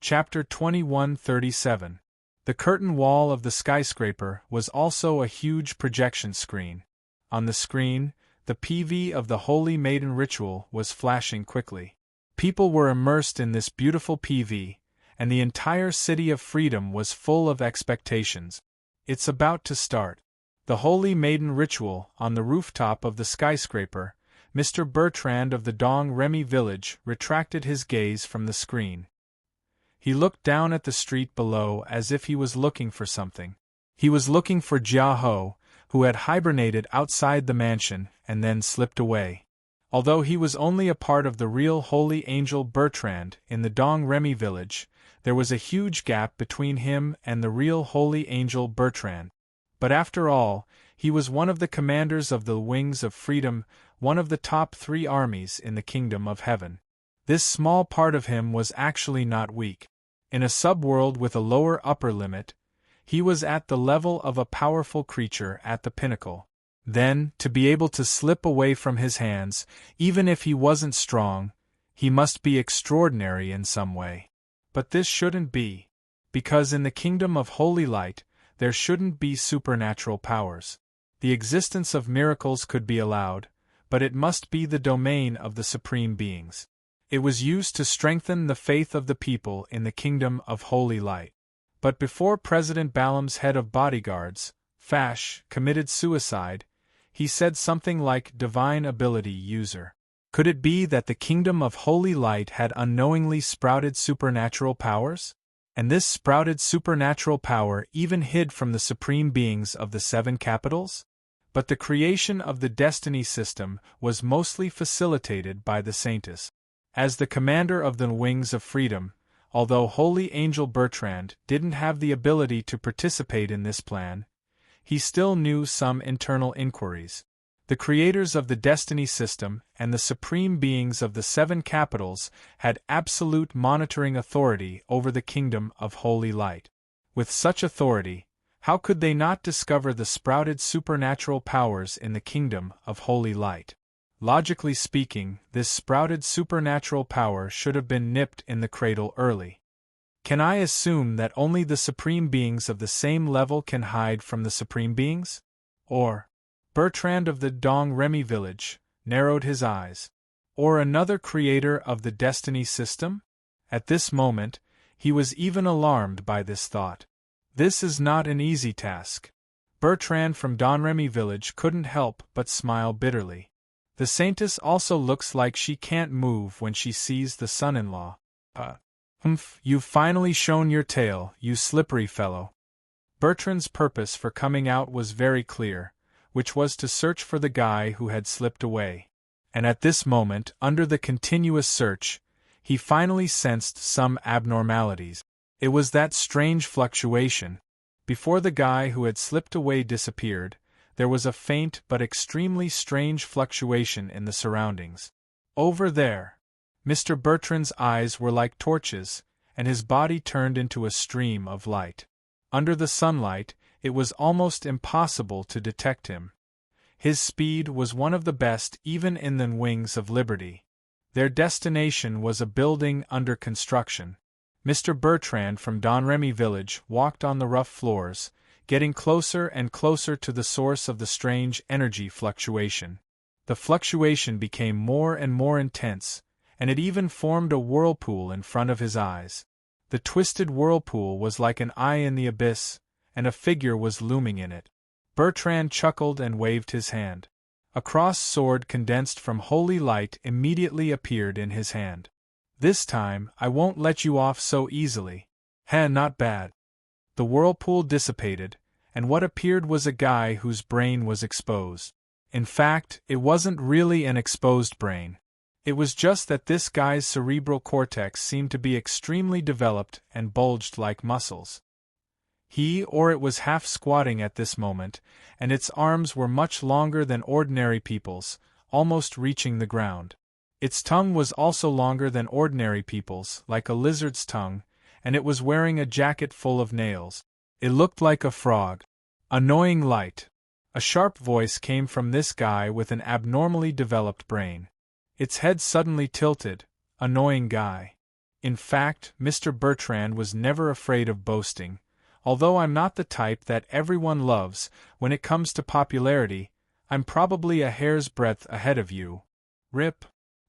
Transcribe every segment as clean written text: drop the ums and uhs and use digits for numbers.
Chapter 2137. The curtain wall of the skyscraper was also a huge projection screen. On the screen, the PV of the Holy Maiden ritual was flashing quickly. People were immersed in this beautiful PV, and the entire city of freedom was full of expectations. It's about to start. The Holy Maiden ritual on the rooftop of the skyscraper. Mr. Bertrand of the Dong Remy village retracted his gaze from the screen. He looked down at the street below as if he was looking for something. He was looking for Jia Ho, who had hibernated outside the mansion and then slipped away. Although he was only a part of the real Holy Angel Bertrand in the Dong Remy village, there was a huge gap between him and the real Holy Angel Bertrand. But after all, he was one of the commanders of the Wings of Freedom, one of the top 3 armies in the Kingdom of Heaven. This small part of him was actually not weak. In a subworld with a lower upper limit, he was at the level of a powerful creature at the pinnacle. Then, to be able to slip away from his hands, even if he wasn't strong, he must be extraordinary in some way. But this shouldn't be, because in the Kingdom of Holy Light, there shouldn't be supernatural powers. The existence of miracles could be allowed, but it must be the domain of the Supreme Beings. It was used to strengthen the faith of the people in the Kingdom of Holy Light. But before President Balaam's head of bodyguards, Fash, committed suicide, he said something like divine ability user. Could it be that the Kingdom of Holy Light had unknowingly sprouted supernatural powers? And this sprouted supernatural power even hid from the supreme beings of the 7 capitals? But the creation of the destiny system was mostly facilitated by the Saints. As the commander of the Wings of Freedom, although Holy Angel Bertrand didn't have the ability to participate in this plan, he still knew some internal inquiries. The creators of the destiny system and the supreme beings of the 7 capitals had absolute monitoring authority over the Kingdom of Holy Light. With such authority, how could they not discover the sprouted supernatural powers in the Kingdom of Holy Light? Logically speaking, this sprouted supernatural power should have been nipped in the cradle early. Can I assume that only the supreme beings of the same level can hide from the supreme beings? Or, Bertrand of the Dong Remy village narrowed his eyes. Or another creator of the destiny system? At this moment, he was even alarmed by this thought. This is not an easy task. Bertrand from Dong Remy village couldn't help but smile bitterly. The Saintess also looks like she can't move when she sees the son-in-law. You've finally shown your tail, you slippery fellow. Bertrand's purpose for coming out was very clear, which was to search for the guy who had slipped away. And at this moment, under the continuous search, he finally sensed some abnormalities. It was that strange fluctuation. Before the guy who had slipped away disappeared, there was a faint but extremely strange fluctuation in the surroundings. Over there. Mr. Bertrand's eyes were like torches, and his body turned into a stream of light. Under the sunlight, it was almost impossible to detect him. His speed was one of the best even in the Wings of Liberty. Their destination was a building under construction. Mr. Bertrand from Dong Remy village walked on the rough floors, getting closer and closer to the source of the strange energy fluctuation. The fluctuation became more and more intense, and it even formed a whirlpool in front of his eyes. The twisted whirlpool was like an eye in the abyss, and a figure was looming in it. Bertrand chuckled and waved his hand. A cross sword condensed from holy light immediately appeared in his hand. This time, I won't let you off so easily. Not bad. The whirlpool dissipated, and what appeared was a guy whose brain was exposed. In fact, it wasn't really an exposed brain. It was just that this guy's cerebral cortex seemed to be extremely developed and bulged like muscles. He or it was half squatting at this moment, and its arms were much longer than ordinary people's, almost reaching the ground. Its tongue was also longer than ordinary people's, like a lizard's tongue, and it was wearing a jacket full of nails. It looked like a frog. Annoying light. A sharp voice came from this guy with an abnormally developed brain. Its head suddenly tilted. Annoying guy. In fact, Mr. Bertrand was never afraid of boasting. Although I'm not the type that everyone loves, when it comes to popularity, I'm probably a hair's breadth ahead of you. Rip.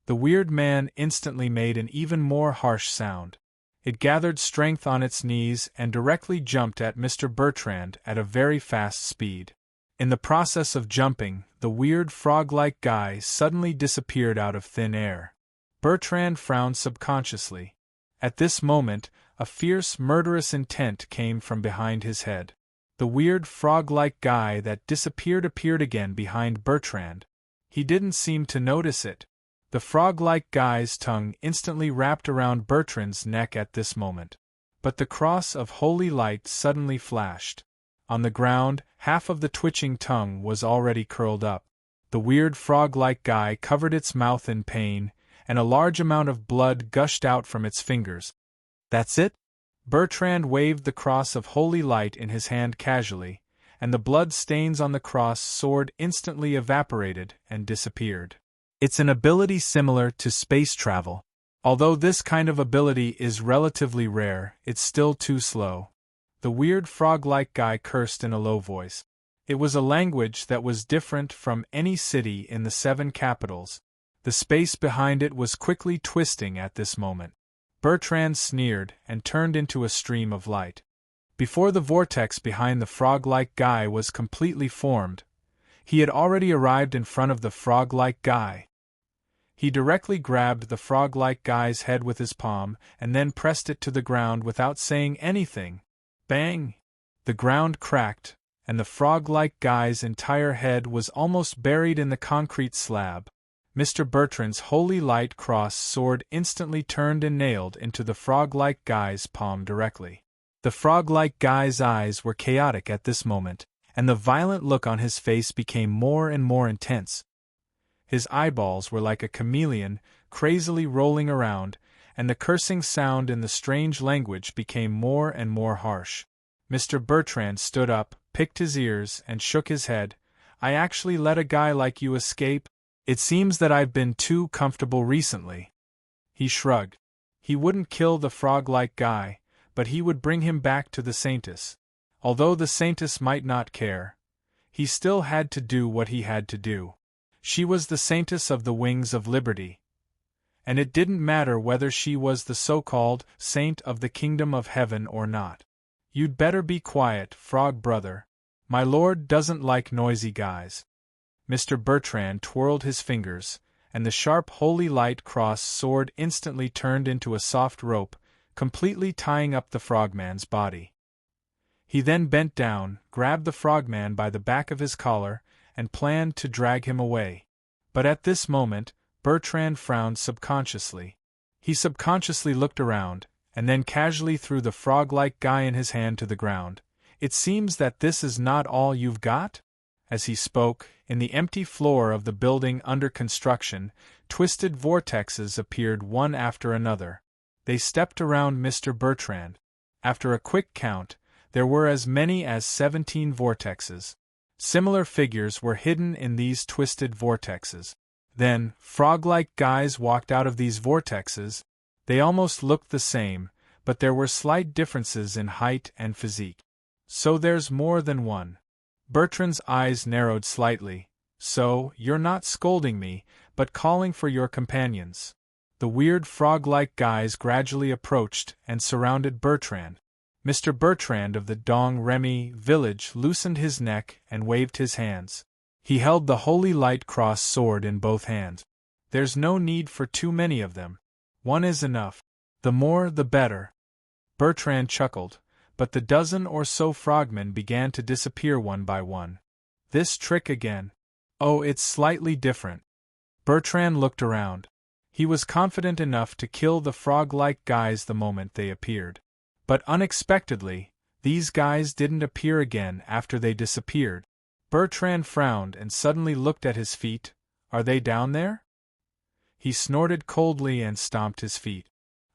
The weird man instantly made an even more harsh sound. It gathered strength on its knees and directly jumped at Mr. Bertrand at a very fast speed. In the process of jumping, the weird frog-like guy suddenly disappeared out of thin air. Bertrand frowned subconsciously. At this moment, a fierce, murderous intent came from behind his head. The weird frog-like guy that disappeared appeared again behind Bertrand. He didn't seem to notice it. The frog-like guy's tongue instantly wrapped around Bertrand's neck at this moment. But the cross of holy light suddenly flashed. On the ground, half of the twitching tongue was already curled up. The weird frog-like guy covered its mouth in pain, and a large amount of blood gushed out from its fingers. That's it? Bertrand waved the cross of holy light in his hand casually, and the blood stains on the cross sword instantly evaporated and disappeared. It's an ability similar to space travel. Although this kind of ability is relatively rare, it's still too slow. The weird frog-like guy cursed in a low voice. It was a language that was different from any city in the 7 capitals. The space behind it was quickly twisting at this moment. Bertrand sneered and turned into a stream of light. Before the vortex behind the frog-like guy was completely formed, he had already arrived in front of the frog-like guy. He directly grabbed the frog-like guy's head with his palm and then pressed it to the ground without saying anything. Bang! The ground cracked, and the frog-like guy's entire head was almost buried in the concrete slab. Mr. Bertrand's holy light cross sword instantly turned and nailed into the frog-like guy's palm directly. The frog-like guy's eyes were chaotic at this moment, and the violent look on his face became more and more intense. His eyeballs were like a chameleon, crazily rolling around, and the cursing sound in the strange language became more and more harsh. Mr. Bertrand stood up, picked his ears, and shook his head. I actually let a guy like you escape? It seems that I've been too comfortable recently. He shrugged. He wouldn't kill the frog-like guy, but he would bring him back to the Saintess. Although the Saintess might not care, he still had to do what he had to do. She was the Saintess of the Wings of Liberty. And it didn't matter whether she was the so-called Saint of the Kingdom of Heaven or not. You'd better be quiet, frog brother. My lord doesn't like noisy guys. Mr. Bertrand twirled his fingers, and the sharp holy light cross sword instantly turned into a soft rope, completely tying up the frogman's body. He then bent down, grabbed the frogman by the back of his collar, and planned to drag him away. But at this moment, Bertrand frowned subconsciously. He subconsciously looked around, and then casually threw the frog-like guy in his hand to the ground. It seems that this is not all you've got? As he spoke, in the empty floor of the building under construction, twisted vortexes appeared one after another. They stepped around Mr. Bertrand. After a quick count, there were as many as 17 vortexes. Similar figures were hidden in these twisted vortexes. Then, frog-like guys walked out of these vortexes. They almost looked the same, but there were slight differences in height and physique. So there's more than one. Bertrand's eyes narrowed slightly. So, you're not scolding me, but calling for your companions. The weird frog-like guys gradually approached and surrounded Bertrand. Mr. Bertrand of the Dong Remy village loosened his neck and waved his hands. He held the holy light cross sword in both hands. There's no need for too many of them. One is enough. The more the better. Bertrand chuckled, but the dozen or so frogmen began to disappear one by one. This trick again. Oh, it's slightly different. Bertrand looked around. He was confident enough to kill the frog-like guys the moment they appeared. But unexpectedly, these guys didn't appear again after they disappeared. Bertrand frowned and suddenly looked at his feet. Are they down there? He snorted coldly and stomped his feet.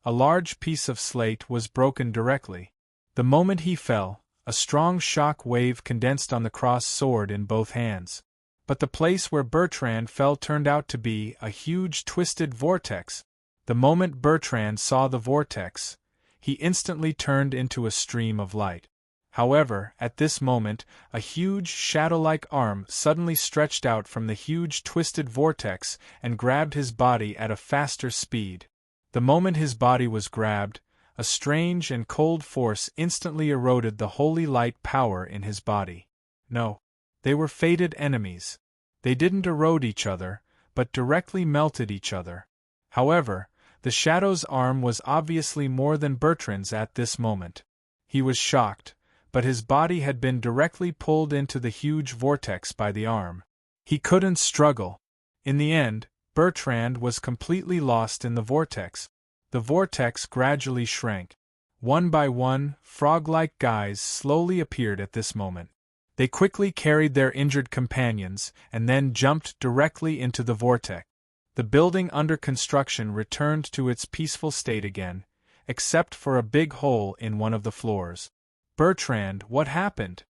A large piece of slate was broken directly. The moment he fell, a strong shock wave condensed on the cross sword in both hands. But the place where Bertrand fell turned out to be a huge twisted vortex. The moment Bertrand saw the vortex, he instantly turned into a stream of light. However, at this moment, a huge shadow-like arm suddenly stretched out from the huge twisted vortex and grabbed his body at a faster speed. The moment his body was grabbed, a strange and cold force instantly eroded the holy light power in his body. No, they were fated enemies. They didn't erode each other, but directly melted each other. However, the shadow's arm was obviously more than Bertrand's at this moment. He was shocked, but his body had been directly pulled into the huge vortex by the arm. He couldn't struggle. In the end, Bertrand was completely lost in the vortex. The vortex gradually shrank. One by one, frog-like guys slowly appeared at this moment. They quickly carried their injured companions and then jumped directly into the vortex. The building under construction returned to its peaceful state again, except for a big hole in one of the floors. Bertrand, what happened?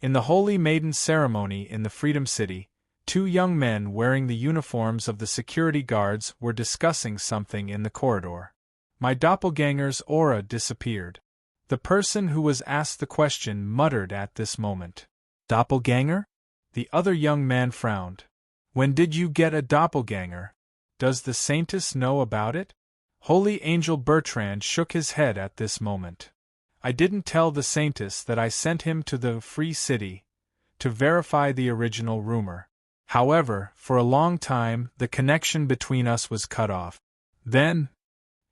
In the Holy Maiden ceremony in the Freedom City, two young men wearing the uniforms of the security guards were discussing something in the corridor. My doppelganger's aura disappeared. The person who was asked the question muttered at this moment. Doppelganger? The other young man frowned. When did you get a doppelganger? Does the Saintess know about it? Holy Angel Bertrand shook his head at this moment. I didn't tell the Saintess that I sent him to the Free City to verify the original rumor. However, for a long time, the connection between us was cut off. Then,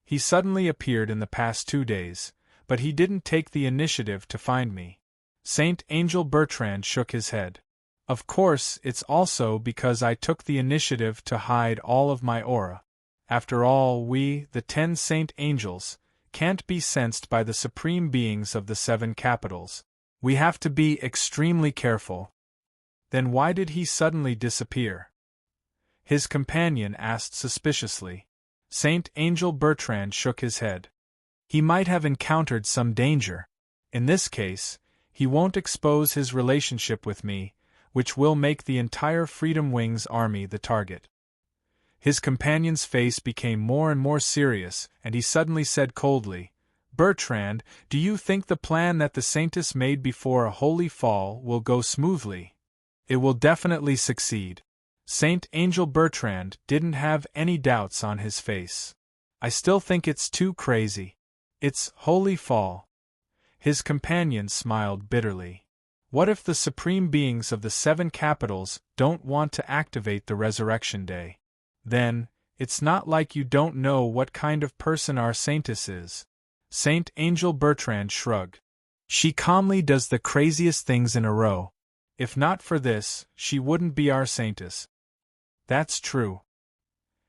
he suddenly appeared in the past 2 days, but he didn't take the initiative to find me. Saint Angel Bertrand shook his head. Of course, it's also because I took the initiative to hide all of my aura. After all, we, the 10 Saint Angels, can't be sensed by the supreme beings of the 7 capitals. We have to be extremely careful. Then why did he suddenly disappear? His companion asked suspiciously. Saint Angel Bertrand shook his head. He might have encountered some danger. In this case, he won't expose his relationship with me, which will make the entire Freedom Wings army the target. His companion's face became more and more serious, and he suddenly said coldly, Bertrand, do you think the plan that the Saintess made before a holy fall will go smoothly? It will definitely succeed. Saint Angel Bertrand didn't have any doubts on his face. I still think it's too crazy. It's holy fall. His companion smiled bitterly. What if the supreme beings of the 7 capitals don't want to activate the Resurrection Day? Then, it's not like you don't know what kind of person our Saintess is. Saint Angel Bertrand shrugged. She calmly does the craziest things in a row. If not for this, she wouldn't be our Saintess. That's true.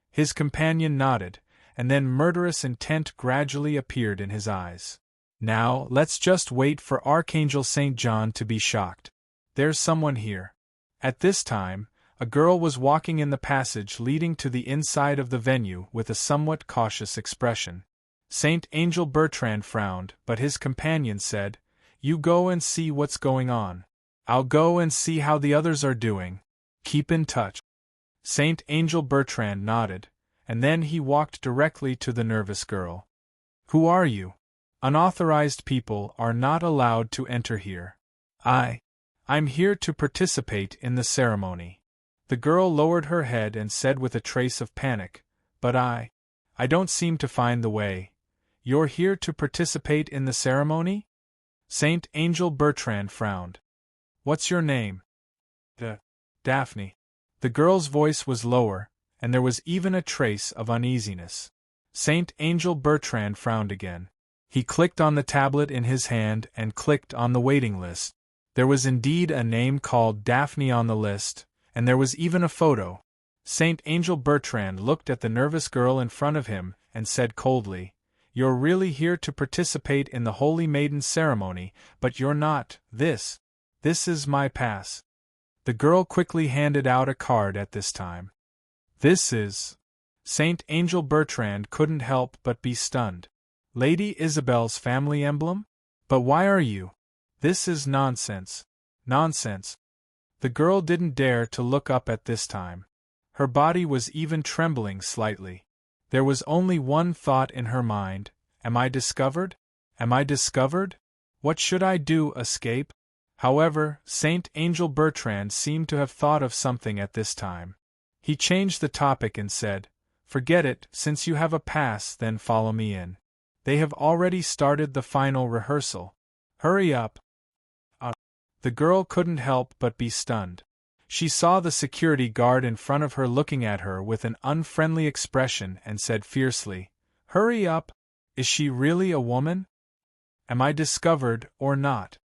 His companion nodded, and then murderous intent gradually appeared in his eyes. Now, let's just wait for Archangel St. John to be shocked. There's someone here. At this time, a girl was walking in the passage leading to the inside of the venue with a somewhat cautious expression. Saint Angel Bertrand frowned, but his companion said, You go and see what's going on. I'll go and see how the others are doing. Keep in touch. Saint Angel Bertrand nodded, and then he walked directly to the nervous girl. Who are you? Unauthorized people are not allowed to enter here. I'm here to participate in the ceremony. The girl lowered her head and said with a trace of panic, But I don't seem to find the way. You're here to participate in the ceremony? Saint Angel Bertrand frowned. What's your name? Daphne. The girl's voice was lower, and there was even a trace of uneasiness. Saint Angel Bertrand frowned again. He clicked on the tablet in his hand and clicked on the waiting list. There was indeed a name called Daphne on the list, and there was even a photo. Saint Angel Bertrand looked at the nervous girl in front of him and said coldly, You're really here to participate in the Holy Maiden ceremony, but you're not. This is my pass. The girl quickly handed out a card at this time. This is... Saint Angel Bertrand couldn't help but be stunned. Lady Isabel's family emblem? But why are you? This is nonsense. Nonsense. The girl didn't dare to look up at this time. Her body was even trembling slightly. There was only one thought in her mind: am I discovered? Am I discovered? What should I do, escape? However, Saint Angel Bertrand seemed to have thought of something at this time. He changed the topic and said, "Forget it, since you have a pass, then follow me in. They have already started the final rehearsal. Hurry up." The girl couldn't help but be stunned. She saw the security guard in front of her looking at her with an unfriendly expression and said fiercely, "Hurry up! Is she really a woman? Am I discovered or not?"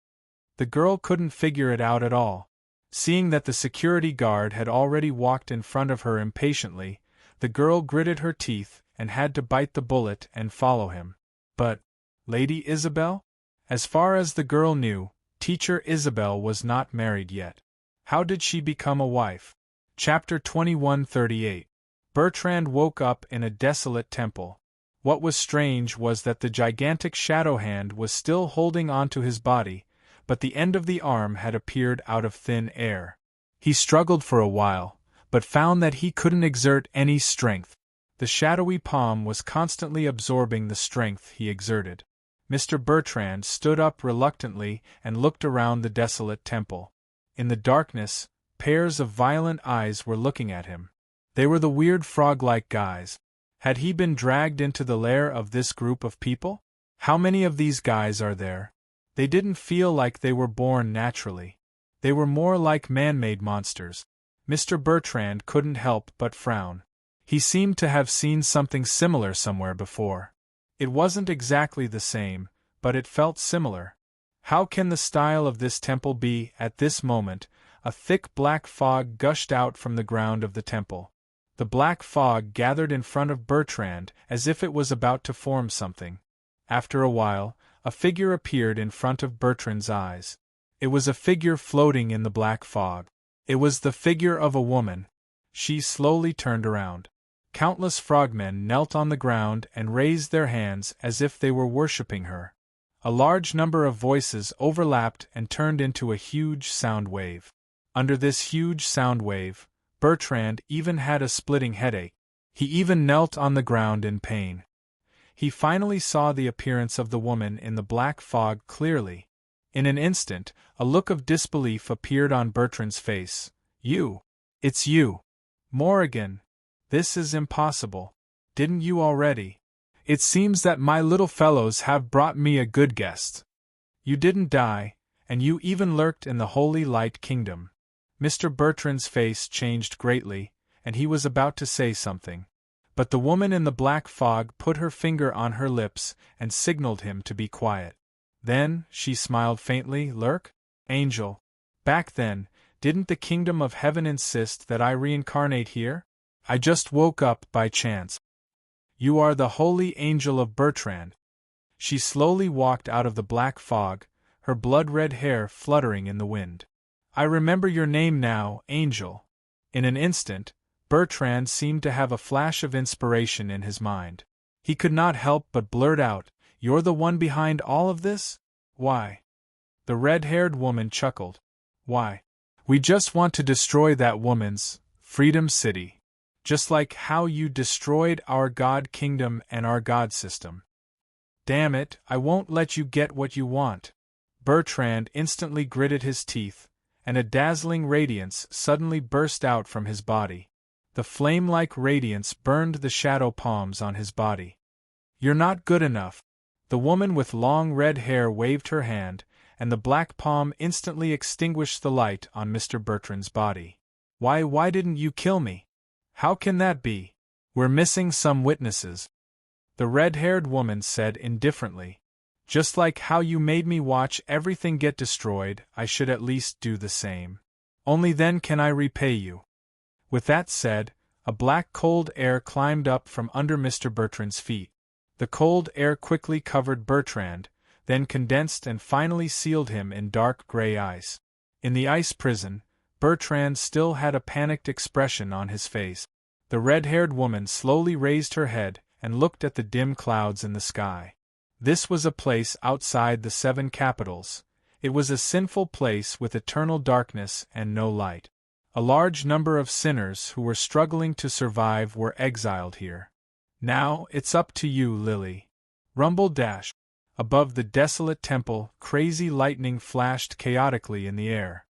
The girl couldn't figure it out at all. Seeing that the security guard had already walked in front of her impatiently, the girl gritted her teeth and had to bite the bullet and follow him. But, Lady Isabel? As far as the girl knew, Teacher Isabel was not married yet. How did she become a wife? Chapter 2138. Bertrand woke up in a desolate temple. What was strange was that the gigantic shadow hand was still holding onto his body, but the end of the arm had appeared out of thin air. He struggled for a while, but found that he couldn't exert any strength. The shadowy palm was constantly absorbing the strength he exerted. Mr. Bertrand stood up reluctantly and looked around the desolate temple. In the darkness, pairs of violent eyes were looking at him. They were the weird frog-like guys. Had he been dragged into the lair of this group of people? How many of these guys are there? They didn't feel like they were born naturally. They were more like man-made monsters. Mr. Bertrand couldn't help but frown. He seemed to have seen something similar somewhere before. It wasn't exactly the same, but it felt similar. How can the style of this temple be? At this moment, a thick black fog gushed out from the ground of the temple. The black fog gathered in front of Bertrand as if it was about to form something. After a while, a figure appeared in front of Bertrand's eyes. It was a figure floating in the black fog. It was the figure of a woman. She slowly turned around. Countless frogmen knelt on the ground and raised their hands as if they were worshipping her. A large number of voices overlapped and turned into a huge sound wave. Under this huge sound wave, Bertrand even had a splitting headache. He even knelt on the ground in pain. He finally saw the appearance of the woman in the black fog clearly. In an instant, a look of disbelief appeared on Bertrand's face. "You! It's you! Morrigan! This is impossible. Didn't you already? It seems that my little fellows have brought me a good guest. You didn't die, and you even lurked in the Holy Light Kingdom." Mr. Bertrand's face changed greatly, and he was about to say something. But the woman in the black fog put her finger on her lips and signaled him to be quiet. Then, she smiled faintly. "Lurk? Angel. Back then, didn't the kingdom of heaven insist that I reincarnate here? I just woke up by chance." "You are the holy angel of Bertrand." She slowly walked out of the black fog, her blood-red hair fluttering in the wind. "I remember your name now, Angel." In an instant, Bertrand seemed to have a flash of inspiration in his mind. He could not help but blurt out, "You're the one behind all of this? Why?" The red-haired woman chuckled. "Why? We just want to destroy that woman's Freedom City. Just like how you destroyed our God Kingdom and our God system. Damn it, I won't let you get what you want." Bertrand instantly gritted his teeth, and a dazzling radiance suddenly burst out from his body. The flame-like radiance burned the shadow palms on his body. "You're not good enough." The woman with long red hair waved her hand, and the black palm instantly extinguished the light on Mr. Bertrand's body. Why didn't you kill me? How can that be? We're missing some witnesses." The red-haired woman said indifferently. "Just like how you made me watch everything get destroyed, I should at least do the same. Only then can I repay you." With that said, a black cold air climbed up from under Mr. Bertrand's feet. The cold air quickly covered Bertrand, then condensed and finally sealed him in dark gray ice. In the ice prison, Bertrand still had a panicked expression on his face. The red-haired woman slowly raised her head and looked at the dim clouds in the sky. This was a place outside the 7 capitals. It was a sinful place with eternal darkness and no light. A large number of sinners who were struggling to survive were exiled here. Now, it's up to you, Lily. Rumble dash. Above the desolate temple, crazy lightning flashed chaotically in the air.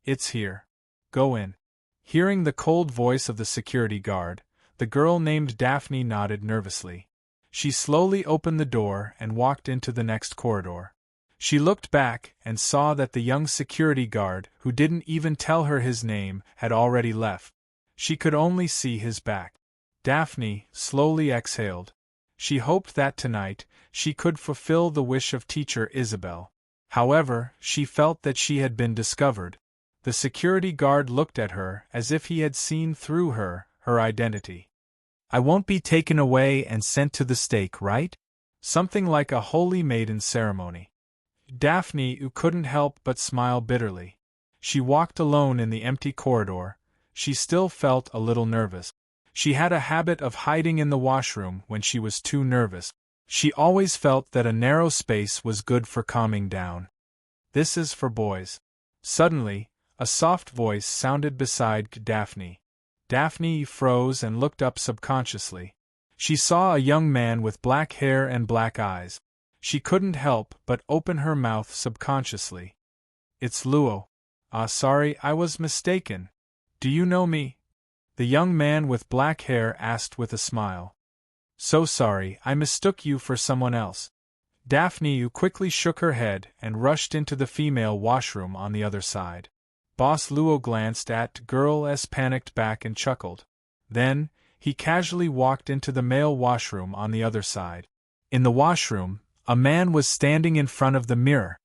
It's here. Go in. Hearing the cold voice of the security guard, the girl named Daphne nodded nervously. She slowly opened the door and walked into the next corridor. She looked back and saw that the young security guard, who didn't even tell her his name, had already left. She could only see his back. Daphne slowly exhaled. She hoped that tonight she could fulfill the wish of teacher Isabel. However, she felt that she had been discovered. The security guard looked at her as if he had seen through her identity. I won't be taken away and sent to the stake, right? Something like a holy maiden ceremony. Daphne couldn't help but smile bitterly. She walked alone in the empty corridor. She still felt a little nervous. She had a habit of hiding in the washroom when she was too nervous. She always felt that a narrow space was good for calming down. This is for boys. Suddenly, a soft voice sounded beside Daphne. Daphne froze and looked up subconsciously. She saw a young man with black hair and black eyes. She couldn't help but open her mouth subconsciously. It's Luo. Sorry, I was mistaken. Do you know me? The young man with black hair asked with a smile. So sorry, I mistook you for someone else. Daphne quickly shook her head and rushed into the female washroom on the other side. Boss Luo glanced at girl as panicked back and chuckled. Then, he casually walked into the male washroom on the other side. In the washroom, a man was standing in front of the mirror.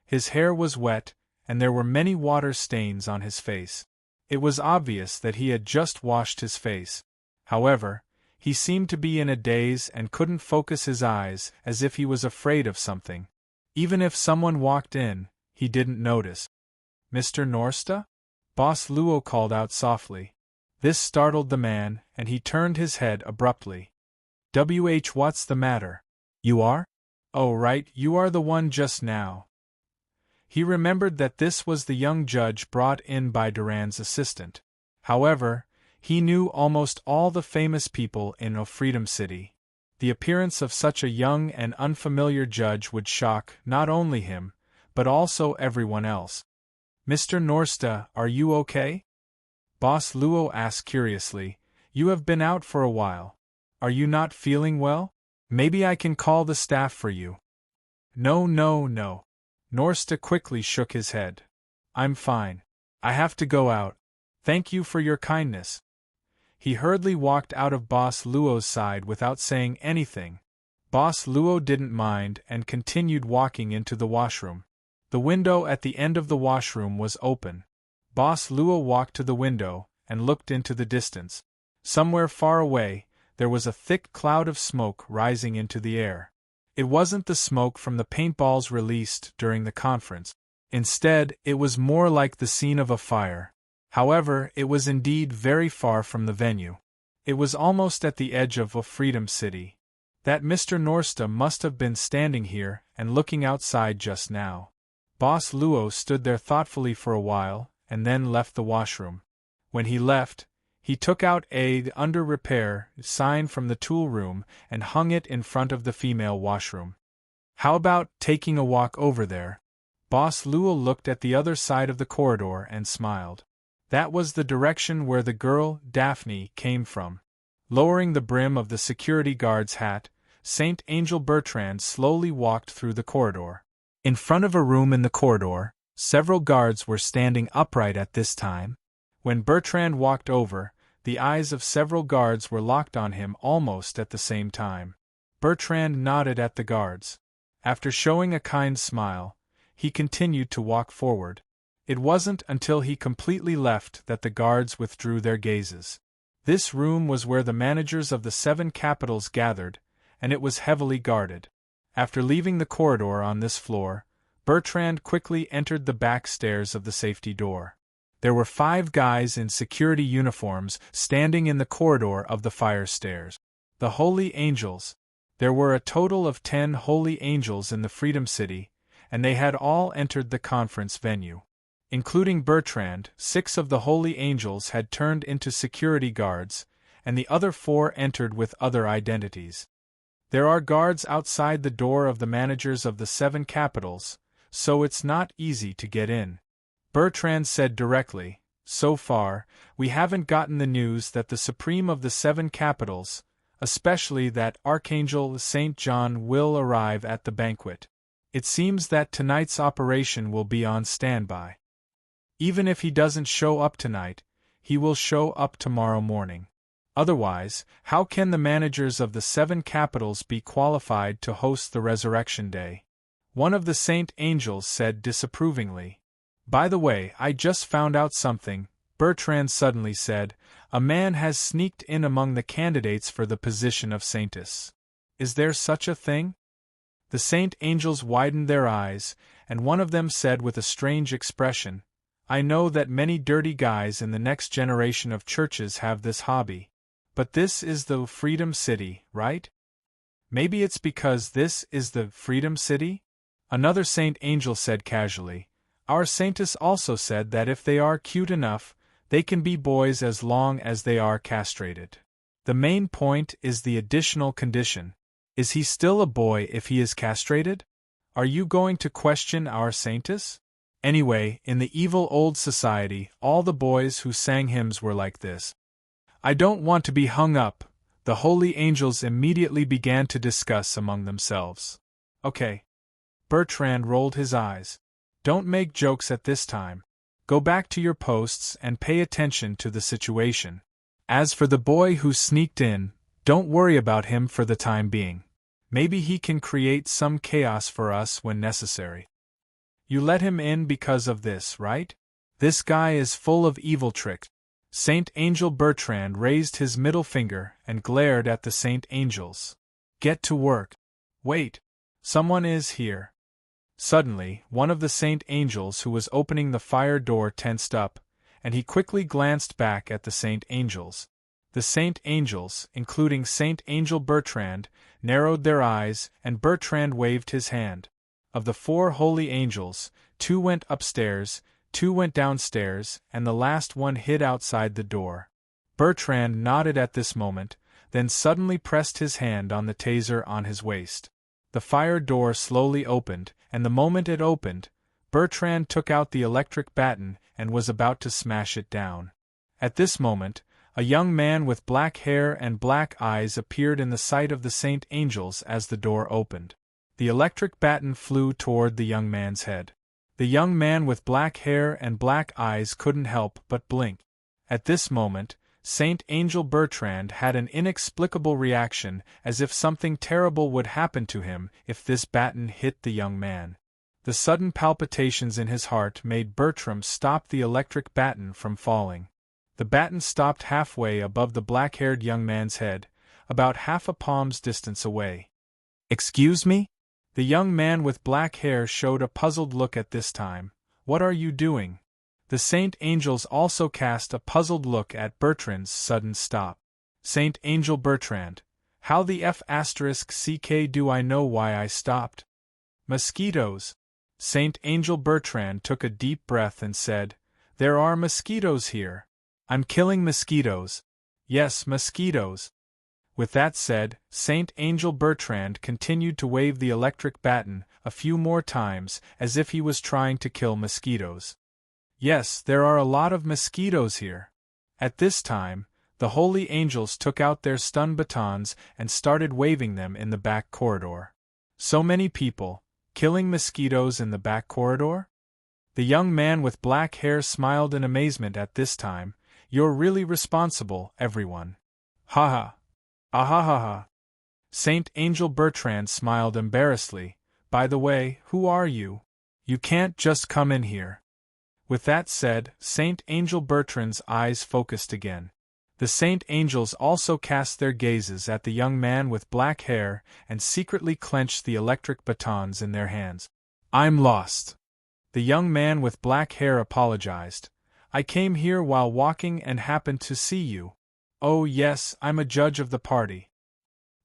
His hair was wet, and there were many water stains on his face. It was obvious that he had just washed his face. However, he seemed to be in a daze and couldn't focus his eyes, as if he was afraid of something. Even if someone walked in, he didn't notice. Mr. Norsta? Boss Luo called out softly. This startled the man, and he turned his head abruptly. What's the matter? You are? Oh right, you are the one just now. He remembered that this was the young judge brought in by Duran's assistant. However, he knew almost all the famous people in Freedom City. The appearance of such a young and unfamiliar judge would shock not only him, but also everyone else. Mr. Norsta, are you okay? Boss Luo asked curiously. You have been out for a while. Are you not feeling well? Maybe I can call the staff for you. No. Norsta quickly shook his head. I'm fine. I have to go out. Thank you for your kindness. He hurriedly walked out of Boss Luo's side without saying anything. Boss Luo didn't mind and continued walking into the washroom. The window at the end of the washroom was open. Boss Luo walked to the window and looked into the distance. Somewhere far away, there was a thick cloud of smoke rising into the air. It wasn't the smoke from the paintballs released during the conference. Instead, it was more like the scene of a fire. However, it was indeed very far from the venue. It was almost at the edge of Freedom City. That Mr. Norsta must have been standing here and looking outside just now. Boss Luo stood there thoughtfully for a while, and then left the washroom. When he left, he took out a under repair sign from the tool room and hung it in front of the female washroom. How about taking a walk over there? Boss Luo looked at the other side of the corridor and smiled. That was the direction where the girl, Daphne, came from. Lowering the brim of the security guard's hat, Saint Angel Bertrand slowly walked through the corridor. In front of a room in the corridor, several guards were standing upright at this time. When Bertrand walked over, the eyes of several guards were locked on him almost at the same time. Bertrand nodded at the guards. After showing a kind smile, he continued to walk forward. It wasn't until he completely left that the guards withdrew their gazes. This room was where the managers of the 7 capitals gathered, and it was heavily guarded. After leaving the corridor on this floor, Bertrand quickly entered the back stairs of the safety door. There were 5 guys in security uniforms standing in the corridor of the fire stairs. The Holy Angels. There were a total of 10 Holy Angels in the Freedom City, and they had all entered the conference venue. Including Bertrand, 6 of the Holy Angels had turned into security guards, and the other 4 entered with other identities. There are guards outside the door of the managers of the 7 capitals, so it's not easy to get in. Bertrand said directly, so far, we haven't gotten the news that the Supreme of the 7 capitals, especially that Archangel Saint John, will arrive at the banquet. It seems that tonight's operation will be on standby. Even if he doesn't show up tonight, he will show up tomorrow morning. Otherwise, how can the managers of the 7 capitals be qualified to host the Resurrection Day? One of the Saint Angels said disapprovingly. By the way, I just found out something, Bertrand suddenly said. A man has sneaked in among the candidates for the position of Saintess. Is there such a thing? The Saint Angels widened their eyes, and one of them said with a strange expression, I know that many dirty guys in the next generation of churches have this hobby. But this is the Freedom City, right? Maybe it's because this is the Freedom City? Another Saint Angel said casually, Our Saintess also said that if they are cute enough, they can be boys as long as they are castrated. The main point is the additional condition. Is he still a boy if he is castrated? Are you going to question our Saintess? Anyway, in the evil old society, all the boys who sang hymns were like this. I don't want to be hung up, the holy angels immediately began to discuss among themselves. Okay. Bertrand rolled his eyes. Don't make jokes at this time. Go back to your posts and pay attention to the situation. As for the boy who sneaked in, don't worry about him for the time being. Maybe he can create some chaos for us when necessary. You let him in because of this, right? This guy is full of evil tricks. Saint Angel Bertrand raised his middle finger and glared at the Saint Angels. Get to work. Wait. Someone is here. Suddenly, one of the Saint Angels who was opening the fire door tensed up, and he quickly glanced back at the Saint Angels. The Saint Angels, including Saint Angel Bertrand, narrowed their eyes, and Bertrand waved his hand. Of the 4 holy angels, 2 went upstairs, 2 went downstairs, and the last one hid outside the door. Bertrand nodded at this moment, then suddenly pressed his hand on the taser on his waist. The fire door slowly opened, and the moment it opened, Bertrand took out the electric baton and was about to smash it down. At this moment, a young man with black hair and black eyes appeared in the sight of the Saint Angels as the door opened. The electric baton flew toward the young man's head. The young man with black hair and black eyes couldn't help but blink. At this moment, Saint Angel Bertrand had an inexplicable reaction, as if something terrible would happen to him if this baton hit the young man. The sudden palpitations in his heart made Bertram stop the electric baton from falling. The baton stopped halfway above the black-haired young man's head, about half a palm's distance away. Excuse me? The young man with black hair showed a puzzled look at this time. What are you doing? The Saint Angels also cast a puzzled look at Bertrand's sudden stop. Saint Angel Bertrand, how the F***ck do I know why I stopped? Mosquitoes. Saint Angel Bertrand took a deep breath and said, There are mosquitoes here. I'm killing mosquitoes. Yes, mosquitoes. With that said, Saint Angel Bertrand continued to wave the electric baton a few more times, as if he was trying to kill mosquitoes. Yes, there are a lot of mosquitoes here. At this time, the holy angels took out their stun batons and started waving them in the back corridor. So many people, killing mosquitoes in the back corridor? The young man with black hair smiled in amazement at this time. You're really responsible, everyone. Ha ha. Ahahaha. Saint Angel Bertrand smiled embarrassedly. By the way, who are you? You can't just come in here. With that said, Saint Angel Bertrand's eyes focused again. The Saint Angels also cast their gazes at the young man with black hair and secretly clenched the electric batons in their hands. I'm lost. The young man with black hair apologized. I came here while walking and happened to see you. Oh yes, I'm a judge of the party.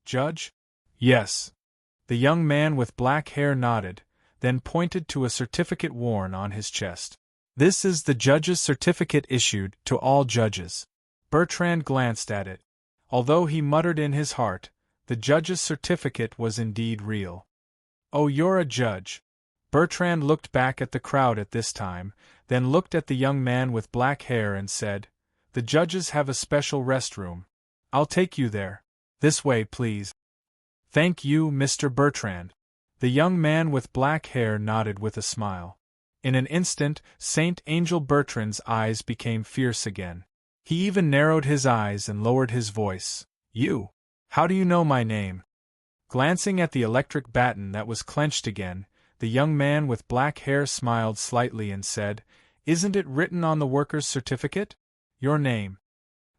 Judge? Yes. The young man with black hair nodded, then pointed to a certificate worn on his chest. This is the judge's certificate issued to all judges. Bertrand glanced at it. although he muttered in his heart, the judge's certificate was indeed real. "Oh, you're a judge." Bertrand looked back at the crowd at this time, then looked at the young man with black hair and said, "The judges have a special restroom. I'll take you there. This way, please." "Thank you, Mr. Bertrand." The young man with black hair nodded with a smile. In an instant, Saint Angel Bertrand's eyes became fierce again. He even narrowed his eyes and lowered his voice. "You? How do you know my name?" Glancing at the electric baton that was clenched again, the young man with black hair smiled slightly and said, "Isn't it written on the worker's certificate? Your name."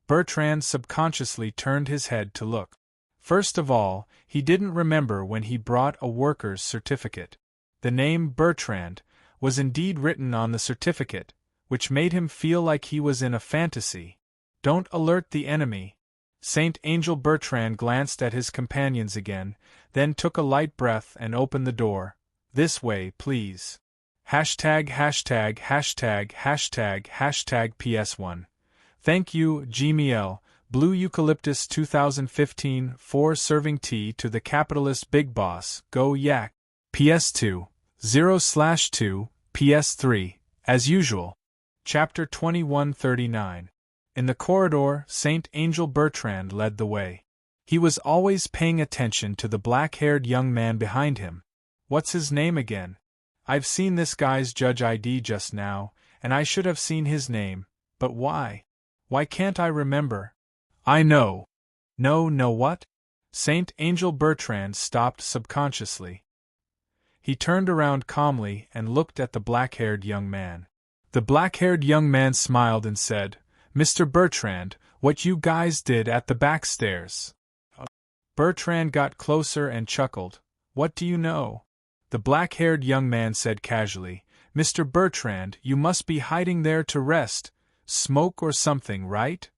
Bertrand subconsciously turned his head to look. First of all, he didn't remember when he brought a worker's certificate. The name Bertrand was indeed written on the certificate, which made him feel like he was in a fantasy. "Don't alert the enemy." Saint Angel Bertrand glanced at his companions again, then took a light breath and opened the door. "This way, please. ######### PS1. Thank you, Gmiel, Blue Eucalyptus 2015 for serving tea to the capitalist big boss, Go Yak. PS2, 0/2, PS3, as usual. Chapter 2139. In the corridor, Saint Angel Bertrand led the way. He was always paying attention to the black-haired young man behind him. What's his name again? I've seen this guy's judge ID just now, and I should have seen his name, but why? Why can't I remember? I know. No, what? Saint Angel Bertrand stopped subconsciously. He turned around calmly and looked at the black-haired young man. The black-haired young man smiled and said, "Mr. Bertrand, what you guys did at the back stairs." Bertrand got closer and chuckled. "What do you know?" The black-haired young man said casually, "Mr. Bertrand, you must be hiding there to rest, smoke or something, right?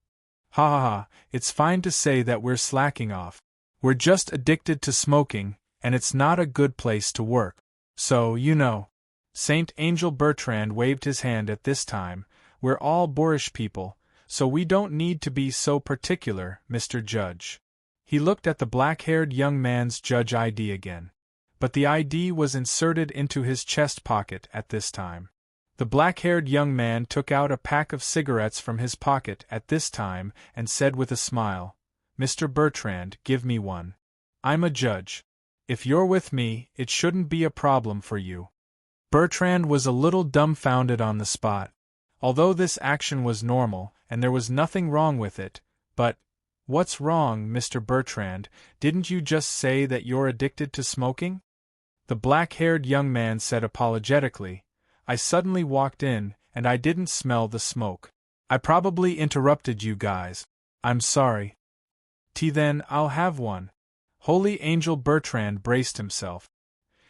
Ha ha ha, it's fine to say that we're slacking off. We're just addicted to smoking, and it's not a good place to work. So, you know." Saint Angel Bertrand waved his hand at this time. "We're all boorish people, so we don't need to be so particular, Mr. Judge." He looked at the black-haired young man's judge ID again. But the ID was inserted into his chest pocket at this time. The black-haired young man took out a pack of cigarettes from his pocket at this time and said with a smile, "Mr. Bertrand, give me one. I'm a judge. If you're with me, it shouldn't be a problem for you." Bertrand was a little dumbfounded on the spot. Although this action was normal, and there was nothing wrong with it, but, "What's wrong, Mr. Bertrand? Didn't you just say that you're addicted to smoking?" The black-haired young man said apologetically, "I suddenly walked in, and I didn't smell the smoke. I probably interrupted you guys. I'm sorry." "Tea then, I'll have one." Holy Angel Bertrand braced himself.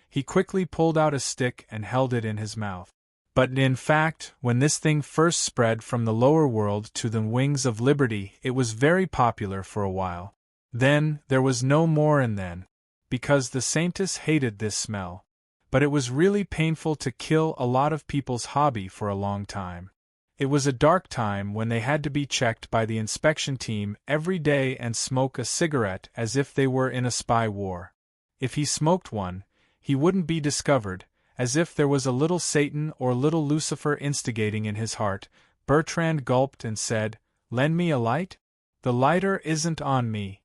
He quickly pulled out a stick and held it in his mouth. But in fact, when this thing first spread from the lower world to the wings of liberty, it was very popular for a while. Then, there was no more and then. Because the Saints hated this smell. But it was really painful to kill a lot of people's hobby for a long time. It was a dark time when they had to be checked by the inspection team every day and smoke a cigarette as if they were in a spy war. If he smoked one, he wouldn't be discovered, as if there was a little Satan or little Lucifer instigating in his heart. Bertrand gulped and said, "Lend me a light?" "The lighter isn't on me."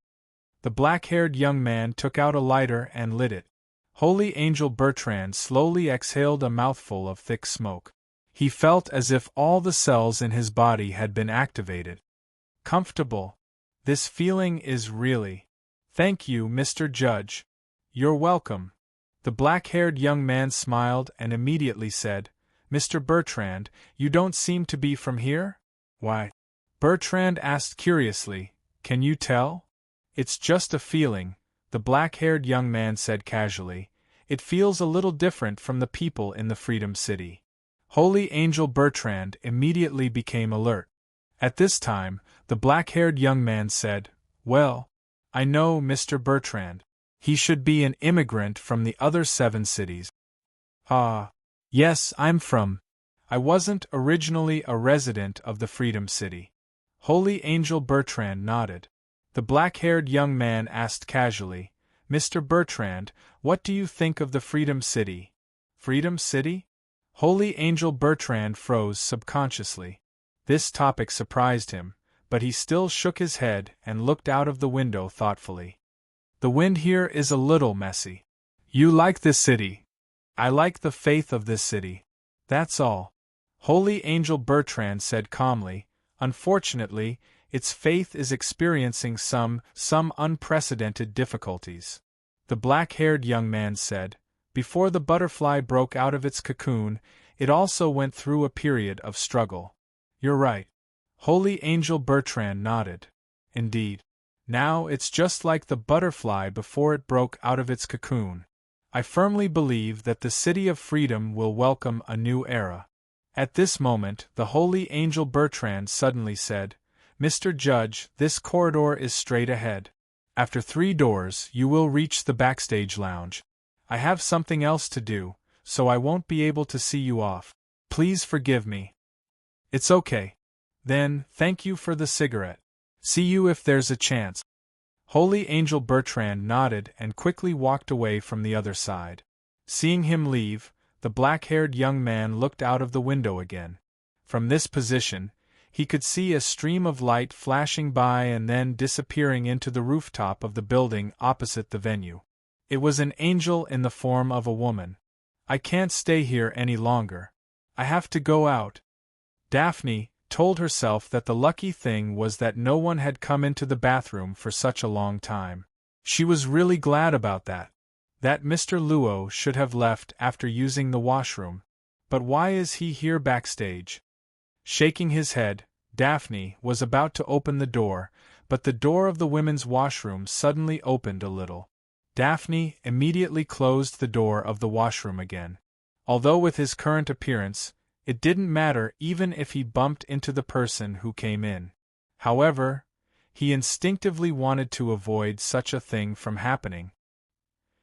The black-haired young man took out a lighter and lit it. Holy Angel Bertrand slowly exhaled a mouthful of thick smoke. He felt as if all the cells in his body had been activated. Comfortable. This feeling is really. Thank you, Mr. Judge. You're welcome. The black-haired young man smiled and immediately said, "Mr. Bertrand, you don't seem to be from here?" "Why?" Bertrand asked curiously. "Can you tell?" "It's just a feeling," the black-haired young man said casually. "It feels a little different from the people in the Freedom City." Holy Angel Bertrand immediately became alert. At this time, the black-haired young man said, "Well, I know Mr. Bertrand. He should be an immigrant from the other 7 cities. Ah, yes, I'm from. I wasn't originally a resident of the Freedom City." Holy Angel Bertrand nodded. The black-haired young man asked casually, "Mr. Bertrand, what do you think of the Freedom City?" Freedom City? Holy Angel Bertrand froze subconsciously. This topic surprised him, but he still shook his head and looked out of the window thoughtfully. "The wind here is a little messy. You like this city. I like the faith of this city. That's all." Holy Angel Bertrand said calmly, "Unfortunately, its faith is experiencing some unprecedented difficulties." The black-haired young man said, "Before the butterfly broke out of its cocoon, it also went through a period of struggle." "You're right." Holy Angel Bertrand nodded. "Indeed. Now it's just like the butterfly before it broke out of its cocoon. I firmly believe that the City of Freedom will welcome a new era." At this moment, the Holy Angel Bertrand suddenly said, "Mr. Judge, this corridor is straight ahead. After 3 doors, you will reach the backstage lounge. I have something else to do, so I won't be able to see you off. Please forgive me." "It's okay. Then, thank you for the cigarette. See you if there's a chance." Holy Angel Bertrand nodded and quickly walked away from the other side. Seeing him leave, the black-haired young man looked out of the window again. From this position, he could see a stream of light flashing by and then disappearing into the rooftop of the building opposite the venue. It was an angel in the form of a woman. "I can't stay here any longer. I have to go out." Daphne told herself that the lucky thing was that no one had come into the bathroom for such a long time. She was really glad about that. That Mr. Luo should have left after using the washroom. But why is he here backstage? Shaking his head, Daphne was about to open the door, but the door of the women's washroom suddenly opened a little. Daphne immediately closed the door of the washroom again. Although with his current appearance, it didn't matter even if he bumped into the person who came in. However, he instinctively wanted to avoid such a thing from happening.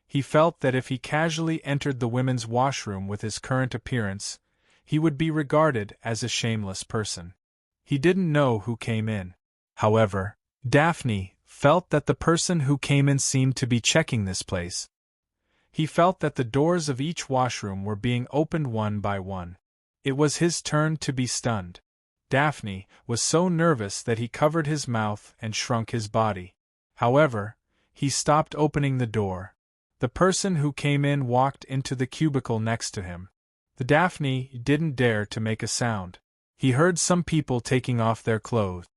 He felt that if he casually entered the women's washroom with his current appearance, he would be regarded as a shameless person. He didn't know who came in. However, Daphne felt that the person who came in seemed to be checking this place. He felt that the doors of each washroom were being opened one by one. It was his turn to be stunned. Daphne was so nervous that he covered his mouth and shrunk his body. However, he stopped opening the door. The person who came in walked into the cubicle next to him. The Daphne didn't dare to make a sound. He heard some people taking off their clothes.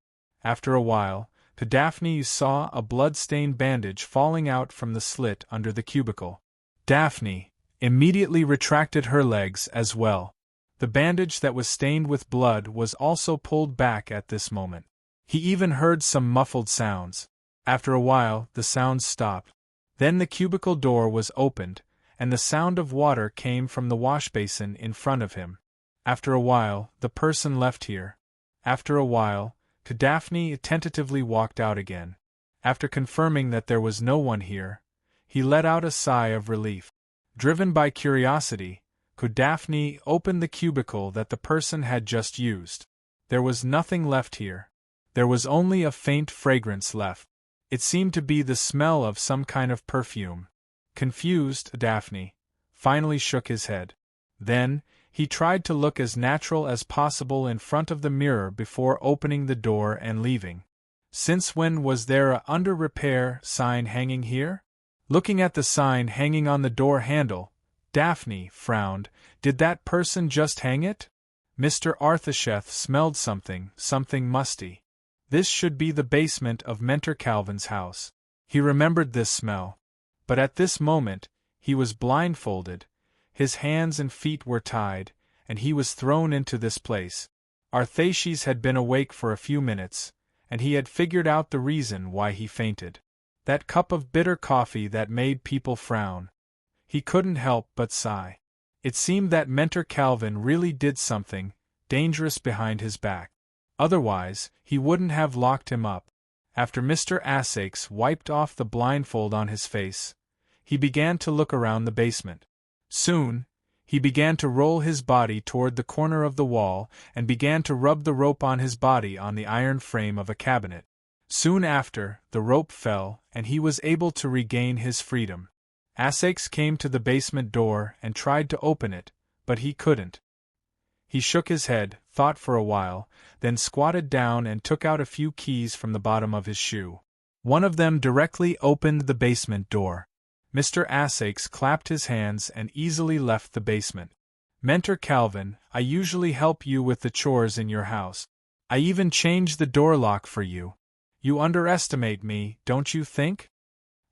After a while, the Daphne saw a blood-stained bandage falling out from the slit under the cubicle. Daphne immediately retracted her legs as well. The bandage that was stained with blood was also pulled back at this moment. He even heard some muffled sounds. After a while, the sounds stopped. Then the cubicle door was opened, and the sound of water came from the washbasin in front of him. After a while, the person left here. After a while, Daphne tentatively walked out again. After confirming that there was no one here, he let out a sigh of relief. Driven by curiosity, Daphne opened the cubicle that the person had just used. There was nothing left here. There was only a faint fragrance left. It seemed to be the smell of some kind of perfume. Confused, Daphne finally shook his head. Then, he tried to look as natural as possible in front of the mirror before opening the door and leaving. Since when was there a "under repair" sign hanging here? Looking at the sign hanging on the door handle, Daphne frowned. Did that person just hang it? Mr. Arthasheth smelled something musty. This should be the basement of Mentor Calvin's house. He remembered this smell. But at this moment, he was blindfolded, his hands and feet were tied, and he was thrown into this place. Arthasheth had been awake for a few minutes, and he had figured out the reason why he fainted. That cup of bitter coffee that made people frown. He couldn't help but sigh. It seemed that Mentor Calvin really did something dangerous behind his back. Otherwise, he wouldn't have locked him up. After Mr. Asakes wiped off the blindfold on his face, he began to look around the basement. Soon, he began to roll his body toward the corner of the wall and began to rub the rope on his body on the iron frame of a cabinet. Soon after, the rope fell, and he was able to regain his freedom. Essex came to the basement door and tried to open it, but he couldn't. He shook his head, thought for a while, then squatted down and took out a few keys from the bottom of his shoe. One of them directly opened the basement door. Mr. Essex clapped his hands and easily left the basement. Mentor Calvin, I usually help you with the chores in your house. I even change the door lock for you. You underestimate me, don't you think?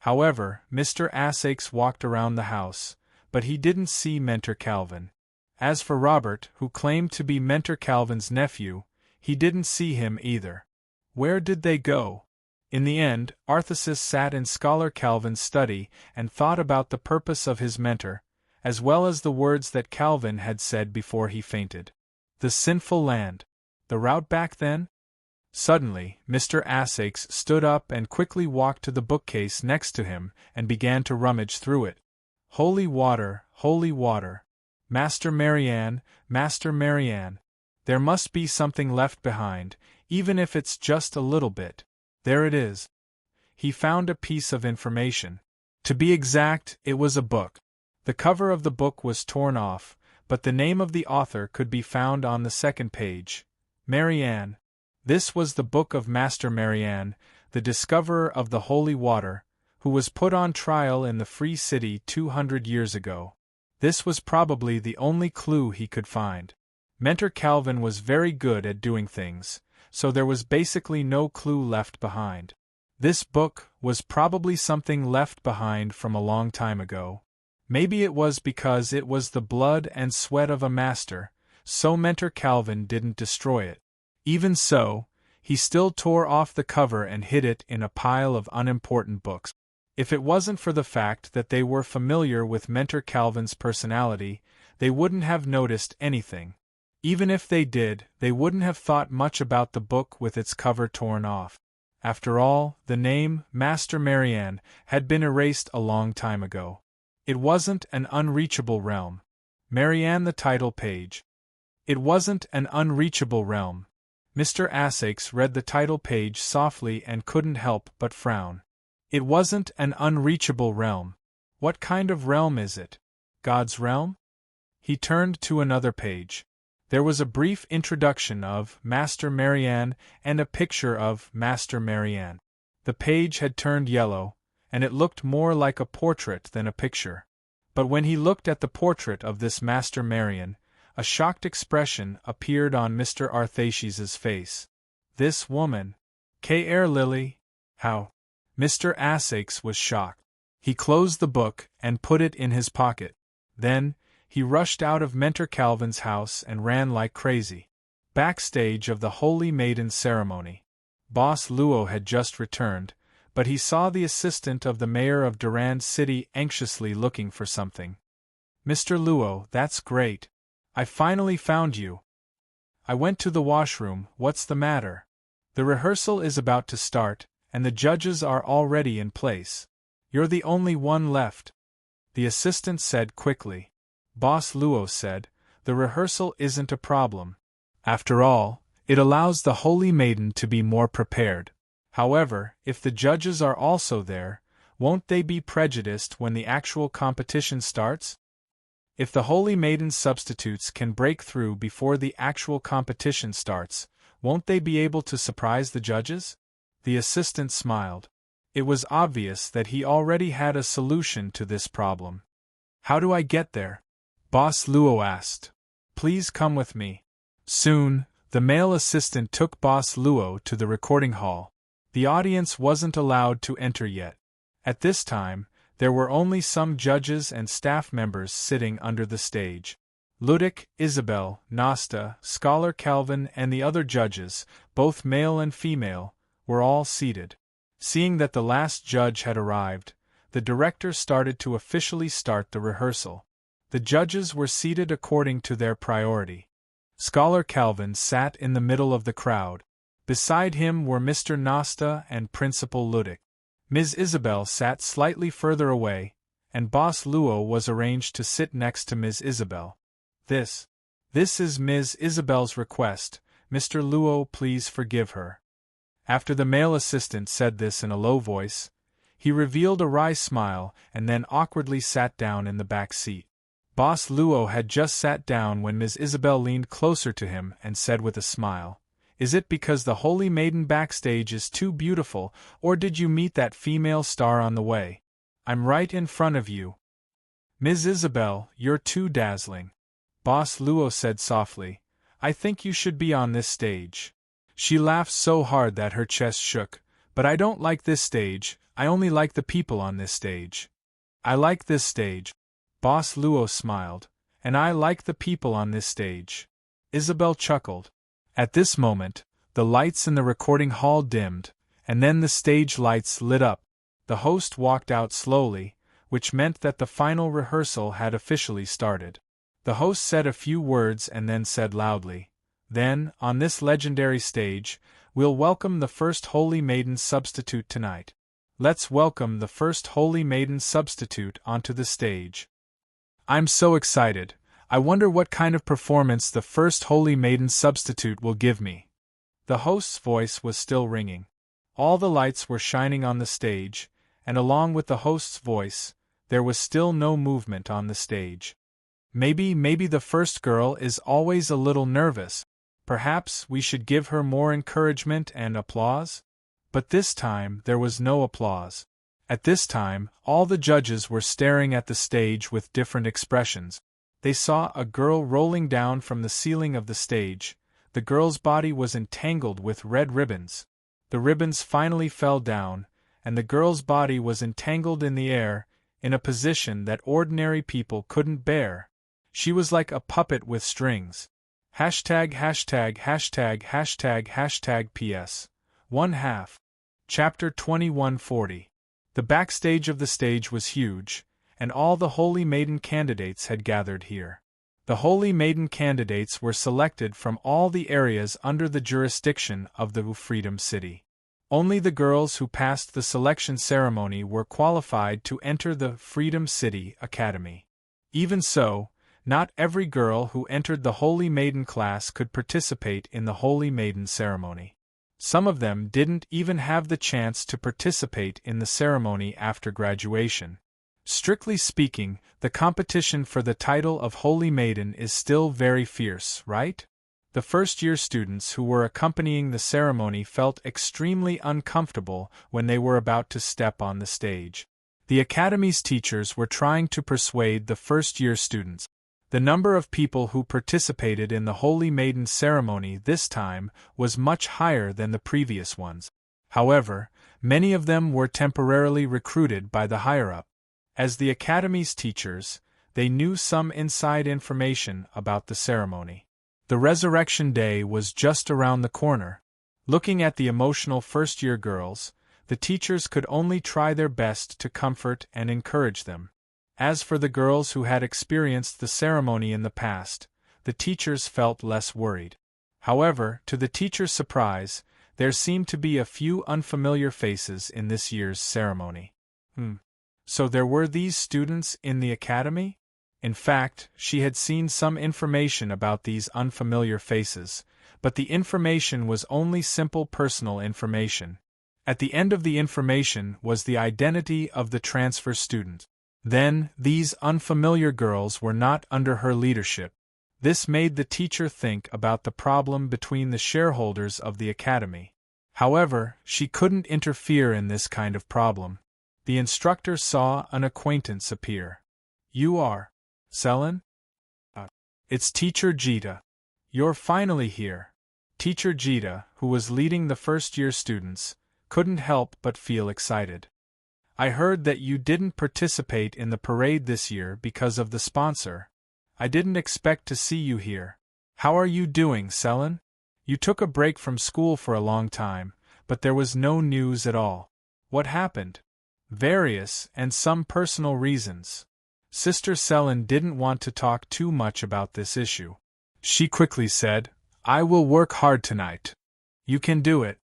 However, Mr. Essex walked around the house, but he didn't see Mentor Calvin. As for Robert, who claimed to be Mentor Calvin's nephew, he didn't see him either. Where did they go? In the end, Arthur sat in Scholar Calvin's study and thought about the purpose of his mentor, as well as the words that Calvin had said before he fainted. The sinful land. The route back then? Suddenly, Mr. Essex stood up and quickly walked to the bookcase next to him and began to rummage through it. Holy water, holy water. Master Marianne, Master Marianne. There must be something left behind, even if it's just a little bit. There it is. He found a piece of information. To be exact, it was a book. The cover of the book was torn off, but the name of the author could be found on the second page. Marianne. This was the book of Master Marianne, the discoverer of the holy water, who was put on trial in the Free City 200 years ago. This was probably the only clue he could find. Mentor Calvin was very good at doing things, so there was basically no clue left behind. This book was probably something left behind from a long time ago. Maybe it was because it was the blood and sweat of a master, so Mentor Calvin didn't destroy it. Even so, he still tore off the cover and hid it in a pile of unimportant books. If it wasn't for the fact that they were familiar with Mentor Calvin's personality, they wouldn't have noticed anything. Even if they did, they wouldn't have thought much about the book with its cover torn off. After all, the name, Master Marianne, had been erased a long time ago. It wasn't an unreachable realm. Marianne, the title page. It wasn't an unreachable realm. Mr. Essex read the title page softly and couldn't help but frown. It wasn't an unreachable realm. What kind of realm is it? God's realm? He turned to another page. There was a brief introduction of Master Marianne and a picture of Master Marianne. The page had turned yellow, and it looked more like a portrait than a picture. But when he looked at the portrait of this Master Marianne, a shocked expression appeared on Mr. Arthashes's face. This woman. K.R. Lily? How? Mr. Essex was shocked. He closed the book and put it in his pocket. Then, he rushed out of Mentor Calvin's house and ran like crazy. Backstage of the Holy Maiden ceremony. Boss Luo had just returned, but he saw the assistant of the mayor of Durand City anxiously looking for something. Mr. Luo, that's great. I finally found you. I went to the washroom, what's the matter? The rehearsal is about to start, and the judges are already in place. You're the only one left. The assistant said quickly. Boss Luo said, the rehearsal isn't a problem. After all, it allows the Holy Maiden to be more prepared. However, if the judges are also there, won't they be prejudiced when the actual competition starts? If the Holy Maiden's substitutes can break through before the actual competition starts, won't they be able to surprise the judges? The assistant smiled. It was obvious that he already had a solution to this problem. How do I get there? Boss Luo asked. Please come with me. Soon, the male assistant took Boss Luo to the recording hall. The audience wasn't allowed to enter yet. At this time, there were only some judges and staff members sitting under the stage. Ludic, Isabel, Nasta, Scholar Calvin and the other judges, both male and female, were all seated. Seeing that the last judge had arrived, the director started to officially start the rehearsal. The judges were seated according to their priority. Scholar Calvin sat in the middle of the crowd. Beside him were Mr. Nasta and Principal Ludic. Ms. Isabel sat slightly further away, and Boss Luo was arranged to sit next to Ms. Isabel. This is Ms. Isabel's request. Mr. Luo, please forgive her. After the male assistant said this in a low voice, he revealed a wry smile and then awkwardly sat down in the back seat. Boss Luo had just sat down when Ms. Isabel leaned closer to him and said with a smile, "Is it because the Holy Maiden backstage is too beautiful, or did you meet that female star on the way? I'm right in front of you." "Ms. Isabel, you're too dazzling," Boss Luo said softly. "I think you should be on this stage." She laughed so hard that her chest shook. "But I don't like this stage, I only like the people on this stage." "I like this stage," Boss Luo smiled, "and I like the people on this stage." Isabel chuckled. At this moment, the lights in the recording hall dimmed, and then the stage lights lit up. The host walked out slowly, which meant that the final rehearsal had officially started. The host said a few words and then said loudly, "Then, on this legendary stage, we'll welcome the first Holy Maiden substitute tonight. Let's welcome the first Holy Maiden substitute onto the stage." "I'm so excited. I wonder what kind of performance the first Holy Maiden substitute will give me." The host's voice was still ringing. All the lights were shining on the stage, and along with the host's voice, there was still no movement on the stage. Maybe the first girl is always a little nervous. Perhaps we should give her more encouragement and applause? But this time there was no applause. At this time, all the judges were staring at the stage with different expressions. They saw a girl rolling down from the ceiling of the stage. The girl's body was entangled with red ribbons. The ribbons finally fell down, and the girl's body was entangled in the air, in a position that ordinary people couldn't bear. She was like a puppet with strings. Hashtag hashtag hashtag hashtag hashtag PS. 1/2. Chapter 2140. The backstage of the stage was huge, and all the Holy Maiden candidates had gathered here. The Holy Maiden candidates were selected from all the areas under the jurisdiction of the Freedom City. Only the girls who passed the selection ceremony were qualified to enter the Freedom City Academy. Even so, not every girl who entered the Holy Maiden class could participate in the Holy Maiden ceremony. Some of them didn't even have the chance to participate in the ceremony after graduation. Strictly speaking, the competition for the title of Holy Maiden is still very fierce, right? The first-year students who were accompanying the ceremony felt extremely uncomfortable when they were about to step on the stage. The Academy's teachers were trying to persuade the first-year students. The number of people who participated in the Holy Maiden ceremony this time was much higher than the previous ones. However, many of them were temporarily recruited by the higher-up. As the Academy's teachers, they knew some inside information about the ceremony. The Resurrection Day was just around the corner. Looking at the emotional first-year girls, the teachers could only try their best to comfort and encourage them. As for the girls who had experienced the ceremony in the past, the teachers felt less worried. However, to the teachers' surprise, there seemed to be a few unfamiliar faces in this year's ceremony. So there were these students in the academy? In fact, she had seen some information about these unfamiliar faces, but the information was only simple personal information. At the end of the information was the identity of the transfer student. Then, these unfamiliar girls were not under her leadership. This made the teacher think about the problem between the shareholders of the academy. However, she couldn't interfere in this kind of problem. The instructor saw an acquaintance appear. "You are Selin?" "It's Teacher Jita. You're finally here." Teacher Jita, who was leading the first-year students, couldn't help but feel excited. "I heard that you didn't participate in the parade this year because of the sponsor. I didn't expect to see you here. How are you doing, Selin? You took a break from school for a long time, but there was no news at all. What happened?" "Various and some personal reasons." Sister Selin didn't want to talk too much about this issue. She quickly said, "I will work hard tonight." "You can do it."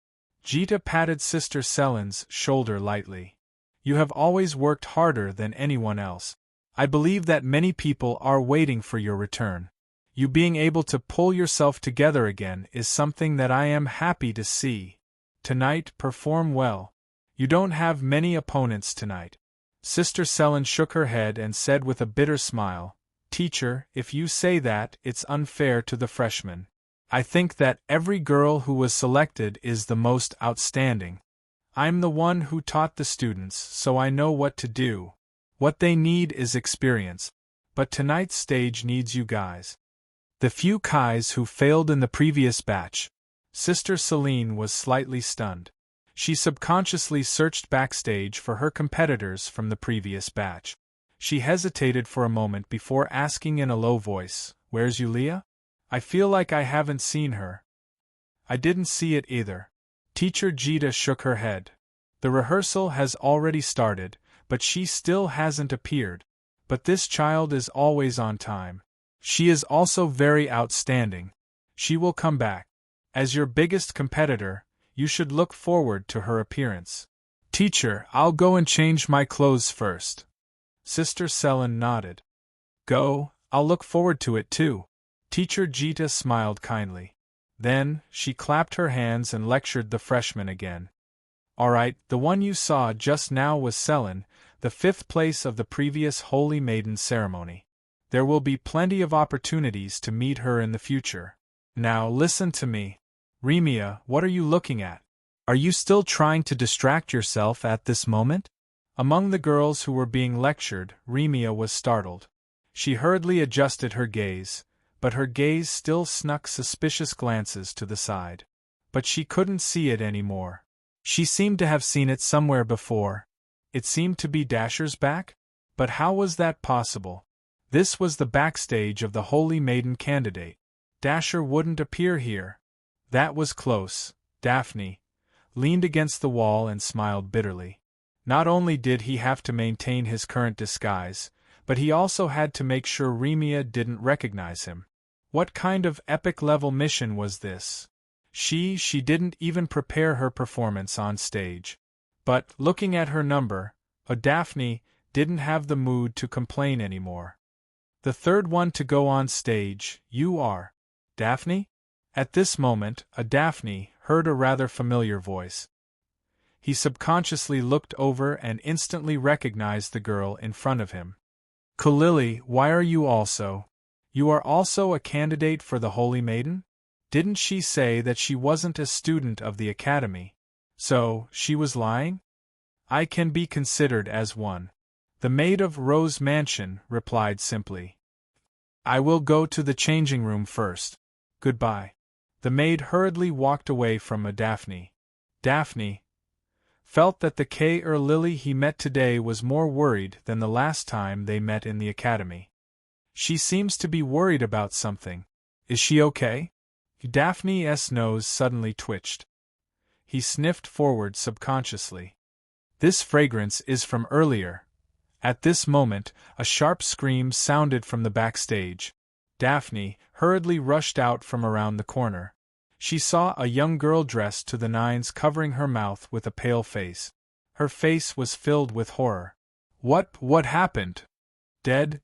Jita patted Sister Selin's shoulder lightly. "You have always worked harder than anyone else. I believe that many people are waiting for your return. You being able to pull yourself together again is something that I am happy to see." Tonight, perform well. You don't have many opponents tonight. Sister Selene shook her head and said with a bitter smile, Teacher, if you say that, it's unfair to the freshmen. I think that every girl who was selected is the most outstanding. I'm the one who taught the students, so I know what to do. What they need is experience. But tonight's stage needs you guys. The few Kais who failed in the previous batch. Sister Selene was slightly stunned. She subconsciously searched backstage for her competitors from the previous batch. She hesitated for a moment before asking in a low voice, Where's Yulia? I feel like I haven't seen her. I didn't see it either. Teacher Jita shook her head. The rehearsal has already started, but she still hasn't appeared. But this child is always on time. She is also very outstanding. She will come back. As your biggest competitor, you should look forward to her appearance. Teacher, I'll go and change my clothes first. Sister Selene nodded. Go, I'll look forward to it too. Teacher Jita smiled kindly. Then, she clapped her hands and lectured the freshmen again. Alright, the one you saw just now was Selene, the 5th place of the previous Holy Maiden ceremony. There will be plenty of opportunities to meet her in the future. Now listen to me. Remia, what are you looking at? Are you still trying to distract yourself at this moment? Among the girls who were being lectured, Remia was startled. She hurriedly adjusted her gaze, but her gaze still snuck suspicious glances to the side. But she couldn't see it anymore. She seemed to have seen it somewhere before. It seemed to be Dasher's back? But how was that possible? This was the backstage of the Holy Maiden candidate. Dasher wouldn't appear here. That was close. Daphne leaned against the wall and smiled bitterly. Not only did he have to maintain his current disguise, but he also had to make sure Remia didn't recognize him. What kind of epic-level mission was this? She didn't even prepare her performance on stage. But, looking at her number, Daphne didn't have the mood to complain anymore. The third one to go on stage, you are. Daphne? At this moment, Daphne heard a rather familiar voice. He subconsciously looked over and instantly recognized the girl in front of him. Kulili, why are you also? You are also a candidate for the Holy Maiden? Didn't she say that she wasn't a student of the academy? So, she was lying? I can be considered as one. The maid of Rose Mansion replied simply. I will go to the changing room first. Goodbye. The maid hurriedly walked away from Daphne. Daphne felt that the Lily he met today was more worried than the last time they met in the academy. She seems to be worried about something. Is she okay? Daphne's nose suddenly twitched. He sniffed forward subconsciously. This fragrance is from earlier. At this moment, a sharp scream sounded from the backstage. Daphne hurriedly rushed out from around the corner. She saw a young girl dressed to the nines covering her mouth with a pale face. Her face was filled with horror. What happened? Dead.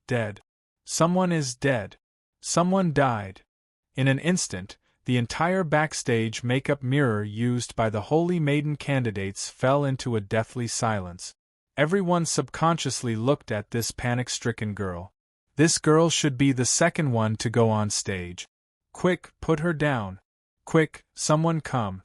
Someone is dead. Someone died. In an instant, the entire backstage makeup mirror used by the Holy Maiden candidates fell into a deathly silence. Everyone subconsciously looked at this panic-stricken girl. This girl should be the second one to go on stage. Quick, put her down. Quick, someone come.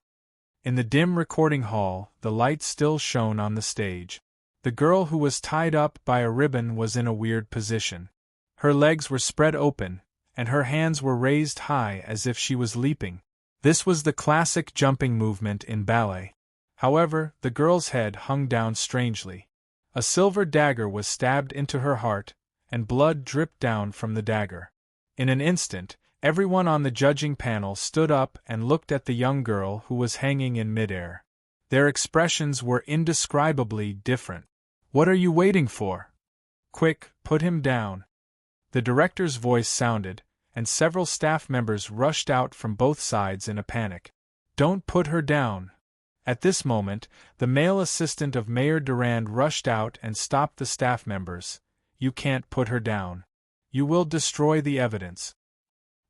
In the dim recording hall, the light still shone on the stage. The girl who was tied up by a ribbon was in a weird position. Her legs were spread open, and her hands were raised high as if she was leaping. This was the classic jumping movement in ballet. However, the girl's head hung down strangely. A silver dagger was stabbed into her heart, and blood dripped down from the dagger. In an instant, everyone on the judging panel stood up and looked at the young girl who was hanging in midair. Their expressions were indescribably different. What are you waiting for? Quick, put him down. The director's voice sounded, and several staff members rushed out from both sides in a panic. Don't put her down. At this moment, the male assistant of Mayor Durand rushed out and stopped the staff members. You can't put her down. You will destroy the evidence.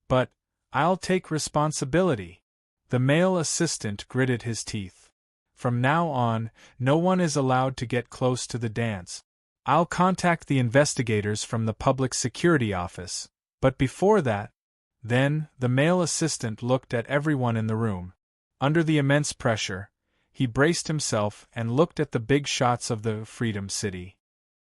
But, I'll take responsibility. The male assistant gritted his teeth. From now on, no one is allowed to get close to the dance. I'll contact the investigators from the Public Security Office, but before that, then, the male assistant looked at everyone in the room. Under the immense pressure, he braced himself and looked at the big shots of the Freedom City.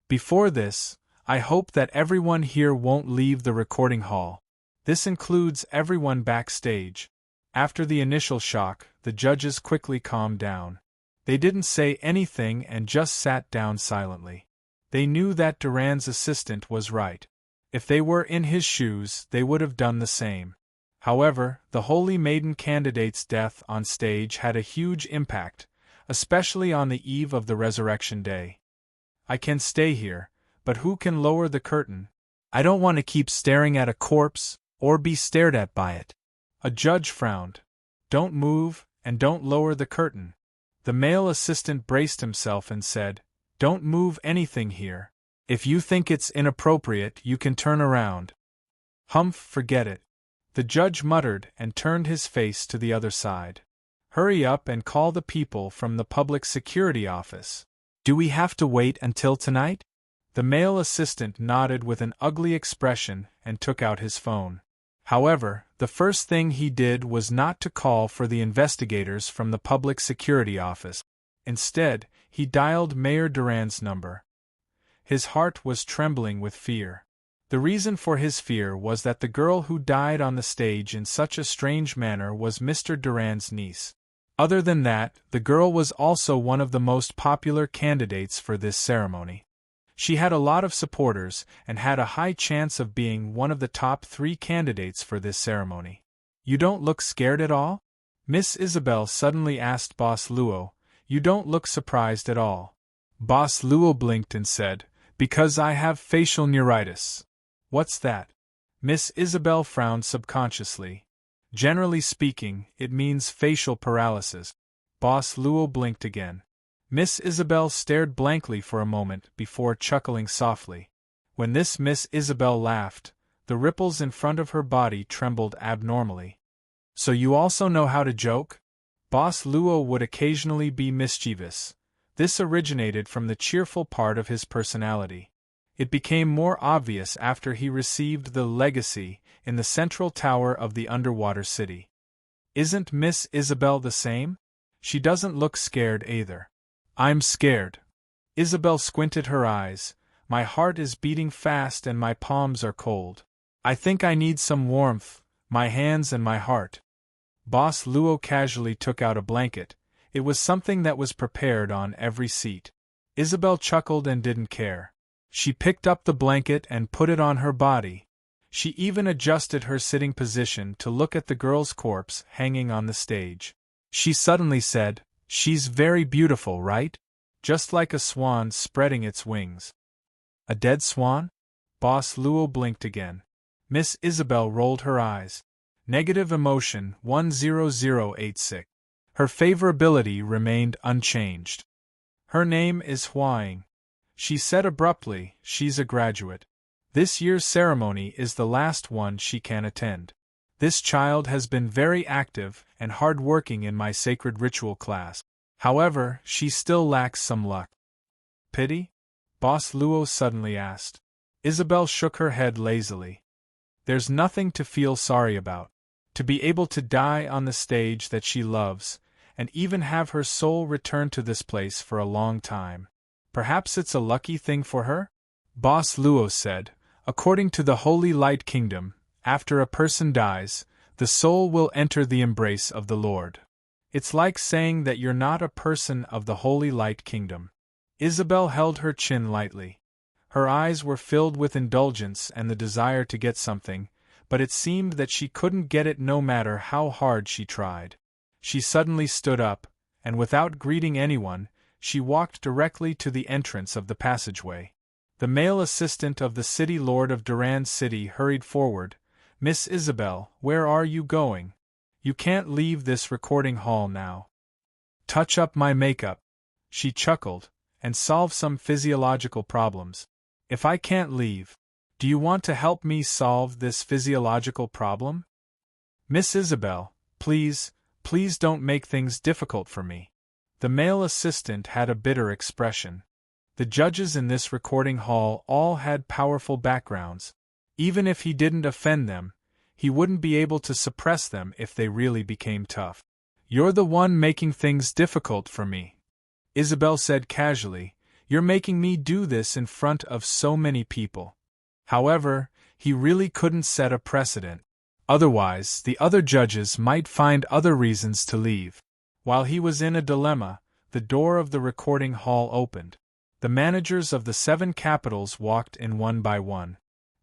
Before this, I hope that everyone here won't leave the recording hall. This includes everyone backstage. After the initial shock, the judges quickly calmed down. They didn't say anything and just sat down silently. They knew that Duran's assistant was right. If they were in his shoes, they would have done the same. However, the Holy Maiden candidate's death on stage had a huge impact, especially on the eve of the Resurrection Day. I can stay here, but who can lower the curtain? I don't want to keep staring at a corpse, or be stared at by it. A judge frowned. Don't move, and don't lower the curtain. The male assistant braced himself and said, Don't move anything here. If you think it's inappropriate, you can turn around. Humph, forget it. The judge muttered and turned his face to the other side. Hurry up and call the people from the Public Security Office. Do we have to wait until tonight? The male assistant nodded with an ugly expression and took out his phone. However, the first thing he did was not to call for the investigators from the Public Security Office. Instead, he dialed Mayor Duran's number. His heart was trembling with fear. The reason for his fear was that the girl who died on the stage in such a strange manner was Mr. Duran's niece. Other than that, the girl was also one of the most popular candidates for this ceremony. She had a lot of supporters and had a high chance of being one of the top 3 candidates for this ceremony. You don't look scared at all? Miss Isabel suddenly asked Boss Luo. You don't look surprised at all. Boss Luo blinked and said, Because I have facial neuritis. What's that? Miss Isabel frowned subconsciously. Generally speaking, it means facial paralysis. Boss Luo blinked again. Miss Isabel stared blankly for a moment before chuckling softly. When this Miss Isabel laughed, the ripples in front of her body trembled abnormally. So you also know how to joke? Boss Luo would occasionally be mischievous. This originated from the cheerful part of his personality. It became more obvious after he received the legacy in the central tower of the underwater city. Isn't Miss Isabel the same? She doesn't look scared either. I'm scared. Isabel squinted her eyes. My heart is beating fast and my palms are cold. I think I need some warmth, my hands and my heart. Boss Luo casually took out a blanket. It was something that was prepared on every seat. Isabel chuckled and didn't care. She picked up the blanket and put it on her body. She even adjusted her sitting position to look at the girl's corpse hanging on the stage. She suddenly said, She's very beautiful, right? Just like a swan spreading its wings. A dead swan? Boss Luo blinked again. Miss Isabel rolled her eyes. Negative emotion 10086. Her favorability remained unchanged. Her name is Huang. She said abruptly, she's a graduate. This year's ceremony is the last one she can attend. This child has been very active and hard-working in my sacred ritual class. However, she still lacks some luck. Pity? Boss Luo suddenly asked. Isabel shook her head lazily. There's nothing to feel sorry about. To be able to die on the stage that she loves, and even have her soul return to this place for a long time. Perhaps it's a lucky thing for her? Boss Luo said, According to the Holy Light Kingdom, after a person dies, the soul will enter the embrace of the Lord. It's like saying that you're not a person of the Holy Light Kingdom. Isabel held her chin lightly. Her eyes were filled with indulgence and the desire to get something, but it seemed that she couldn't get it no matter how hard she tried. She suddenly stood up, and without greeting anyone, she walked directly to the entrance of the passageway. The male assistant of the city lord of Duran City hurried forward. Miss Isabel, where are you going? You can't leave this recording hall now. Touch up my makeup. She chuckled, and solve some physiological problems. If I can't leave, do you want to help me solve this physiological problem? Miss Isabel, please don't make things difficult for me. The male assistant had a bitter expression. The judges in this recording hall all had powerful backgrounds. Even if he didn't offend them, he wouldn't be able to suppress them if they really became tough. "You're the one making things difficult for me," Isabel said casually. "You're making me do this in front of so many people." However, he really couldn't set a precedent. Otherwise, the other judges might find other reasons to leave. While he was in a dilemma, the door of the recording hall opened. The managers of the 7 capitals walked in one by one.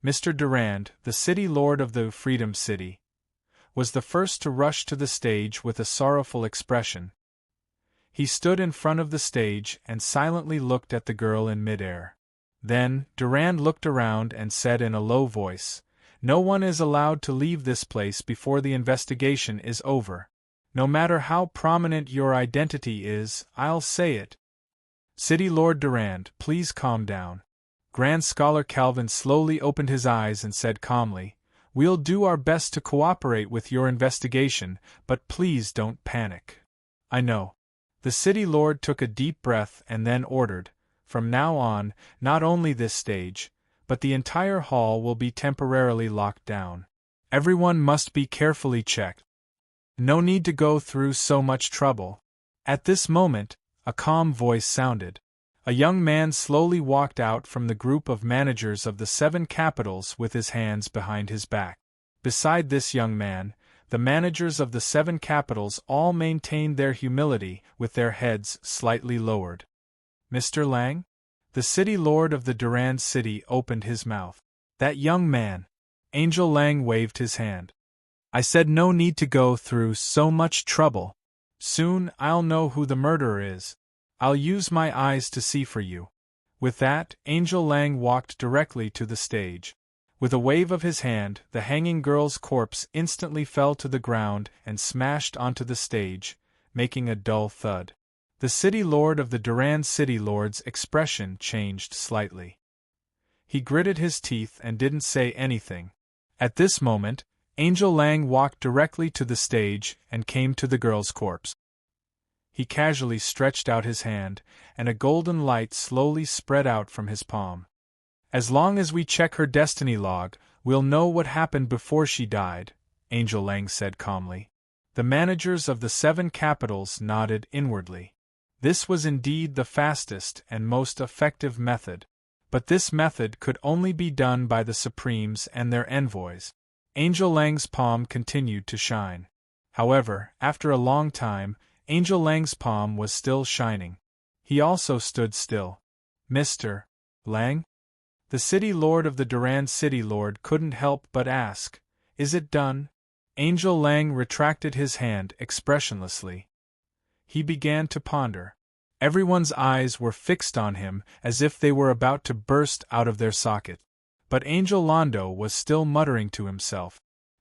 Mr. Durand, the city lord of the Freedom City, was the first to rush to the stage with a sorrowful expression. He stood in front of the stage and silently looked at the girl in midair. Then, Durand looked around and said in a low voice, "No one is allowed to leave this place before the investigation is over. No matter how prominent your identity is, I'll say it. City Lord Durand, please calm down." Grand Scholar Calvin slowly opened his eyes and said calmly, "We'll do our best to cooperate with your investigation, but please don't panic." "I know." The City Lord took a deep breath and then ordered, "From now on, not only this stage, but the entire hall will be temporarily locked down. Everyone must be carefully checked. No need to go through so much trouble." At this moment, a calm voice sounded. A young man slowly walked out from the group of managers of the 7 capitals with his hands behind his back. Beside this young man, the managers of the 7 capitals all maintained their humility with their heads slightly lowered. "Mr. Lang?" The city lord of the Durand city opened his mouth. "That young man." Angel Lang waved his hand. "I said no need to go through so much trouble. Soon I'll know who the murderer is. I'll use my eyes to see for you." With that, Angel Lang walked directly to the stage. With a wave of his hand, the hanging girl's corpse instantly fell to the ground and smashed onto the stage, making a dull thud. The city lord of the Durand City Lord's expression changed slightly. He gritted his teeth and didn't say anything. At this moment, Angel Lang walked directly to the stage and came to the girl's corpse. He casually stretched out his hand, and a golden light slowly spread out from his palm. "As long as we check her destiny log, we'll know what happened before she died," Angel Lang said calmly. The managers of the 7 capitals nodded inwardly. This was indeed the fastest and most effective method. But this method could only be done by the Supremes and their envoys. Angel Lang's palm continued to shine. However, after a long time, Angel Lang's palm was still shining. He also stood still. "Mr. Lang?" The city lord of the Durand City Lord couldn't help but ask, "Is it done?" Angel Lang retracted his hand expressionlessly. He began to ponder. Everyone's eyes were fixed on him as if they were about to burst out of their socket. But Angel Londo was still muttering to himself.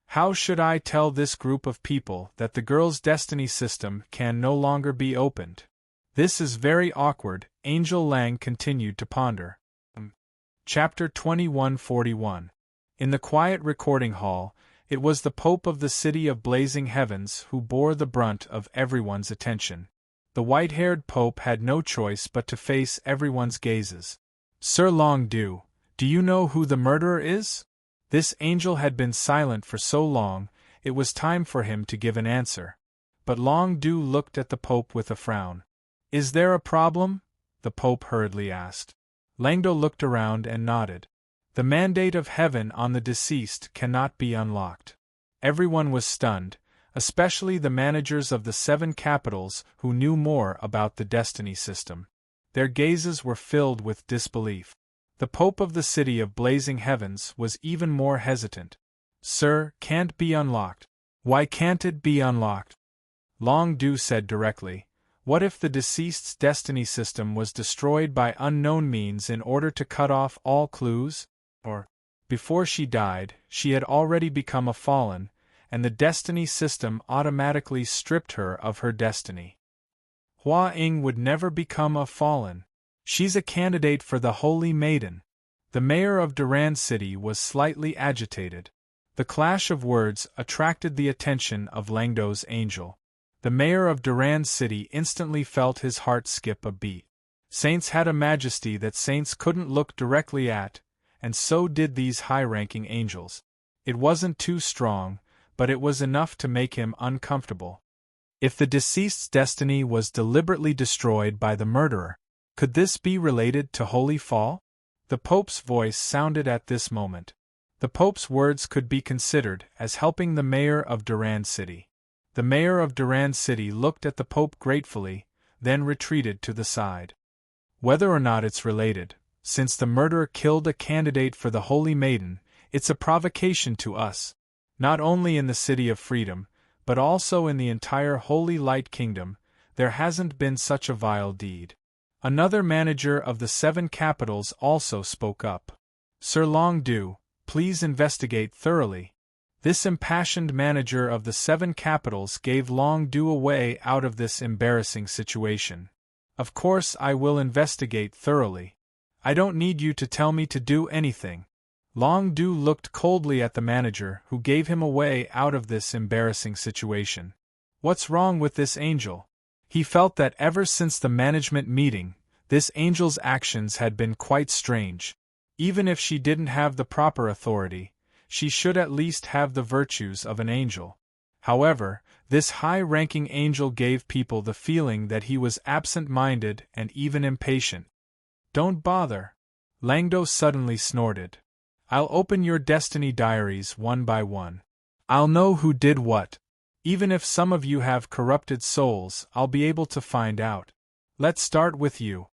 "How should I tell this group of people that the girl's destiny system can no longer be opened? This is very awkward," Angel Lang continued to ponder. Chapter 2141. In the quiet recording hall, it was the Pope of the City of Blazing Heavens who bore the brunt of everyone's attention. The white-haired Pope had no choice but to face everyone's gazes. "Sir Longdu, do you know who the murderer is?" This angel had been silent for so long, it was time for him to give an answer. But Longdu looked at the Pope with a frown. "Is there a problem?" the Pope hurriedly asked. Langdo looked around and nodded. "The mandate of heaven on the deceased cannot be unlocked." Everyone was stunned, especially the managers of the 7 capitals who knew more about the destiny system. Their gazes were filled with disbelief. The Pope of the City of Blazing Heavens was even more hesitant. "Sir, can't be unlocked." "Why can't it be unlocked?" Longdu said directly. "What if the deceased's destiny system was destroyed by unknown means in order to cut off all clues? Or, before she died, she had already become a fallen, and the destiny system automatically stripped her of her destiny. Hua Ying would never become a fallen. She's a candidate for the Holy Maiden." The mayor of Durand City was slightly agitated. The clash of words attracted the attention of Langdo's angel. The mayor of Durand City instantly felt his heart skip a beat. Saints had a majesty that saints couldn't look directly at, and so did these high-ranking angels. It wasn't too strong, but it was enough to make him uncomfortable. If the deceased's destiny was deliberately destroyed by the murderer, could this be related to holy fall? The Pope's voice sounded at this moment. The Pope's words could be considered as helping the mayor of Durand City. The mayor of Durand City looked at the Pope gratefully, then retreated to the side. Whether or not it's related, since the murderer killed a candidate for the Holy Maiden, it's a provocation to us, not only in the City of Freedom, but also in the entire Holy Light Kingdom. There hasn't been such a vile deed. Another manager of the 7 capitals also spoke up. Sir Longdew, please investigate thoroughly. This impassioned manager of the 7 capitals gave Longdew a way out of this embarrassing situation. Of course I will investigate thoroughly. I don't need you to tell me to do anything. Longdew looked coldly at the manager who gave him a way out of this embarrassing situation. What's wrong with this angel? He felt that ever since the management meeting, this angel's actions had been quite strange. Even if she didn't have the proper authority, she should at least have the virtues of an angel. However, this high-ranking angel gave people the feeling that he was absent-minded and even impatient. Don't bother. Langdo suddenly snorted. I'll open your destiny diaries one by one. I'll know who did what. Even if some of you have corrupted souls, I'll be able to find out. Let's start with you.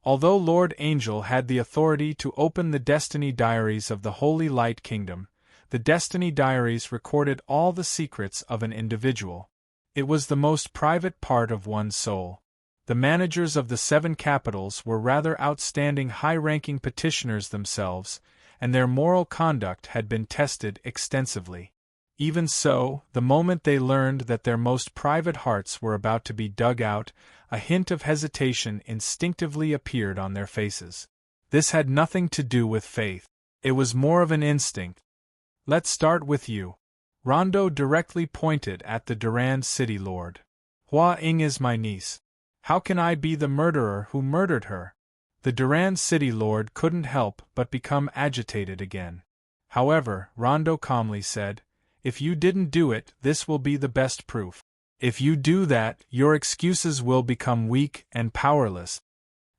Although Lord Angel had the authority to open the destiny diaries of the Holy Light Kingdom, the destiny diaries recorded all the secrets of an individual. It was the most private part of one's soul. The managers of the 7 capitals were rather outstanding high-ranking petitioners themselves, and their moral conduct had been tested extensively. Even so, the moment they learned that their most private hearts were about to be dug out, a hint of hesitation instinctively appeared on their faces. This had nothing to do with faith. It was more of an instinct. Let's start with you. Rondo directly pointed at the Durand City Lord. Hua Ying is my niece. How can I be the murderer who murdered her? The Durand City Lord couldn't help but become agitated again. However, Rondo calmly said, if you didn't do it, this will be the best proof. If you do that, your excuses will become weak and powerless.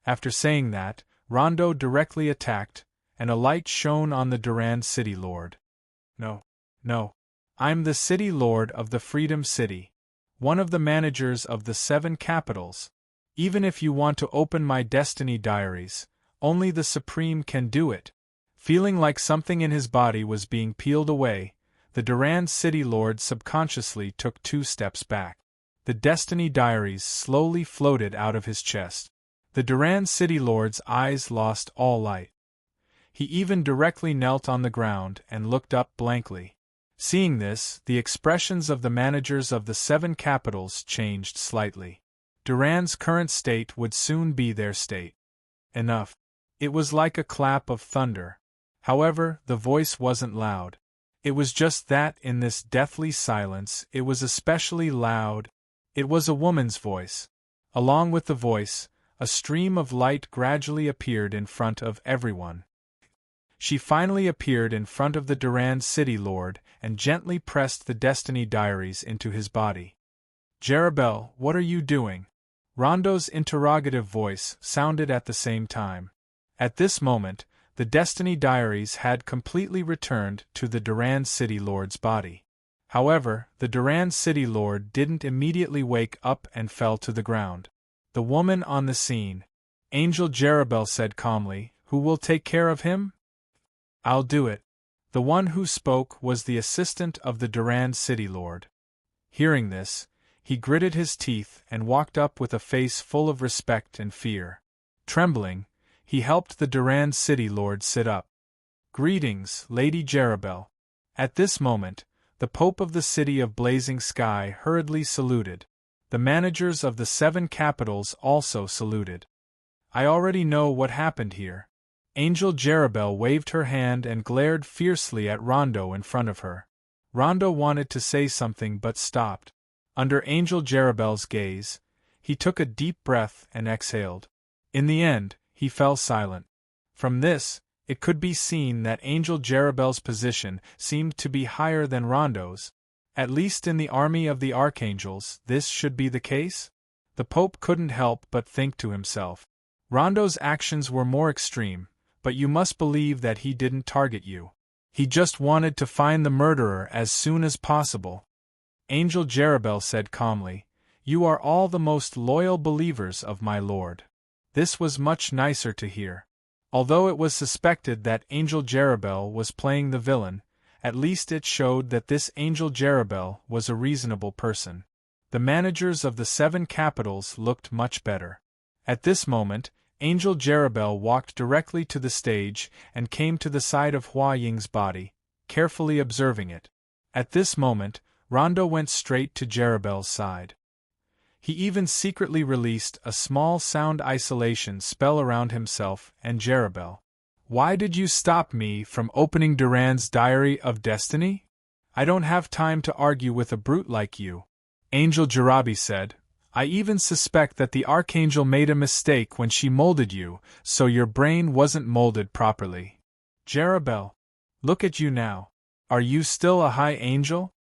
After saying that, Rondo directly attacked, and a light shone on the Durand City Lord. No. I'm the City Lord of the Freedom City, one of the managers of the 7 capitals. Even if you want to open my destiny diaries, only the Supreme can do it. Feeling like something in his body was being peeled away, the Durand City Lord subconsciously took 2 steps back. The destiny diaries slowly floated out of his chest. The Durand City Lord's eyes lost all light. He even directly knelt on the ground and looked up blankly. Seeing this, the expressions of the managers of the 7 capitals changed slightly. Durand's current state would soon be their state. Enough. It was like a clap of thunder. However, the voice wasn't loud. It was just that in this deathly silence it was especially loud. It was a woman's voice. Along with the voice, a stream of light gradually appeared in front of everyone. She finally appeared in front of the Durand City Lord and gently pressed the destiny diaries into his body. Jarabel, what are you doing? Rondo's interrogative voice sounded at the same time. At this moment, the destiny diaries had completely returned to the Durand City Lord's body. However, the Durand City Lord didn't immediately wake up and fell to the ground. The woman on the scene. Angel Jarabel said calmly, who will take care of him? I'll do it. The one who spoke was the assistant of the Durand City Lord. Hearing this, he gritted his teeth and walked up with a face full of respect and fear. Trembling, he helped the Durand City Lord sit up. Greetings, Lady Jarabel. At this moment, the Pope of the City of Blazing Sky hurriedly saluted. The managers of the 7 capitals also saluted. I already know what happened here. Angel Jarabel waved her hand and glared fiercely at Rondo in front of her. Rondo wanted to say something but stopped. Under Angel Jerubel's gaze, he took a deep breath and exhaled. In the end, he fell silent. From this, it could be seen that Angel Jerubel's position seemed to be higher than Rondo's. At least in the army of the archangels, this should be the case? The Pope couldn't help but think to himself. Rondo's actions were more extreme, but you must believe that he didn't target you. He just wanted to find the murderer as soon as possible. Angel Jerubel said calmly, "You are all the most loyal believers of my Lord." This was much nicer to hear. Although it was suspected that Angel Jerubel was playing the villain, at least it showed that this Angel Jerubel was a reasonable person. The managers of the 7 capitals looked much better. At this moment, Angel Jerubel walked directly to the stage and came to the side of Hua Ying's body, carefully observing it. At this moment, Rondo went straight to Jerubel's side. He even secretly released a small sound isolation spell around himself and Jerubel. "Why did you stop me from opening Duran's Diary of Destiny? I don't have time to argue with a brute like you," Angel Jarabi said. "I even suspect that the Archangel made a mistake when she molded you, so your brain wasn't molded properly. Jerubel, look at you now. Are you still a high angel?"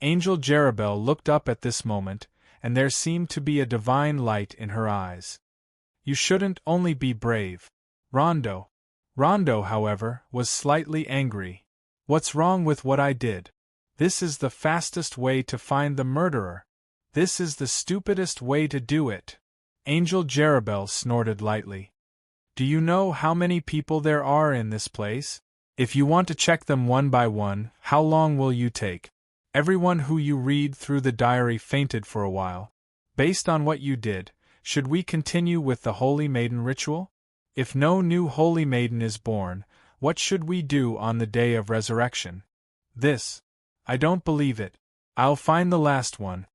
Angel Jerubel looked up at this moment, and there seemed to be a divine light in her eyes. "You shouldn't only be brave, Rondo." Rondo, however, was slightly angry. "What's wrong with what I did? This is the fastest way to find the murderer. This is the stupidest way to do it." Angel Jerubel snorted lightly. "Do you know how many people there are in this place? If you want to check them one by one, how long will you take? Everyone who you read through the diary fainted for a while. Based on what you did, should we continue with the Holy Maiden ritual? If no new Holy Maiden is born, what should we do on the day of resurrection? This. I don't believe it. I'll find the last one."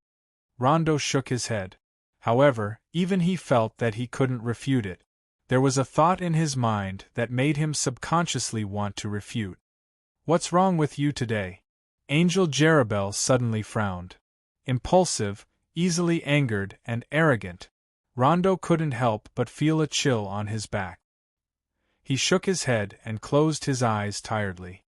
Rondo shook his head. However, even he felt that he couldn't refute it. There was a thought in his mind that made him subconsciously want to refute. "What's wrong with you today?" Angel Jerubel suddenly frowned. Impulsive, easily angered, and arrogant, Rondo couldn't help but feel a chill on his back. He shook his head and closed his eyes tiredly.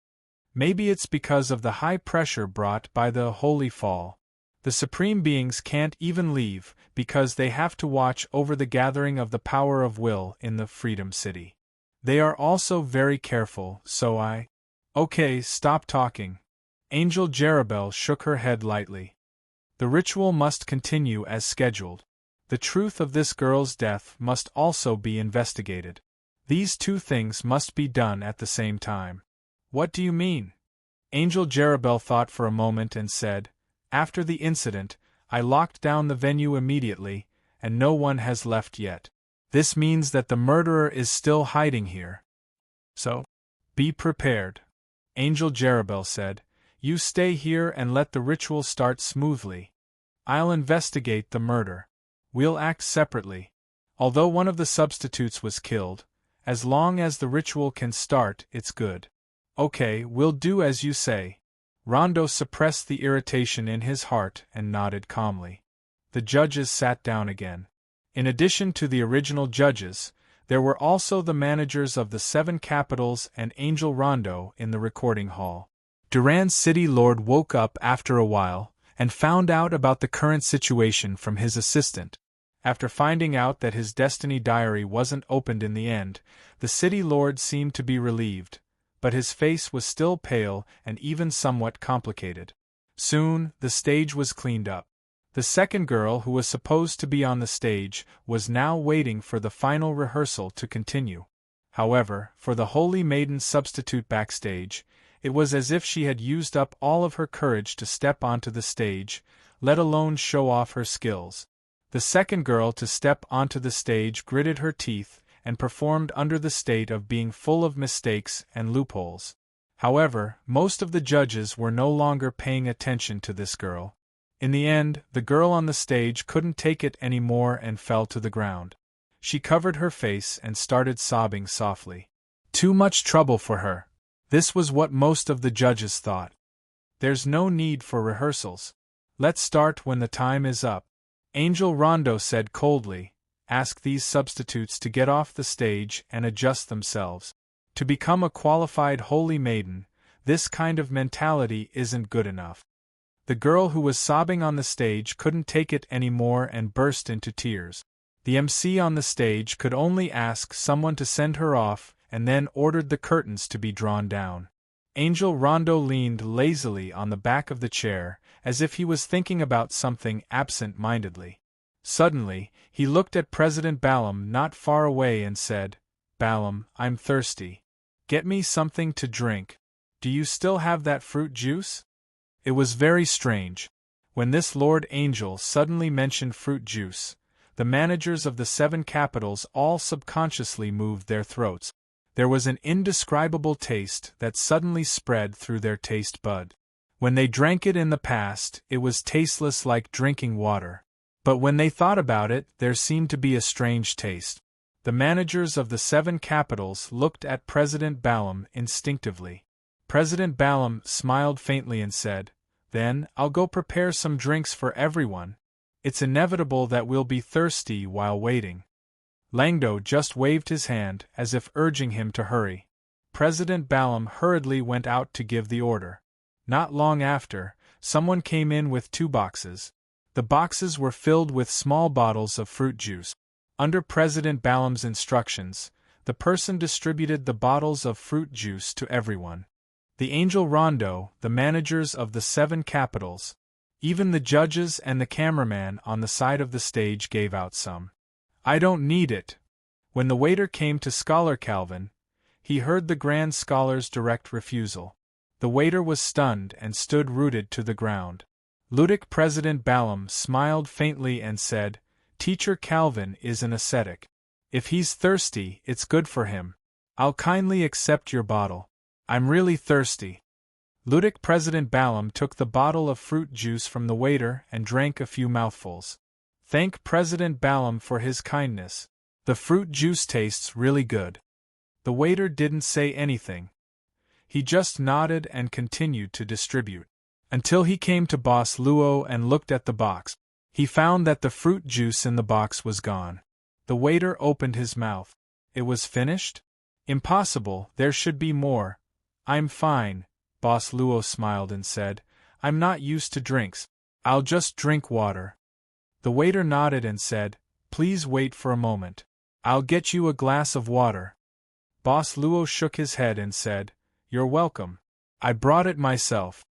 Maybe it's because of the high pressure brought by the holy fall. The supreme beings can't even leave because they have to watch over the gathering of the power of will in the Freedom City. They are also very careful, so Okay, stop talking. Angel Jerubel shook her head lightly. The ritual must continue as scheduled. The truth of this girl's death must also be investigated. These two things must be done at the same time. What do you mean? Angel Jerubel thought for a moment and said, "After the incident, I locked down the venue immediately, and no one has left yet. This means that the murderer is still hiding here. So, be prepared." Angel Jerubel said, "You stay here and let the ritual start smoothly. I'll investigate the murder. We'll act separately. Although one of the substitutes was killed, as long as the ritual can start, it's good." "Okay, we'll do as you say." Rondo suppressed the irritation in his heart and nodded calmly. The judges sat down again. In addition to the original judges, there were also the managers of the 7 capitals and Angel Rondo in the recording hall. Duran's city lord woke up after a while and found out about the current situation from his assistant. After finding out that his destiny diary wasn't opened in the end, the city lord seemed to be relieved, but his face was still pale and even somewhat complicated. Soon, the stage was cleaned up. The second girl who was supposed to be on the stage was now waiting for the final rehearsal to continue. However, for the Holy Maiden substitute backstage, it was as if she had used up all of her courage to step onto the stage, let alone show off her skills. The second girl to step onto the stage gritted her teeth and performed under the state of being full of mistakes and loopholes. However, most of the judges were no longer paying attention to this girl. In the end, the girl on the stage couldn't take it anymore and fell to the ground. She covered her face and started sobbing softly. Too much trouble for her. This was what most of the judges thought. There's no need for rehearsals. Let's start when the time is up. Angel Rondo said coldly, ask these substitutes to get off the stage and adjust themselves. To become a qualified holy maiden, this kind of mentality isn't good enough. The girl who was sobbing on the stage couldn't take it anymore and burst into tears. The MC on the stage could only ask someone to send her off and then ordered the curtains to be drawn down. Angel Rondo leaned lazily on the back of the chair, as if he was thinking about something absent-mindedly. Suddenly, he looked at President Balaam not far away and said, Balaam, I'm thirsty. Get me something to drink. Do you still have that fruit juice? It was very strange. When this Lord Angel suddenly mentioned fruit juice, the managers of the 7 capitals all subconsciously moved their throats. There was an indescribable taste that suddenly spread through their taste bud. When they drank it in the past, it was tasteless like drinking water. But when they thought about it, there seemed to be a strange taste. The managers of the 7 capitals looked at President Balaam instinctively. President Balaam smiled faintly and said, Then, I'll go prepare some drinks for everyone. It's inevitable that we'll be thirsty while waiting. Langdo just waved his hand as if urging him to hurry. President Balaam hurriedly went out to give the order. Not long after, someone came in with 2 boxes. The boxes were filled with small bottles of fruit juice. Under President Balaam's instructions, the person distributed the bottles of fruit juice to everyone. The Angel Rondo, the managers of the 7 capitals, even the judges and the cameraman on the side of the stage gave out some. I don't need it. When the waiter came to Scholar Calvin, he heard the Grand Scholar's direct refusal. The waiter was stunned and stood rooted to the ground. Ludic President Balaam smiled faintly and said, Teacher Calvin is an ascetic. If he's thirsty, it's good for him. I'll kindly accept your bottle. I'm really thirsty. Ludic President Balaam took the bottle of fruit juice from the waiter and drank a few mouthfuls. Thank President Balaam for his kindness. The fruit juice tastes really good. The waiter didn't say anything. He just nodded and continued to distribute. Until he came to Boss Luo and looked at the box. He found that the fruit juice in the box was gone. The waiter opened his mouth. It was finished? Impossible, there should be more. I'm fine, Boss Luo smiled and said. I'm not used to drinks. I'll just drink water. The waiter nodded and said, Please wait for a moment. I'll get you a glass of water. Boss Luo shook his head and said, You're welcome. I brought it myself.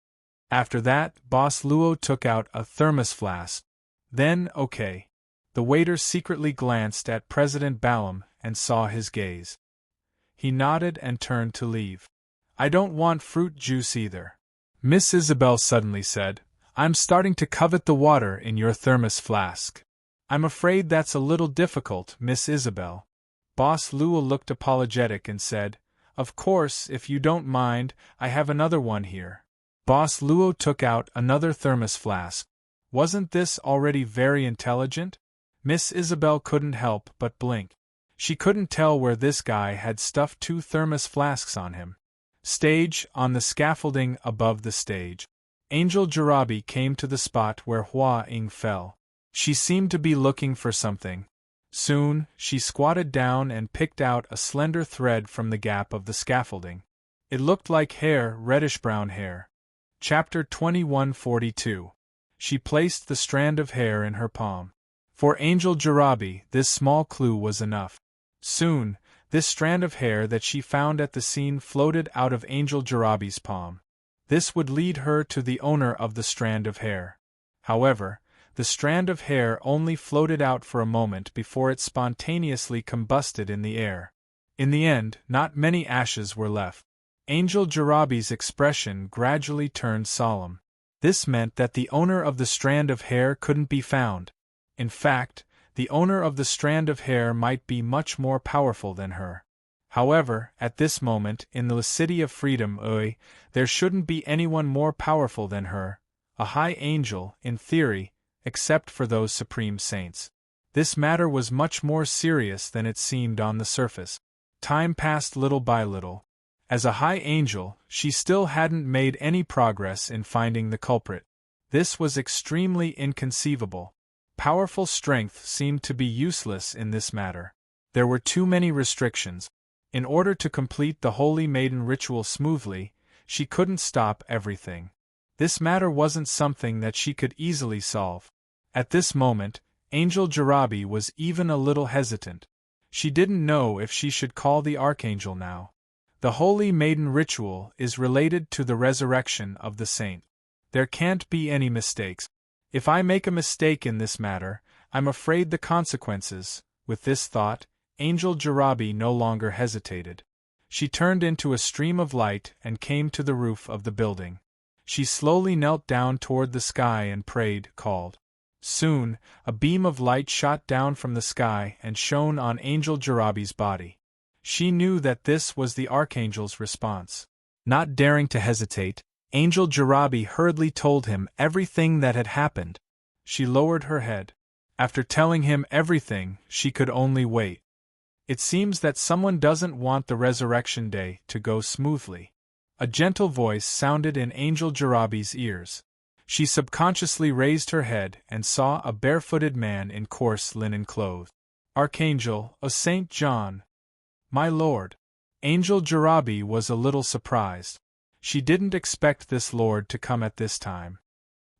After that, Boss Luo took out a thermos flask. Then, okay. The waiter secretly glanced at President Balaam and saw his gaze. He nodded and turned to leave. I don't want fruit juice either. Miss Isabel suddenly said, I'm starting to covet the water in your thermos flask. I'm afraid that's a little difficult, Miss Isabel. Boss Luo looked apologetic and said, Of course, if you don't mind, I have another one here. Boss Luo took out another thermos flask. Wasn't this already very intelligent? Miss Isabel couldn't help but blink. She couldn't tell where this guy had stuffed 2 thermos flasks on him. Stage, on the scaffolding above the stage. Angel Jarabi came to the spot where Hua Ying fell. She seemed to be looking for something. Soon, she squatted down and picked out a slender thread from the gap of the scaffolding. It looked like hair, reddish-brown hair. Chapter 2142. She placed the strand of hair in her palm. For Angel Jarabi, this small clue was enough. Soon, this strand of hair that she found at the scene floated out of Angel Jarabi's palm. This would lead her to the owner of the strand of hair. However, the strand of hair only floated out for a moment before it spontaneously combusted in the air. In the end, not many ashes were left. Angel Jarabi's expression gradually turned solemn. This meant that the owner of the strand of hair couldn't be found. In fact, the owner of the strand of hair might be much more powerful than her. However, at this moment, in the City of Freedom, there shouldn't be anyone more powerful than her, a high angel, in theory, except for those supreme saints. This matter was much more serious than it seemed on the surface. Time passed little by little. As a high angel, she still hadn't made any progress in finding the culprit. This was extremely inconceivable. Powerful strength seemed to be useless in this matter. There were too many restrictions. In order to complete the Holy Maiden ritual smoothly, she couldn't stop everything. This matter wasn't something that she could easily solve. At this moment, Angel Jarabi was even a little hesitant. She didn't know if she should call the Archangel now. The Holy Maiden ritual is related to the resurrection of the saint. There can't be any mistakes. If I make a mistake in this matter, I'm afraid the consequences. With this thought, Angel Jarabi no longer hesitated. She turned into a stream of light and came to the roof of the building. She slowly knelt down toward the sky and prayed, called. Soon, a beam of light shot down from the sky and shone on Angel Jarabi's body. She knew that this was the Archangel's response. Not daring to hesitate, Angel Jarabi hurriedly told him everything that had happened. She lowered her head. After telling him everything, she could only wait. It seems that someone doesn't want the resurrection day to go smoothly. A gentle voice sounded in Angel Jarabi's ears. She subconsciously raised her head and saw a barefooted man in coarse linen clothes. Archangel, a Saint John. My lord. Angel Jarabi was a little surprised. She didn't expect this lord to come at this time.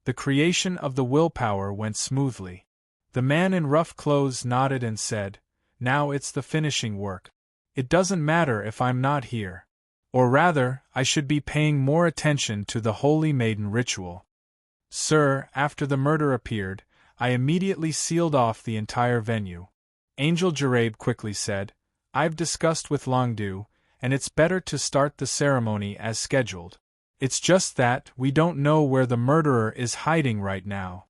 The creation of the willpower went smoothly. The man in rough clothes nodded and said, Now it's the finishing work. It doesn't matter if I'm not here. Or rather, I should be paying more attention to the Holy Maiden ritual. Sir, after the murder appeared, I immediately sealed off the entire venue. Angel Jarabe quickly said, I've discussed with Longdu, and it's better to start the ceremony as scheduled. It's just that we don't know where the murderer is hiding right now.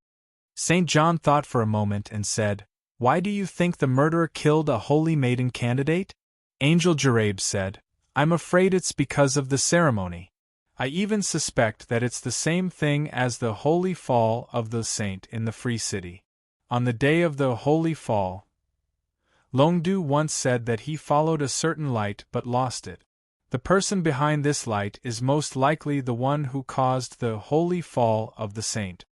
St. John thought for a moment and said, Why do you think the murderer killed a Holy Maiden candidate? Angel Jarabe said, I'm afraid it's because of the ceremony. I even suspect that it's the same thing as the Holy Fall of the Saint in the Free City. On the day of the Holy Fall, Longdu once said that he followed a certain light but lost it. The person behind this light is most likely the one who caused the Holy Fall of the Saint.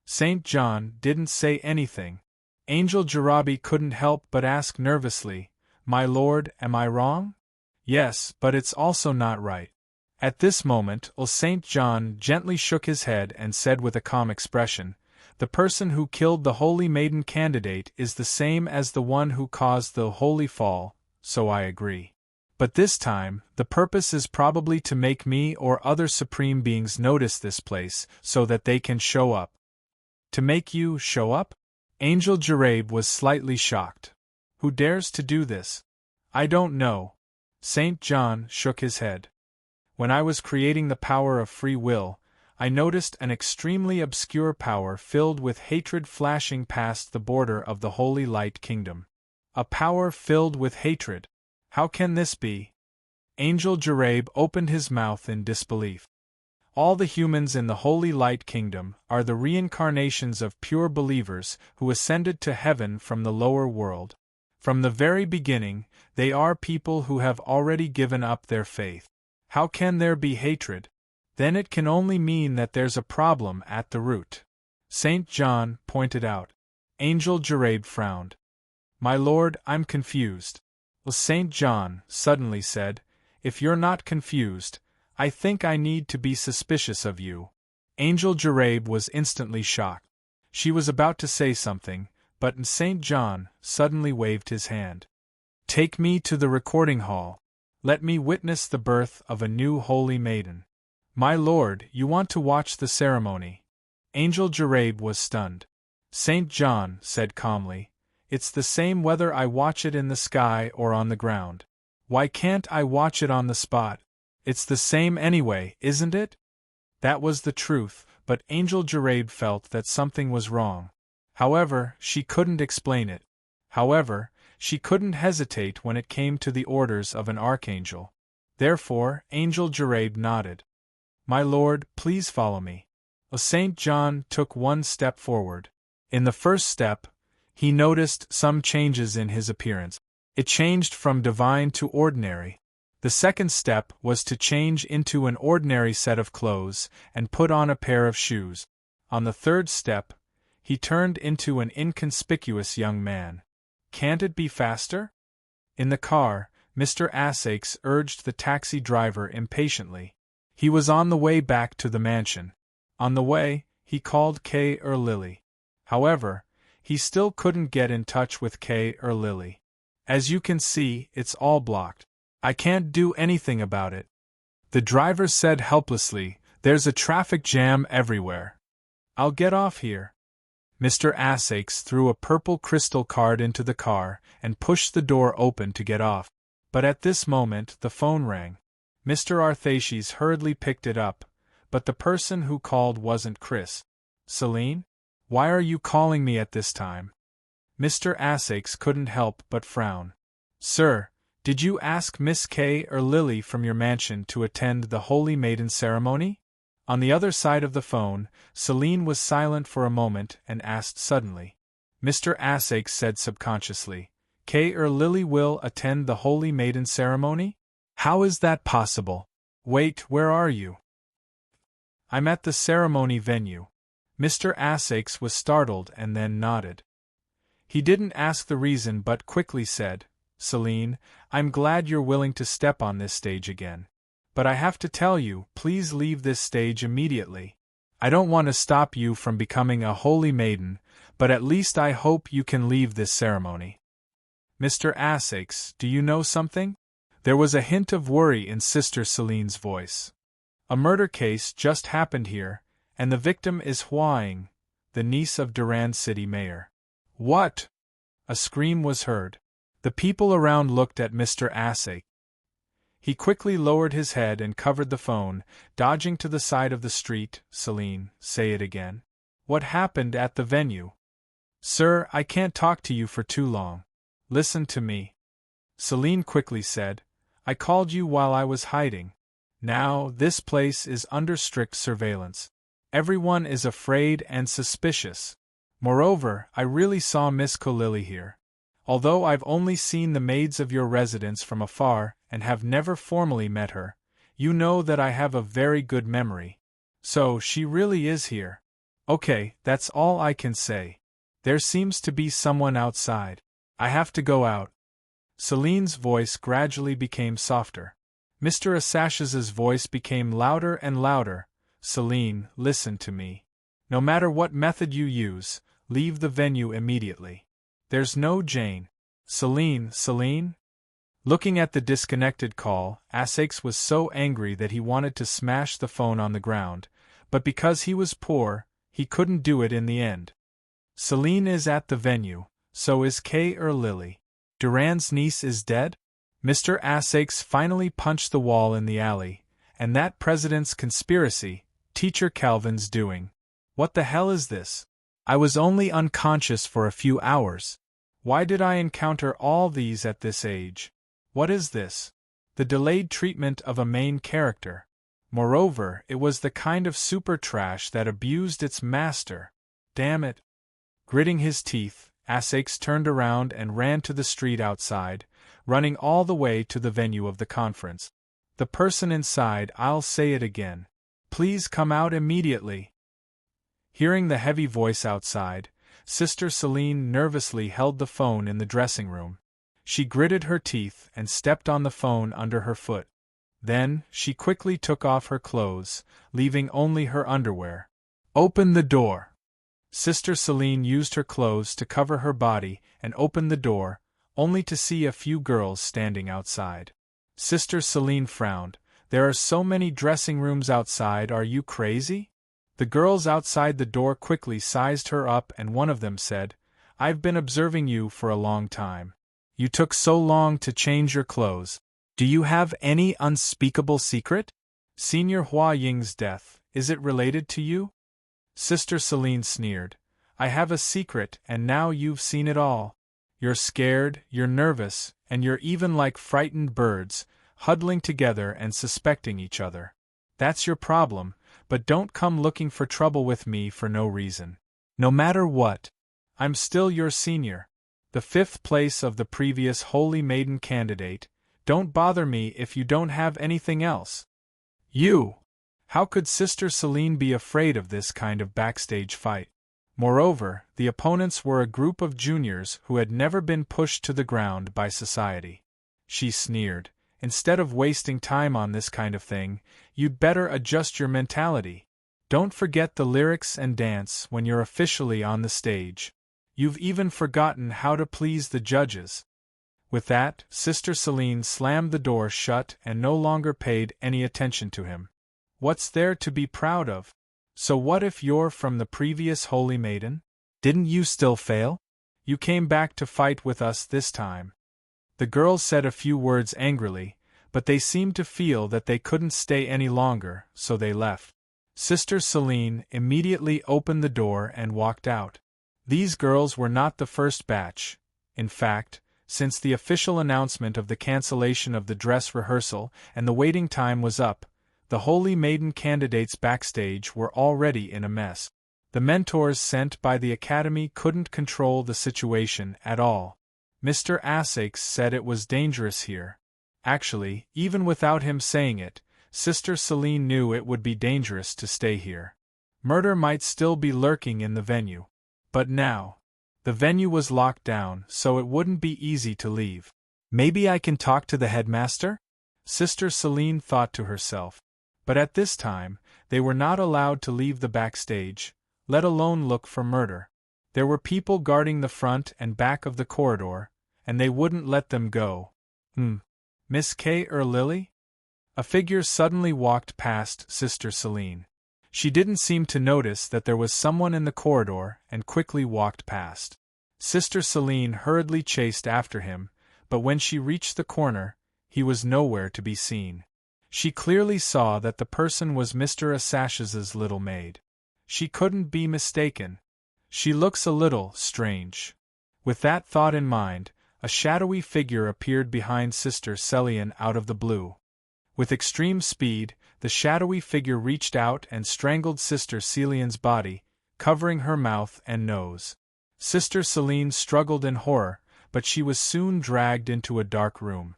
St. John didn't say anything. Angel Jarabi couldn't help but ask nervously, My lord, am I wrong? Yes, but it's also not right. At this moment, St. John gently shook his head and said with a calm expression, The person who killed the Holy Maiden candidate is the same as the one who caused the Holy Fall, so I agree. But this time, the purpose is probably to make me or other supreme beings notice this place so that they can show up. To make you show up? Angel Jarabe was slightly shocked. Who dares to do this? I don't know. St. John shook his head. When I was creating the power of free will, I noticed an extremely obscure power filled with hatred flashing past the border of the Holy Light Kingdom. A power filled with hatred. How can this be? Angel Jarabe opened his mouth in disbelief. All the humans in the Holy Light Kingdom are the reincarnations of pure believers who ascended to heaven from the lower world. From the very beginning, they are people who have already given up their faith. How can there be hatred? Then it can only mean that there's a problem at the root. St. John pointed out. Angel Jarabe frowned. My lord, I'm confused. St. John suddenly said, If you're not confused, I think I need to be suspicious of you. Angel Jarabe was instantly shocked. She was about to say something, but St. John suddenly waved his hand. Take me to the recording hall. Let me witness the birth of a new Holy Maiden. My lord, you want to watch the ceremony. Angel Jarabe was stunned. St. John said calmly, It's the same whether I watch it in the sky or on the ground. Why can't I watch it on the spot? It's the same anyway, isn't it? That was the truth, but Angel Jarabe felt that something was wrong. However, she couldn't explain it. However, she couldn't hesitate when it came to the orders of an archangel. Therefore, Angel Jarabe nodded. My lord, please follow me. St. John took one step forward. In the first step, he noticed some changes in his appearance. It changed from divine to ordinary. The second step was to change into an ordinary set of clothes and put on a pair of shoes. On the third step, he turned into an inconspicuous young man. Can't it be faster? In the car, Mr. Asakes urged the taxi driver impatiently. He was on the way back to the mansion. On the way, he called Kay or Lily. However, he still couldn't get in touch with Kay or Lily. As you can see, it's all blocked. I can't do anything about it. The driver said helplessly, there's a traffic jam everywhere. I'll get off here. Mr. Asakes threw a purple crystal card into the car and pushed the door open to get off. But at this moment the phone rang. Mr. Arthashes hurriedly picked it up, but the person who called wasn't Chris. Serene? Why are you calling me at this time? Mr. Asakes couldn't help but frown. Sir, did you ask Miss Kay or Lily from your mansion to attend the Holy Maiden ceremony? On the other side of the phone, Serene was silent for a moment and asked suddenly. Mr. Asakes said subconsciously, Kay or Lily will attend the Holy Maiden ceremony? How is that possible? Wait, where are you? I'm at the ceremony venue. Mr. Asakes was startled and then nodded. He didn't ask the reason but quickly said, Serene, I'm glad you're willing to step on this stage again. But I have to tell you, please leave this stage immediately. I don't want to stop you from becoming a holy maiden, but at least I hope you can leave this ceremony. Mr. Asakes, do you know something? There was a hint of worry in Sister Selene's voice. A murder case just happened here, and the victim is Huang, the niece of Durand City Mayor. What? A scream was heard. The people around looked at Mr. Asakes. He quickly lowered his head and covered the phone, dodging to the side of the street. Serene, say it again. What happened at the venue? Sir, I can't talk to you for too long. Listen to me. Serene quickly said, I called you while I was hiding. Now, this place is under strict surveillance. Everyone is afraid and suspicious. Moreover, I really saw Miss Lily here. Although I've only seen the maids of your residence from afar and have never formally met her, you know that I have a very good memory. So, she really is here. Okay, that's all I can say. There seems to be someone outside. I have to go out. Selene's voice gradually became softer. Mr. Asakes's voice became louder and louder. Serene, listen to me. No matter what method you use, leave the venue immediately. There's no Jane. Serene? Looking at the disconnected call, Asakes was so angry that he wanted to smash the phone on the ground, but because he was poor, he couldn't do it in the end. Serene is at the venue, so is Kay or Lily. Durand's niece is dead? Mr. Asakes finally punched the wall in the alley, and that president's conspiracy, Teacher Calvin's doing. What the hell is this? I was only unconscious for a few hours. Why did I encounter all these at this age? What is this? The delayed treatment of a main character. Moreover, it was the kind of super trash that abused its master. Damn it. Gritting his teeth, Asakes turned around and ran to the street outside, running all the way to the venue of the conference. The person inside, I'll say it again. Please come out immediately. Hearing the heavy voice outside, Sister Serene nervously held the phone in the dressing room. She gritted her teeth and stepped on the phone under her foot. Then, she quickly took off her clothes, leaving only her underwear. Open the door! Sister Serene used her clothes to cover her body and opened the door, only to see a few girls standing outside. Sister Serene frowned. There are so many dressing rooms outside, are you crazy? The girls outside the door quickly sized her up and one of them said, I've been observing you for a long time. You took so long to change your clothes. Do you have any unspeakable secret? Senior Hua Ying's death, is it related to you? Sister Serene sneered. I have a secret and now you've seen it all. You're scared, you're nervous, and you're even like frightened birds, huddling together and suspecting each other. That's your problem, but don't come looking for trouble with me for no reason. No matter what. I'm still your senior. The 5th place of the previous Holy Maiden candidate. Don't bother me if you don't have anything else. You! How could Sister Selene be afraid of this kind of backstage fight? Moreover, the opponents were a group of juniors who had never been pushed to the ground by society. She sneered, "Instead of wasting time on this kind of thing, you'd better adjust your mentality. Don't forget the lyrics and dance when you're officially on the stage. You've even forgotten how to please the judges." With that, Sister Selene slammed the door shut and no longer paid any attention to him. What's there to be proud of? So what if you're from the previous Holy Maiden? Didn't you still fail? You came back to fight with us this time. The girls said a few words angrily, but they seemed to feel that they couldn't stay any longer, so they left. Sister Selene immediately opened the door and walked out. These girls were not the first batch. In fact, since the official announcement of the cancellation of the dress rehearsal and the waiting time was up, the Holy Maiden candidates backstage were already in a mess. The mentors sent by the Academy couldn't control the situation at all. Mr. Essex said it was dangerous here. Actually, even without him saying it, Sister Selene knew it would be dangerous to stay here. Murder might still be lurking in the venue. But now, the venue was locked down, so it wouldn't be easy to leave. Maybe I can talk to the headmaster? Sister Selene thought to herself. But at this time, they were not allowed to leave the backstage, let alone look for murder. There were people guarding the front and back of the corridor, and they wouldn't let them go. Miss K. Lily? A figure suddenly walked past Sister Selene. She didn't seem to notice that there was someone in the corridor and quickly walked past. Sister Selene hurriedly chased after him, but when she reached the corner, he was nowhere to be seen. She clearly saw that the person was Mr. Assash's little maid. She couldn't be mistaken. She looks a little strange. With that thought in mind, a shadowy figure appeared behind Sister Selene out of the blue. With extreme speed, the shadowy figure reached out and strangled Sister Selene's body, covering her mouth and nose. Sister Selene struggled in horror, but she was soon dragged into a dark room.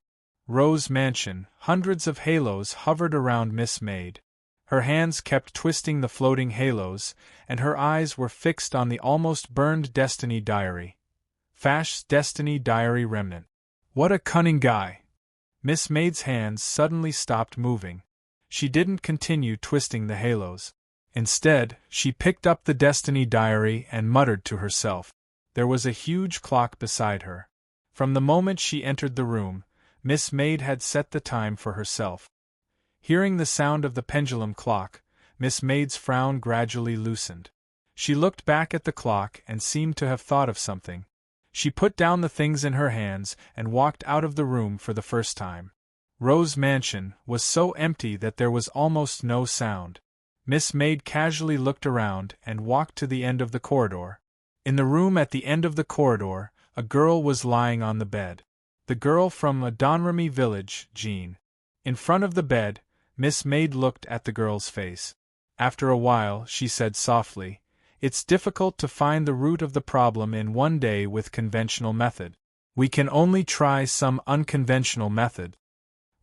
Rose Mansion, hundreds of halos hovered around Miss Maid. Her hands kept twisting the floating halos, and her eyes were fixed on the almost burned Destiny Diary. Fash's Destiny Diary remnant. What a cunning guy! Miss Maid's hands suddenly stopped moving. She didn't continue twisting the halos. Instead, she picked up the Destiny Diary and muttered to herself. There was a huge clock beside her. From the moment she entered the room, Miss Maid had set the time for herself. Hearing the sound of the pendulum clock, Miss Maid's frown gradually loosened. She looked back at the clock and seemed to have thought of something. She put down the things in her hands and walked out of the room for the first time. Rose Mansion was so empty that there was almost no sound. Miss Maid casually looked around and walked to the end of the corridor. In the room at the end of the corridor, a girl was lying on the bed. The girl from Donremy village, Jean. In front of the bed, Miss Maid looked at the girl's face. After a while, she said softly, "It's difficult to find the root of the problem in one day with conventional method. We can only try some unconventional method."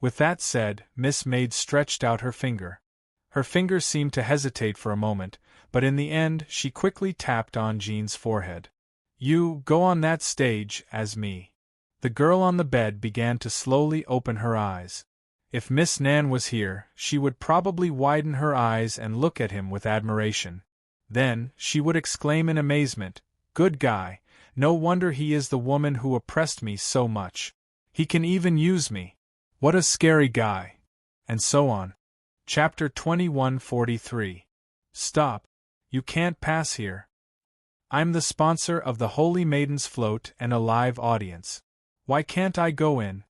With that said, Miss Maid stretched out her finger. Her finger seemed to hesitate for a moment, but in the end she quickly tapped on Jean's forehead. "You go on that stage as me." The girl on the bed began to slowly open her eyes. If Miss Nan was here, she would probably widen her eyes and look at him with admiration. Then, she would exclaim in amazement, "Good guy, no wonder he is the woman who oppressed me so much. He can even use me. What a scary guy." And so on. Chapter 2143. Stop. You can't pass here. I'm the sponsor of the Holy Maiden's Float and a live audience. Why can't I go in?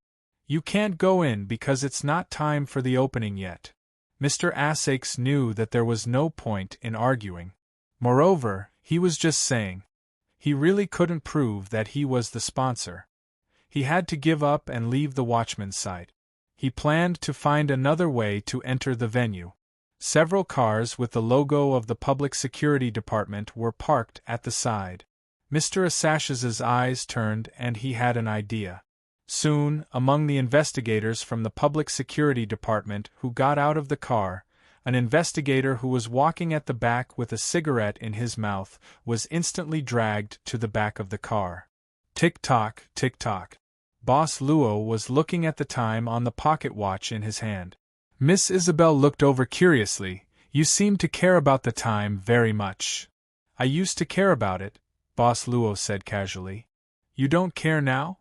You can't go in because it's not time for the opening yet. Mr. Essex knew that there was no point in arguing. Moreover, he was just saying. He really couldn't prove that he was the sponsor. He had to give up and leave the watchman's side. He planned to find another way to enter the venue. Several cars with the logo of the Public Security Department were parked at the side. Mr. Assash's eyes turned and he had an idea. Soon, among the investigators from the Public Security Department who got out of the car, An investigator who was walking at the back with a cigarette in his mouth was instantly dragged to the back of the car. Tick-tock, tick-tock. Boss Luo was looking at the time on the pocket watch in his hand. Miss Isabel looked over curiously. You seem to care about the time very much. I used to care about it, Boss Luo said casually. You don't care now?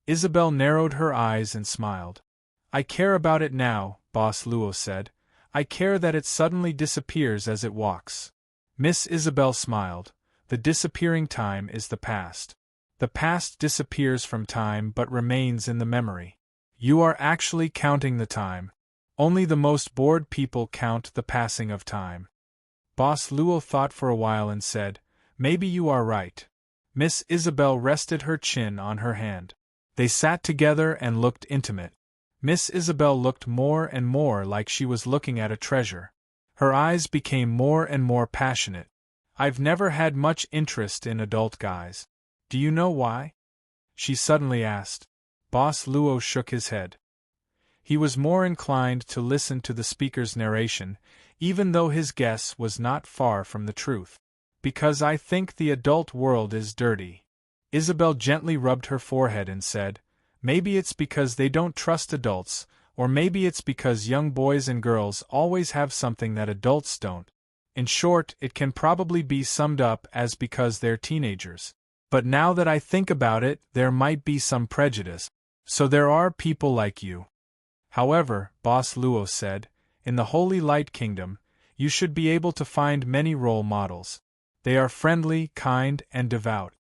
Isabel narrowed her eyes and smiled. I care about it now, Boss Luo said. I care that it suddenly disappears as it walks. Miss Isabel smiled. The disappearing time is the past. The past disappears from time but remains in the memory. You are actually counting the time. Only the most bored people count the passing of time. Boss Luo thought for a while and said, Maybe you are right. Miss Isabel rested her chin on her hand. They sat together and looked intimate. Miss Isabel looked more and more like she was looking at a treasure. Her eyes became more and more passionate. I've never had much interest in adult guys. Do you know why? She suddenly asked. Boss Luo shook his head. He was more inclined to listen to the speaker's narration, even though his guess was not far from the truth. Because I think the adult world is dirty. Isabel gently rubbed her forehead and said, Maybe it's because they don't trust adults, or maybe it's because young boys and girls always have something that adults don't. In short, it can probably be summed up as because they're teenagers. But now that I think about it, there might be some prejudice. So there are people like you. However, Boss Luo said, in the Holy Light Kingdom, you should be able to find many role models. They are friendly, kind, and devout.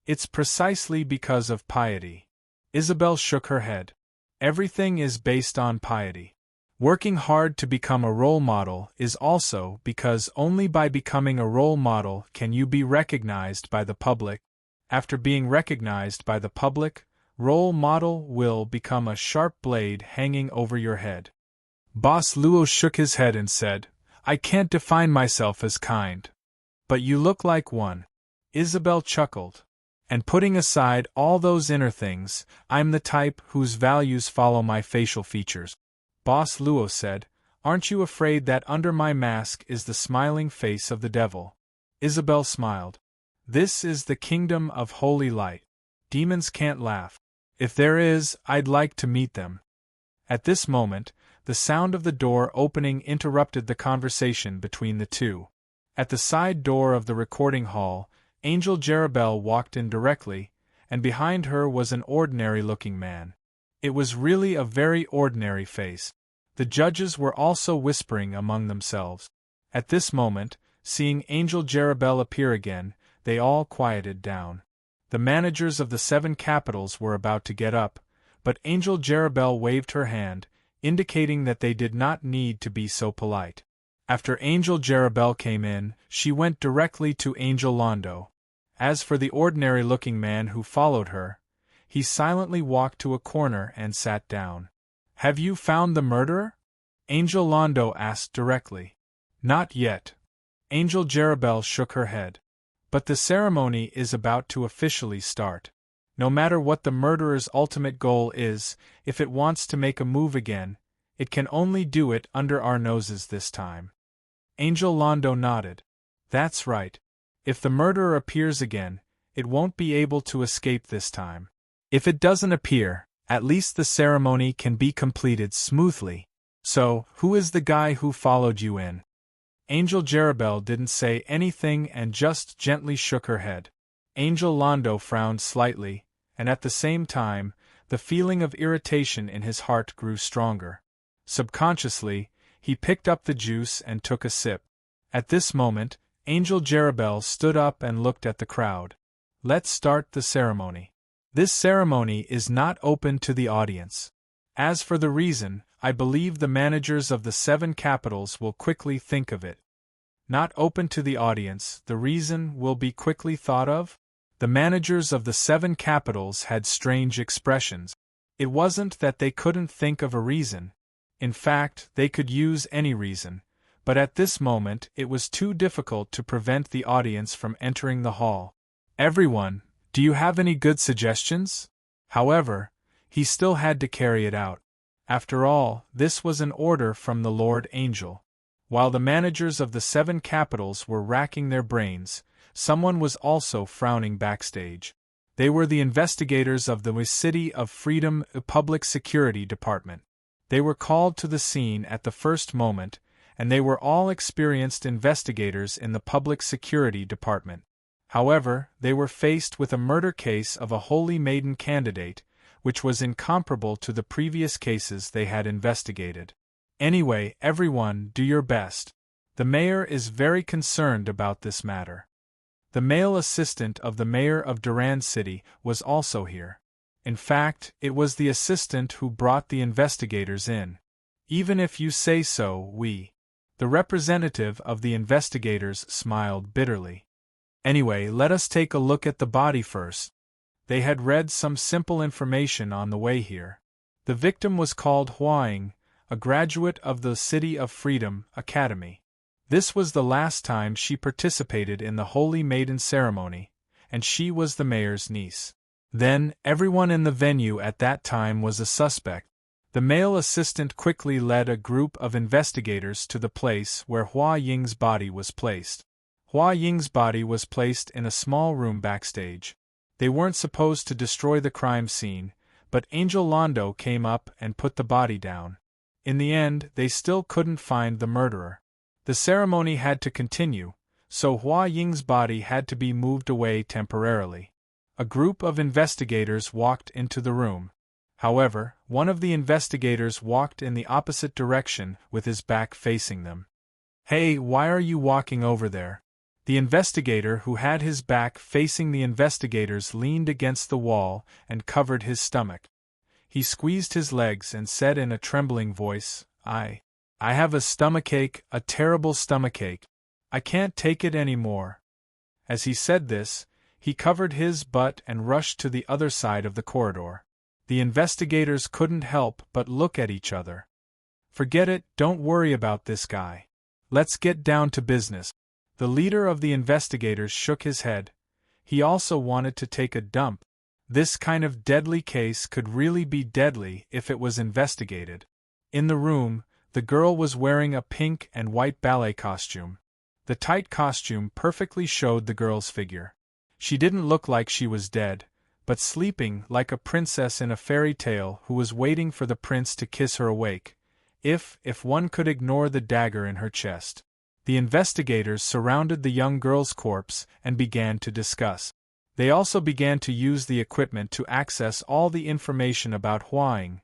It's precisely because of piety. Isabel shook her head. Everything is based on piety. Working hard to become a role model is also because only by becoming a role model can you be recognized by the public. After being recognized by the public, role model will become a sharp blade hanging over your head. Boss Luo shook his head and said, I can't define myself as kind. But you look like one. Isabel chuckled. And putting aside all those inner things, I'm the type whose values follow my facial features. Boss Luo said, Aren't you afraid that under my mask is the smiling face of the devil? Isabel smiled. This is the kingdom of holy light. Demons can't laugh. If there is, I'd like to meet them. At this moment, the sound of the door opening interrupted the conversation between the two. At the side door of the recording hall, Angel Jarabel walked in directly, and behind her was an ordinary-looking man. It was really a very ordinary face. The judges were also whispering among themselves. At this moment, seeing Angel Jarabel appear again, they all quieted down. The managers of the 7 capitals were about to get up, but Angel Jarabel waved her hand, indicating that they did not need to be so polite. After Angel Jarabel came in, she went directly to Angel Londo. As for the ordinary-looking man who followed her, he silently walked to a corner and sat down. Have you found the murderer? Angel Londo asked directly. Not yet. Angel Jarabel shook her head. But the ceremony is about to officially start. No matter what the murderer's ultimate goal is, if it wants to make a move again, it can only do it under our noses this time. Angel Londo nodded. That's right. If the murderer appears again, it won't be able to escape this time. If it doesn't appear, at least the ceremony can be completed smoothly. So, who is the guy who followed you in? Angel Jarabel didn't say anything and just gently shook her head. Angel Londo frowned slightly, and at the same time, the feeling of irritation in his heart grew stronger. Subconsciously, he picked up the juice and took a sip. At this moment, Angel Jarabel stood up and looked at the crowd. Let's start the ceremony. This ceremony is not open to the audience. As for the reason, I believe the managers of the 7 capitals will quickly think of it. Not open to the audience, the reason will be quickly thought of? The managers of the 7 capitals had strange expressions. It wasn't that they couldn't think of a reason. In fact, they could use any reason. But at this moment it was too difficult to prevent the audience from entering the hall. Everyone, do you have any good suggestions? However, he still had to carry it out. After all, this was an order from the Lord Angel. While the managers of the 7 capitals were racking their brains, someone was also frowning backstage. They were the investigators of the City of Freedom Public Security Department. They were called to the scene at the first moment, and they were all experienced investigators in the Public Security Department. However, they were faced with a murder case of a holy maiden candidate, which was incomparable to the previous cases they had investigated. Anyway, everyone, do your best. The mayor is very concerned about this matter. The male assistant of the mayor of Durand City was also here. In fact, it was the assistant who brought the investigators in. Even if you say so, The representative of the investigators smiled bitterly. Anyway, let us take a look at the body first. They had read some simple information on the way here. The victim was called Huang, a graduate of the City of Freedom Academy. This was the last time she participated in the Holy Maiden ceremony, and she was the mayor's niece. Then, everyone in the venue at that time was a suspect. The male assistant quickly led a group of investigators to the place where Hua Ying's body was placed. Hua Ying's body was placed in a small room backstage. They weren't supposed to destroy the crime scene, but Angel Londo came up and put the body down. In the end, they still couldn't find the murderer. The ceremony had to continue, so Hua Ying's body had to be moved away temporarily. A group of investigators walked into the room. However, one of the investigators walked in the opposite direction with his back facing them. "Hey, why are you walking over there?" The investigator who had his back facing the investigators leaned against the wall and covered his stomach. He squeezed his legs and said in a trembling voice, I have a stomachache, a terrible stomachache. I can't take it anymore." As he said this, he covered his butt and rushed to the other side of the corridor. The investigators couldn't help but look at each other. "Forget it, don't worry about this guy. Let's get down to business." The leader of the investigators shook his head. He also wanted to take a dump. This kind of deadly case could really be deadly if it was investigated. In the room, the girl was wearing a pink and white ballet costume. The tight costume perfectly showed the girl's figure. She didn't look like she was dead, but sleeping like a princess in a fairy tale who was waiting for the prince to kiss her awake, if one could ignore the dagger in her chest. The investigators surrounded the young girl's corpse and began to discuss. They also began to use the equipment to access all the information about Huang.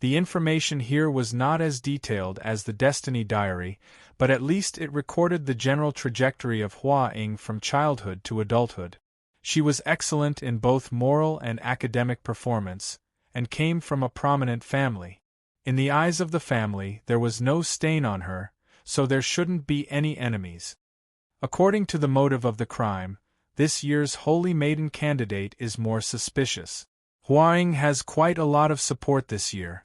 The information here was not as detailed as the Destiny Diary, but at least it recorded the general trajectory of Hua Ying from childhood to adulthood. She was excellent in both moral and academic performance, and came from a prominent family. In the eyes of the family, there was no stain on her, so there shouldn't be any enemies. According to the motive of the crime, this year's Holy Maiden candidate is more suspicious. Huang has quite a lot of support this year.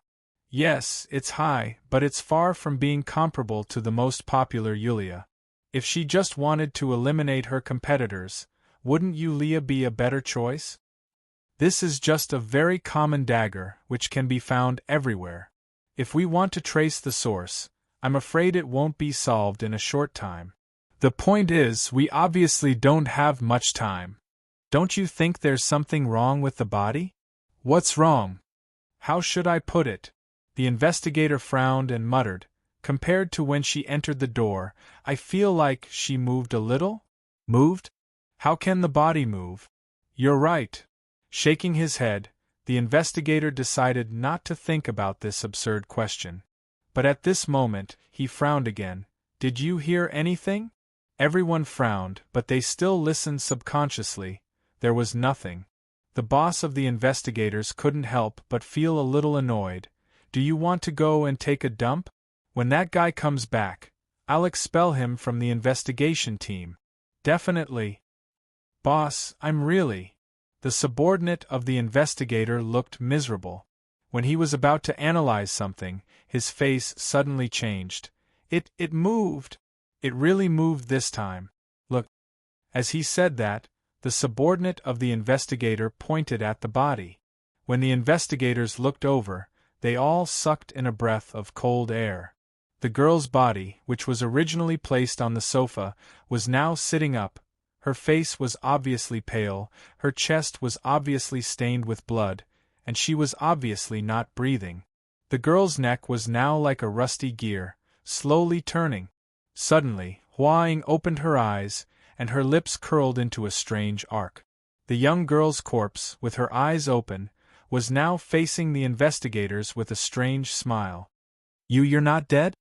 Yes, it's high, but it's far from being comparable to the most popular Yulia. If she just wanted to eliminate her competitors, wouldn't Yulia be a better choice? This is just a very common dagger, which can be found everywhere. If we want to trace the source, I'm afraid it won't be solved in a short time. The point is, we obviously don't have much time. Don't you think there's something wrong with the body? What's wrong? How should I put it? The investigator frowned and muttered, "Compared to when she entered the door, I feel like she moved a little?" Moved? How can the body move? You're right. Shaking his head, the investigator decided not to think about this absurd question. But at this moment, he frowned again. "Did you hear anything?" Everyone frowned, but they still listened subconsciously. There was nothing. The boss of the investigators couldn't help but feel a little annoyed. "Do you want to go and take a dump? When that guy comes back, I'll expel him from the investigation team." "Definitely." "Boss, I'm really..." The subordinate of the investigator looked miserable. When he was about to analyze something, his face suddenly changed. It moved. It really moved this time. Look." As he said that, the subordinate of the investigator pointed at the body. When the investigators looked over, they all sucked in a breath of cold air. The girl's body, which was originally placed on the sofa, was now sitting up. Her face was obviously pale, her chest was obviously stained with blood, and she was obviously not breathing. The girl's neck was now like a rusty gear, slowly turning. Suddenly, Hua Ying opened her eyes, and her lips curled into a strange arc. The young girl's corpse, with her eyes open, was now facing the investigators with a strange smile. You're not dead?"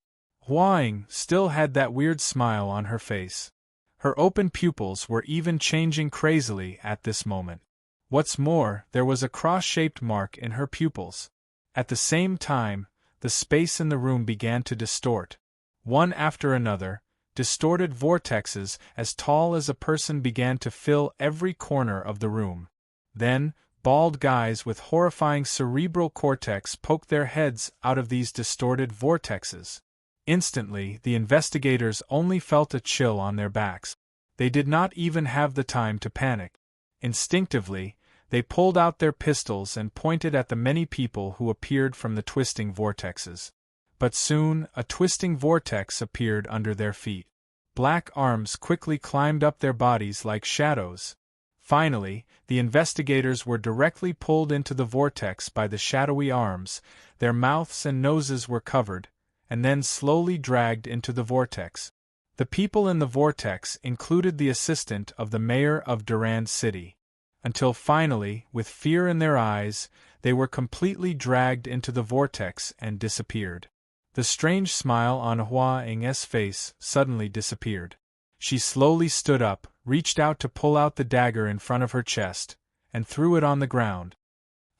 Hua Ying still had that weird smile on her face. Her open pupils were even changing crazily at this moment. What's more, there was a cross-shaped mark in her pupils. At the same time, the space in the room began to distort. One after another, distorted vortexes as tall as a person began to fill every corner of the room. Then, bald guys with horrifying cerebral cortex poked their heads out of these distorted vortexes. Instantly, the investigators only felt a chill on their backs. They did not even have the time to panic. Instinctively, they pulled out their pistols and pointed at the many people who appeared from the twisting vortexes. But soon, a twisting vortex appeared under their feet. Black arms quickly climbed up their bodies like shadows. Finally, the investigators were directly pulled into the vortex by the shadowy arms, their mouths and noses were covered, and then slowly dragged into the vortex. The people in the vortex included the assistant of the mayor of Durand City. Until finally, with fear in their eyes, they were completely dragged into the vortex and disappeared. The strange smile on Hua Ying's face suddenly disappeared. She slowly stood up, reached out to pull out the dagger in front of her chest, and threw it on the ground.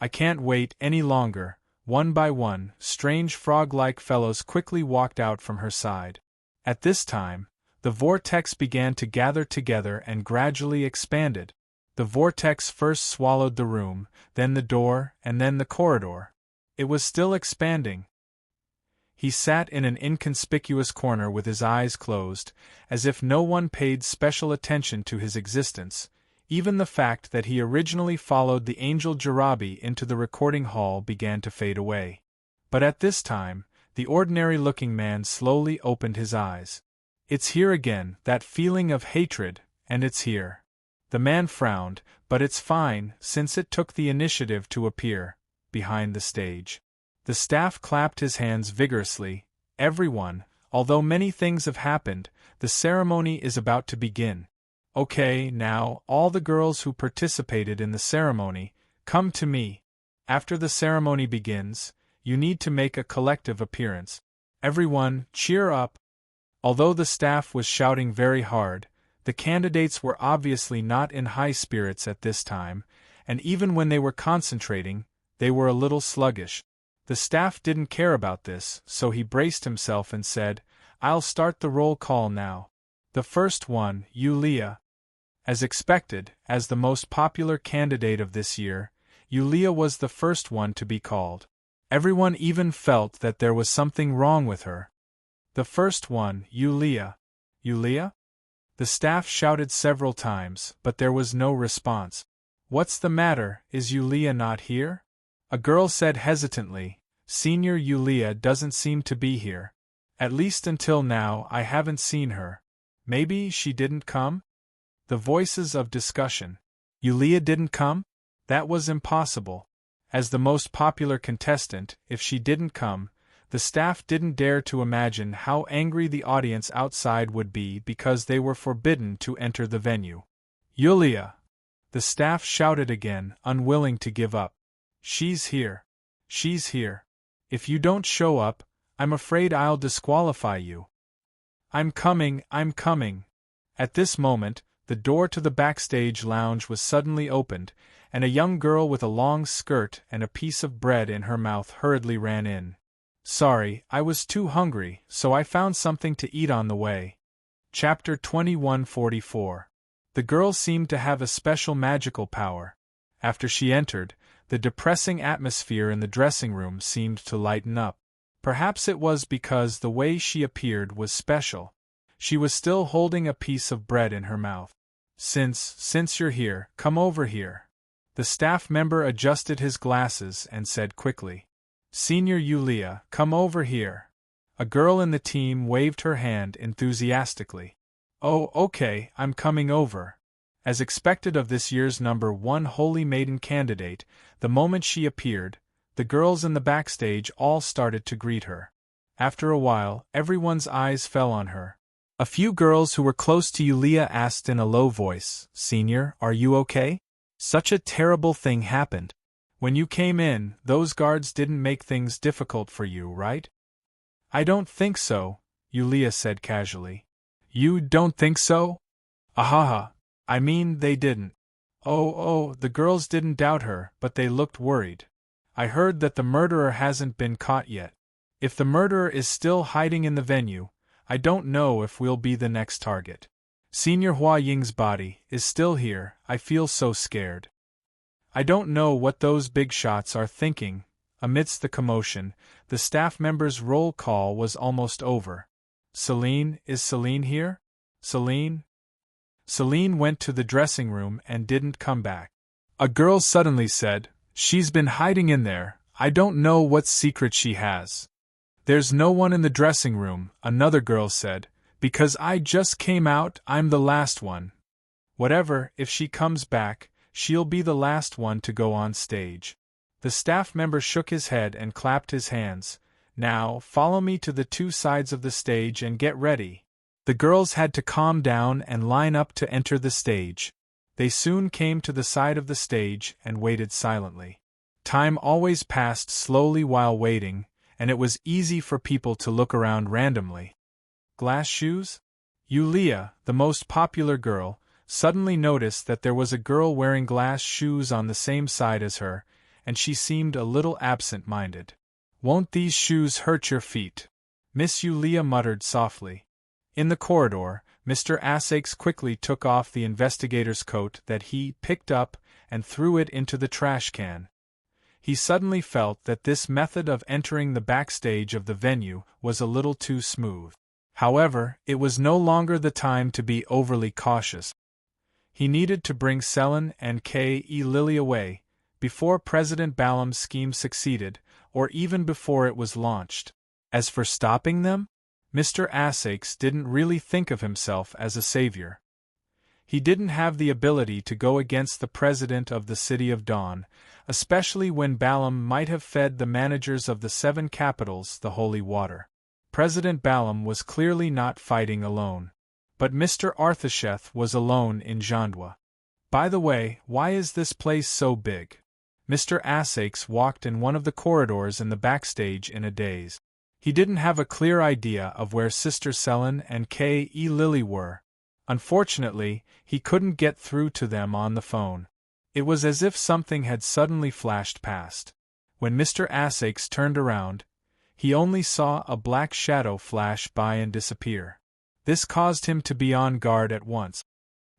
"I can't wait any longer." One by one, strange frog-like fellows quickly walked out from her side. At this time, the vortex began to gather together and gradually expanded. The vortex first swallowed the room, then the door, and then the corridor. It was still expanding. He sat in an inconspicuous corner with his eyes closed, as if no one paid special attention to his existence. Even the fact that he originally followed the angel Jarabi into the recording hall began to fade away. But at this time, the ordinary-looking man slowly opened his eyes. "It's here again, that feeling of hatred, and it's here." The man frowned, "But it's fine, since it took the initiative to appear behind the stage." The staff clapped his hands vigorously. "Everyone, although many things have happened, the ceremony is about to begin. Okay, now, all the girls who participated in the ceremony, come to me. After the ceremony begins, you need to make a collective appearance. Everyone, cheer up." Although the staff was shouting very hard, the candidates were obviously not in high spirits at this time, and even when they were concentrating, they were a little sluggish. The staff didn't care about this, so he braced himself and said, "I'll start the roll call now. The first one, Yulia." As expected, as the most popular candidate of this year, Yulia was the first one to be called. Everyone even felt that there was something wrong with her. "The first one, Yulia." "Yulia?" The staff shouted several times, but there was no response. "What's the matter, is Yulia not here?" A girl said hesitantly, "Senior Yulia doesn't seem to be here. At least until now I haven't seen her. Maybe she didn't come?" The voices of discussion. "Yulia didn't come? That was impossible." As the most popular contestant, if she didn't come, the staff didn't dare to imagine how angry the audience outside would be because they were forbidden to enter the venue. "Yulia!" The staff shouted again, unwilling to give up. "She's here. She's here. If you don't show up, I'm afraid I'll disqualify you." "I'm coming, I'm coming." At this moment, the door to the backstage lounge was suddenly opened, and a young girl with a long skirt and a piece of bread in her mouth hurriedly ran in. "Sorry, I was too hungry, so I found something to eat on the way." Chapter 2144. The girl seemed to have a special magical power. After she entered, the depressing atmosphere in the dressing room seemed to lighten up. Perhaps it was because the way she appeared was special. She was still holding a piece of bread in her mouth. Since you're here, come over here." The staff member adjusted his glasses and said quickly, "Senior Yulia, come over here." A girl in the team waved her hand enthusiastically. "Oh, okay, I'm coming over." As expected of this year's #1 Holy Maiden candidate, the moment she appeared, the girls in the backstage all started to greet her. After a while, everyone's eyes fell on her. A few girls who were close to Yulia asked in a low voice, "Senior, are you okay? Such a terrible thing happened. When you came in, those guards didn't make things difficult for you, right?" "I don't think so," Yulia said casually. "You don't think so?" "Ahaha. I mean, they didn't." Oh, the girls didn't doubt her, but they looked worried. "I heard that the murderer hasn't been caught yet. If the murderer is still hiding in the venue, I don't know if we'll be the next target. Senior Hua Ying's body is still here. I feel so scared. I don't know what those big shots are thinking." Amidst the commotion, the staff member's roll call was almost over. "Celine, is Celine here? Celine?" Celine went to the dressing room and didn't come back. A girl suddenly said, "She's been hiding in there. I don't know what secret she has." "There's no one in the dressing room," another girl said, "because I just came out. I'm the last one." "Whatever, if she comes back, she'll be the last one to go on stage." The staff member shook his head and clapped his hands. "Now, follow me to the two sides of the stage and get ready." The girls had to calm down and line up to enter the stage. They soon came to the side of the stage and waited silently. Time always passed slowly while waiting, and it was easy for people to look around randomly. Glass shoes? Yulia, the most popular girl, suddenly noticed that there was a girl wearing glass shoes on the same side as her, and she seemed a little absent-minded. "Won't these shoes hurt your feet?" Miss Yulia muttered softly. In the corridor, Mr. Asakes quickly took off the investigator's coat that he picked up and threw it into the trash can. He suddenly felt that this method of entering the backstage of the venue was a little too smooth. However, it was no longer the time to be overly cautious. He needed to bring Selin and K.E. Lily away, before President Balam's scheme succeeded, or even before it was launched. As for stopping them, Mr. Asakes didn't really think of himself as a savior. He didn't have the ability to go against the president of the City of Dawn, especially when Balam might have fed the managers of the 7 capitals the holy water. President Balam was clearly not fighting alone. But Mr. Arthasheth was alone in Jandwa. "By the way, why is this place so big?" Mr. Asakes walked in one of the corridors in the backstage in a daze. He didn't have a clear idea of where Sister Selin and K.E. Lily were. Unfortunately, he couldn't get through to them on the phone. It was as if something had suddenly flashed past. When Mr. Asakes turned around, he only saw a black shadow flash by and disappear. This caused him to be on guard at once.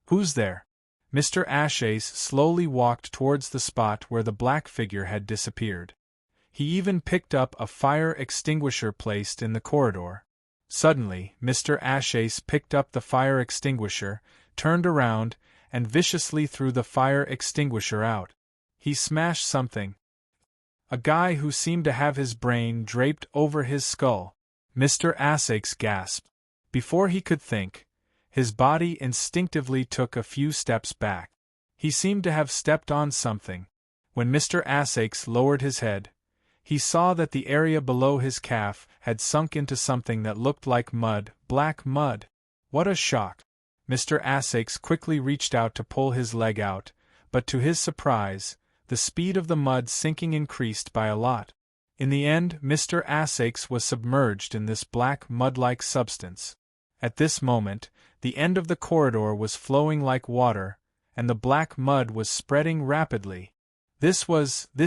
"Who's there?" Mr. Asakes slowly walked towards the spot where the black figure had disappeared. He even picked up a fire extinguisher placed in the corridor. Suddenly, Mr. Asakes picked up the fire extinguisher, turned around, and viciously threw the fire extinguisher out. He smashed something. A guy who seemed to have his brain draped over his skull. Mr. Asakes gasped. Before he could think, his body instinctively took a few steps back. He seemed to have stepped on something. When Mr. Asakes lowered his head, he saw that the area below his calf had sunk into something that looked like mud, black mud. What a shock! Mr. Asakes quickly reached out to pull his leg out, but to his surprise, the speed of the mud sinking increased by a lot. In the end, Mr. Asakes was submerged in this black mud-like substance. At this moment, the end of the corridor was flowing like water, and the black mud was spreading rapidly. This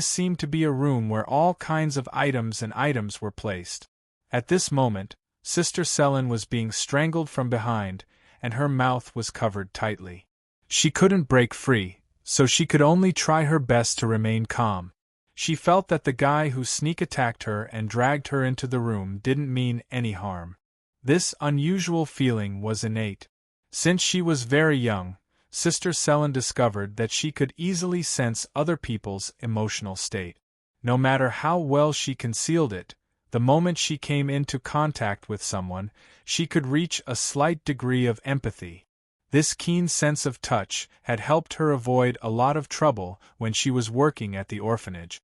seemed to be a room where all kinds of items were placed. At this moment, Sister Selin was being strangled from behind, and her mouth was covered tightly. She couldn't break free, so she could only try her best to remain calm. She felt that the guy who sneak attacked her and dragged her into the room didn't mean any harm. This unusual feeling was innate. Since she was very young, Sister Selin discovered that she could easily sense other people's emotional state. No matter how well she concealed it, The moment she came into contact with someone, she could reach a slight degree of empathy. This keen sense of touch had helped her avoid a lot of trouble when she was working at the orphanage.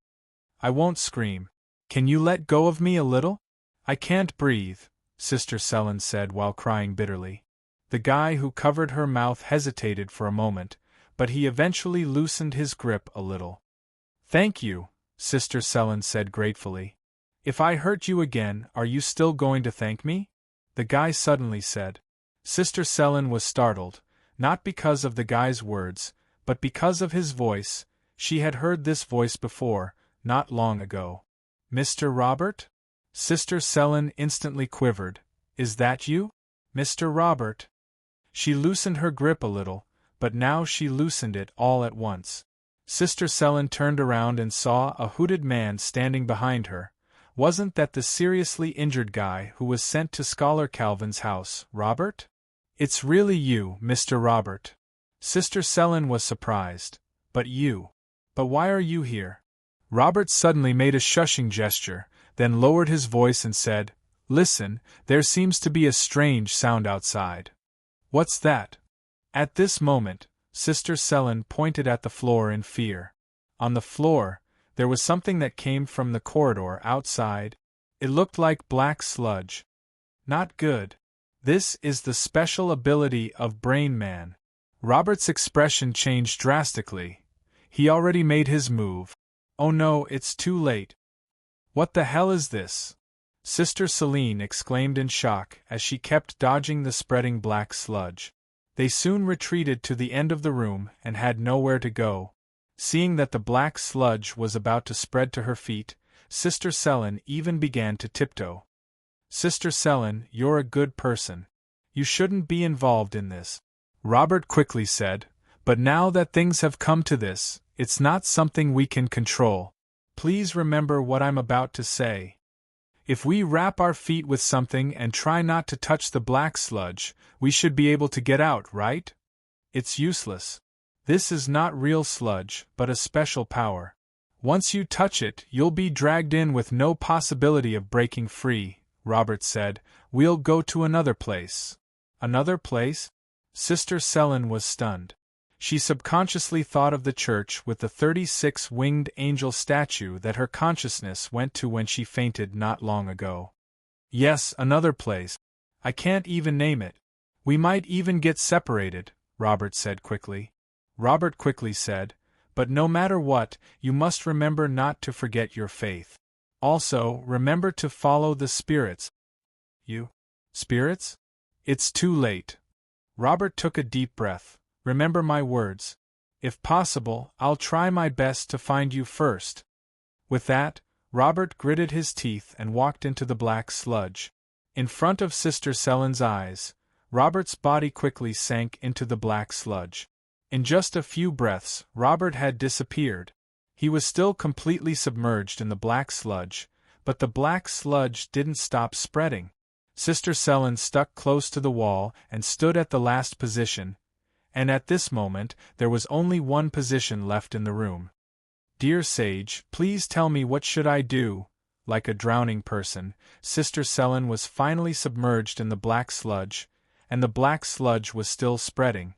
I won't scream. Can you let go of me a little? I can't breathe, Sister Selen said while crying bitterly. The guy who covered her mouth hesitated for a moment, but he eventually loosened his grip a little. Thank you, Sister Selen said gratefully. If I hurt you again, are you still going to thank me? The guy suddenly said. Sister Selen was startled, not because of the guy's words, but because of his voice. She had heard this voice before, not long ago. Mr. Robert? Sister Selen instantly quivered. Is that you? Mr. Robert? She loosened her grip a little, but now she loosened it all at once. Sister Selen turned around and saw a hooded man standing behind her. Wasn't that the seriously injured guy who was sent to Scholar Calvin's house, Robert? It's really you, Mr. Robert. Sister Selen was surprised. But you? But why are you here? Robert suddenly made a shushing gesture, then lowered his voice and said, Listen, there seems to be a strange sound outside. What's that? At this moment, Sister Selen pointed at the floor in fear. On the floor, there was something that came from the corridor outside. It looked like black sludge. Not good. This is the special ability of Brain Man. Robert's expression changed drastically. He already made his move. Oh no, it's too late. What the hell is this? Sister Serene exclaimed in shock as she kept dodging the spreading black sludge. They soon retreated to the end of the room and had nowhere to go. Seeing that the black sludge was about to spread to her feet, Sister Selen even began to tiptoe. Sister Selen, you're a good person. You shouldn't be involved in this, Robert quickly said, but now that things have come to this, it's not something we can control. Please remember what I'm about to say. If we wrap our feet with something and try not to touch the black sludge, we should be able to get out, right? It's useless. This is not real sludge, but a special power. Once you touch it, you'll be dragged in with no possibility of breaking free, Robert said. We'll go to another place. Another place? Sister Selen was stunned. She subconsciously thought of the church with the 36-winged angel statue that her consciousness went to when she fainted not long ago. Yes, another place. I can't even name it. We might even get separated, Robert said quickly. Robert quickly said, but no matter what, you must remember not to forget your faith. Also, remember to follow the spirits. You? Spirits? It's too late. Robert took a deep breath. Remember my words. If possible, I'll try my best to find you first. With that, Robert gritted his teeth and walked into the black sludge. In front of Sister Selen's eyes, Robert's body quickly sank into the black sludge. In just a few breaths, Robert had disappeared. He was still completely submerged in the black sludge, but the black sludge didn't stop spreading. Sister Selen stuck close to the wall and stood at the last position, and at this moment there was only one position left in the room. Dear Sage, please tell me what should I do? Like a drowning person, Sister Selen was finally submerged in the black sludge, and the black sludge was still spreading.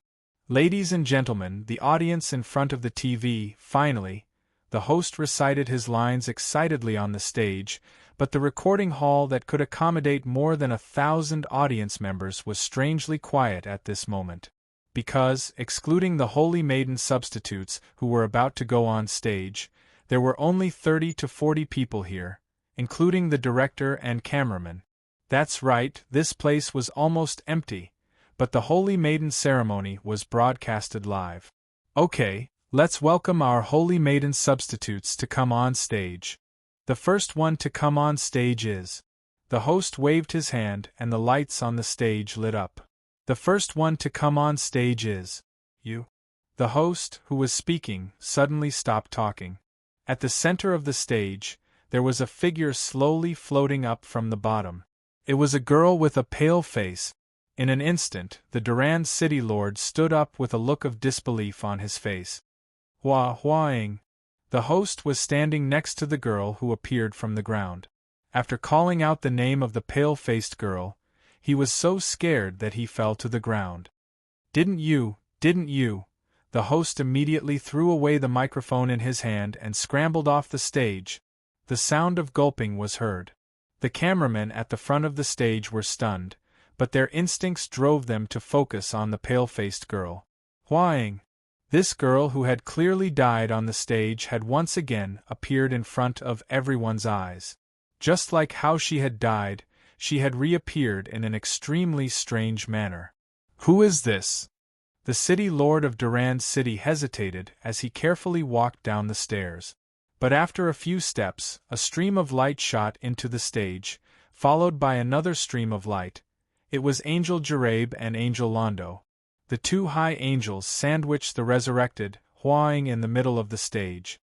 Ladies and gentlemen, the audience in front of the TV, finally, the host recited his lines excitedly on the stage, but the recording hall that could accommodate more than 1,000 audience members was strangely quiet at this moment. Because, excluding the Holy Maiden substitutes who were about to go on stage, there were only 30 to 40 people here, including the director and cameraman. That's right, this place was almost empty. But the Holy Maiden ceremony was broadcasted live. Okay, let's welcome our Holy Maiden substitutes to come on stage. The first one to come on stage is... The host waved his hand and the lights on the stage lit up. The first one to come on stage is... You. The host, who was speaking, suddenly stopped talking. At the center of the stage, there was a figure slowly floating up from the bottom. It was a girl with a pale face. In an instant, the Durand City Lord stood up with a look of disbelief on his face. Hua-huaing. The host was standing next to the girl who appeared from the ground. After calling out the name of the pale-faced girl, he was so scared that he fell to the ground. Didn't you? The host immediately threw away the microphone in his hand and scrambled off the stage. The sound of gulping was heard. The cameramen at the front of the stage were stunned, but their instincts drove them to focus on the pale-faced girl. Hua Ying. This girl who had clearly died on the stage had once again appeared in front of everyone's eyes. Just like how she had died, she had reappeared in an extremely strange manner. Who is this? The city lord of Durand City hesitated as he carefully walked down the stairs. But after a few steps, a stream of light shot into the stage, followed by another stream of light. It was Angel Jarabe and Angel Londo. The two high angels sandwiched the resurrected Hua Ying in the middle of the stage.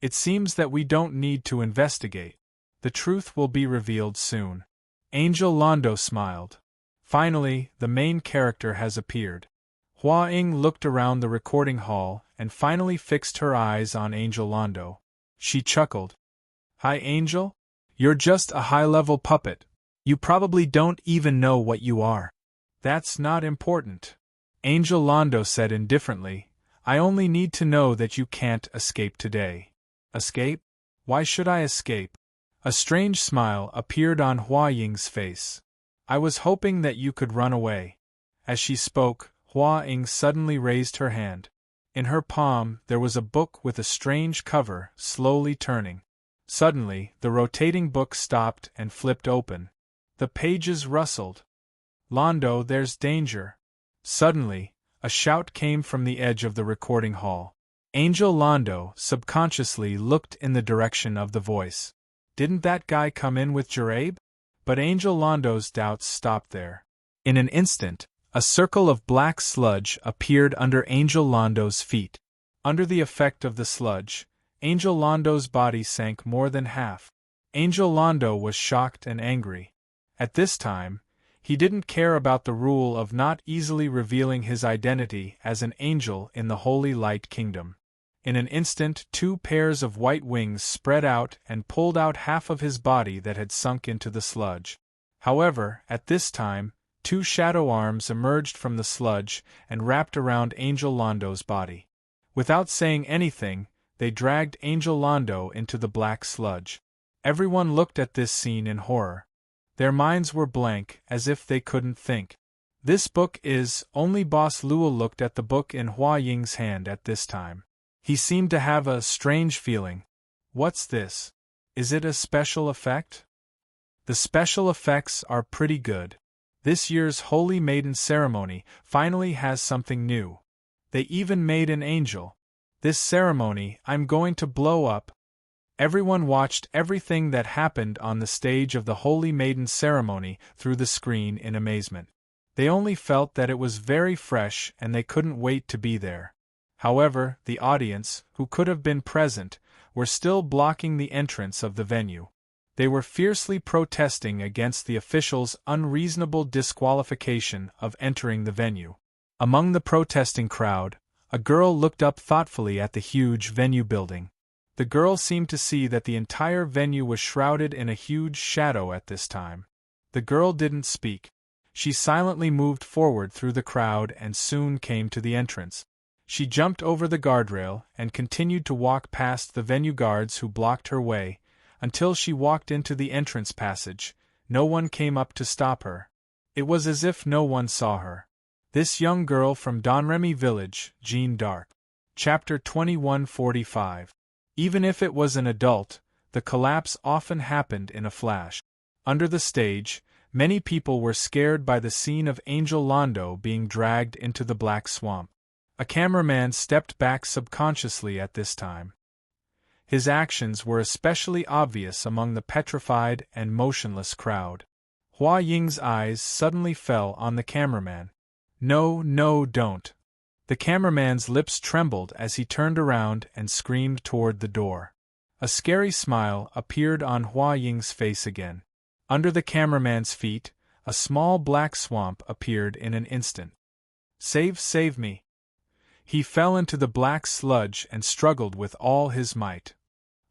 It seems that we don't need to investigate. The truth will be revealed soon. Angel Londo smiled. Finally, the main character has appeared. Hua Ying looked around the recording hall and finally fixed her eyes on Angel Londo. She chuckled. Hi, Angel? You're just a high-level puppet. You probably don't even know what you are. That's not important. Angel Londo said indifferently, I only need to know that you can't escape today. Escape? Why should I escape? A strange smile appeared on Hua Ying's face. I was hoping that you could run away. As she spoke, Hua Ying suddenly raised her hand. In her palm there was a book with a strange cover, slowly turning. Suddenly, the rotating book stopped and flipped open. The pages rustled. Londo, there's danger. Suddenly, a shout came from the edge of the recording hall. Angel Londo subconsciously looked in the direction of the voice. Didn't that guy come in with Jarabe? But Angel Londo's doubts stopped there. In an instant, a circle of black sludge appeared under Angel Londo's feet. Under the effect of the sludge, Angel Londo's body sank more than half. Angel Londo was shocked and angry. At this time, he didn't care about the rule of not easily revealing his identity as an angel in the Holy Light Kingdom. In an instant, two pairs of white wings spread out and pulled out half of his body that had sunk into the sludge. However, at this time, two shadow arms emerged from the sludge and wrapped around Angel Londo's body. Without saying anything, they dragged Angel Londo into the black sludge. Everyone looked at this scene in horror. Their minds were blank, as if they couldn't think. This book is, only Boss Luo looked at the book in Hua Ying's hand at this time. He seemed to have a strange feeling. What's this? Is it a special effect? The special effects are pretty good. This year's Holy Maiden ceremony finally has something new. They even made an angel. This ceremony, I'm going to blow up. Everyone watched everything that happened on the stage of the Holy Maiden ceremony through the screen in amazement. They only felt that it was very fresh and they couldn't wait to be there. However, the audience, who could have been present, were still blocking the entrance of the venue. They were fiercely protesting against the officials' unreasonable disqualification of entering the venue. Among the protesting crowd, a girl looked up thoughtfully at the huge venue building. The girl seemed to see that the entire venue was shrouded in a huge shadow at this time. The girl didn't speak. She silently moved forward through the crowd and soon came to the entrance. She jumped over the guardrail and continued to walk past the venue guards who blocked her way, until she walked into the entrance passage. No one came up to stop her. It was as if no one saw her. This young girl from Donremy Village, Jeanne d'Arc. Chapter 2145. Even if it was an adult, the collapse often happened in a flash. Under the stage, many people were scared by the scene of Angel Londo being dragged into the black swamp. A cameraman stepped back subconsciously at this time. His actions were especially obvious among the petrified and motionless crowd. Hua Ying's eyes suddenly fell on the cameraman. No, don't. The cameraman's lips trembled as he turned around and screamed toward the door. A scary smile appeared on Hua Ying's face again. Under the cameraman's feet, a small black swamp appeared in an instant. Save me. He fell into the black sludge and struggled with all his might.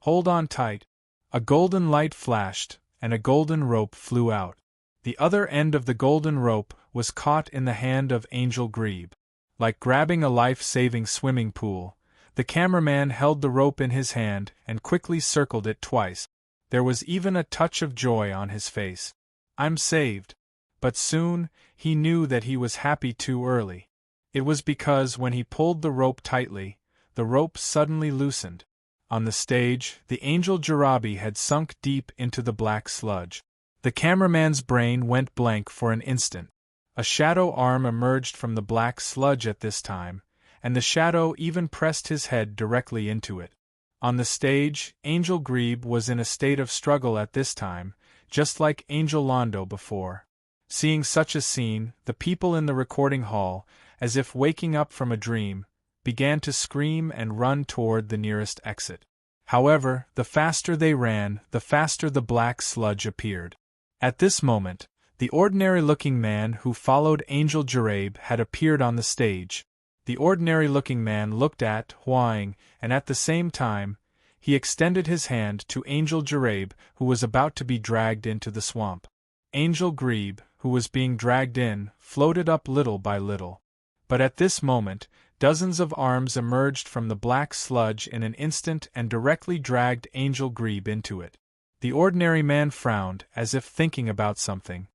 Hold on tight. A golden light flashed, and a golden rope flew out. The other end of the golden rope was caught in the hand of Angel Grebe. Like grabbing a life-saving swimming pool, the cameraman held the rope in his hand and quickly circled it twice. There was even a touch of joy on his face. "I'm saved." But soon, he knew that he was happy too early. It was because when he pulled the rope tightly, the rope suddenly loosened. On the stage, the angel Jarabi had sunk deep into the black sludge. The cameraman's brain went blank for an instant. A shadow arm emerged from the black sludge at this time, and the shadow even pressed his head directly into it. On the stage, Angel Grebe was in a state of struggle at this time, just like Angel Londo before. Seeing such a scene, the people in the recording hall, as if waking up from a dream, began to scream and run toward the nearest exit. However, the faster they ran, the faster the black sludge appeared. At this moment, the ordinary-looking man who followed Angel Jarabe had appeared on the stage. The ordinary-looking man looked at Huang, and at the same time, he extended his hand to Angel Jarabe, who was about to be dragged into the swamp. Angel Grebe, who was being dragged in, floated up little by little. But at this moment, dozens of arms emerged from the black sludge in an instant and directly dragged Angel Grebe into it. The ordinary man frowned, as if thinking about something.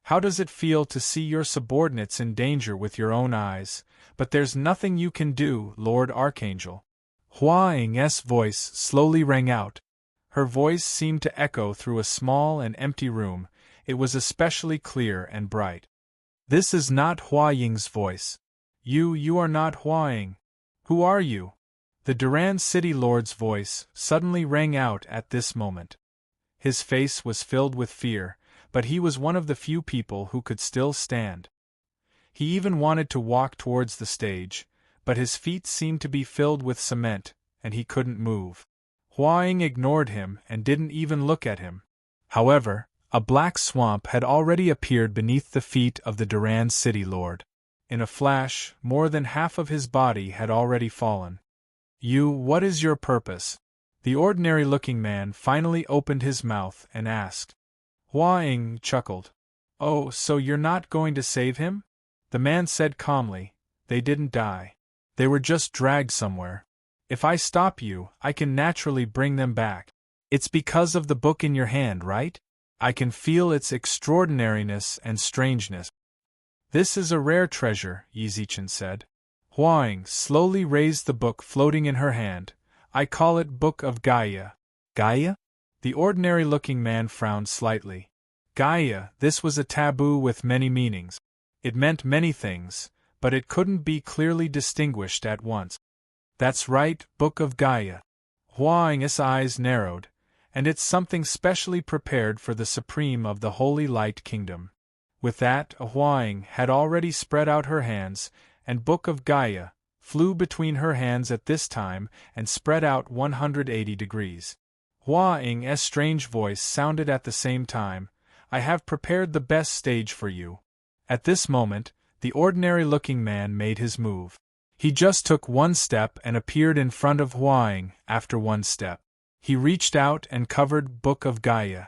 "How does it feel to see your subordinates in danger with your own eyes? But there's nothing you can do, Lord Archangel." Huang's voice slowly rang out. Her voice seemed to echo through a small and empty room. It was especially clear and bright. "This is not Huang's voice. You are not Huang. Who are you?" The Duran City Lord's voice suddenly rang out at this moment. His face was filled with fear, but he was one of the few people who could still stand. He even wanted to walk towards the stage, but his feet seemed to be filled with cement, and he couldn't move. Huang ignored him and didn't even look at him. However, a black swamp had already appeared beneath the feet of the Duran City Lord. In a flash, more than half of his body had already fallen. What is your purpose?" The ordinary-looking man finally opened his mouth and asked. Huang chuckled. "Oh, so you're not going to save him?" The man said calmly, "They didn't die. They were just dragged somewhere. If I stop you, I can naturally bring them back. It's because of the book in your hand, right? I can feel its extraordinariness and strangeness." "This is a rare treasure," Yizichin said. Huang slowly raised the book floating in her hand. "I call it Book of Gaia." "Gaia?" The ordinary-looking man frowned slightly. Gaia, this was a taboo with many meanings. It meant many things, but it couldn't be clearly distinguished at once. "That's right, Book of Gaia." Huang's eyes narrowed, and it's something specially prepared for the Supreme of the Holy Light Kingdom. With that, Huang had already spread out her hands, and Book of Gaia flew between her hands at this time and spread out 180 degrees. Huang's strange voice sounded at the same time, "I have prepared the best stage for you." At this moment, the ordinary-looking man made his move. He just took one step and appeared in front of Huang. After one step, he reached out and covered Book of Gaia.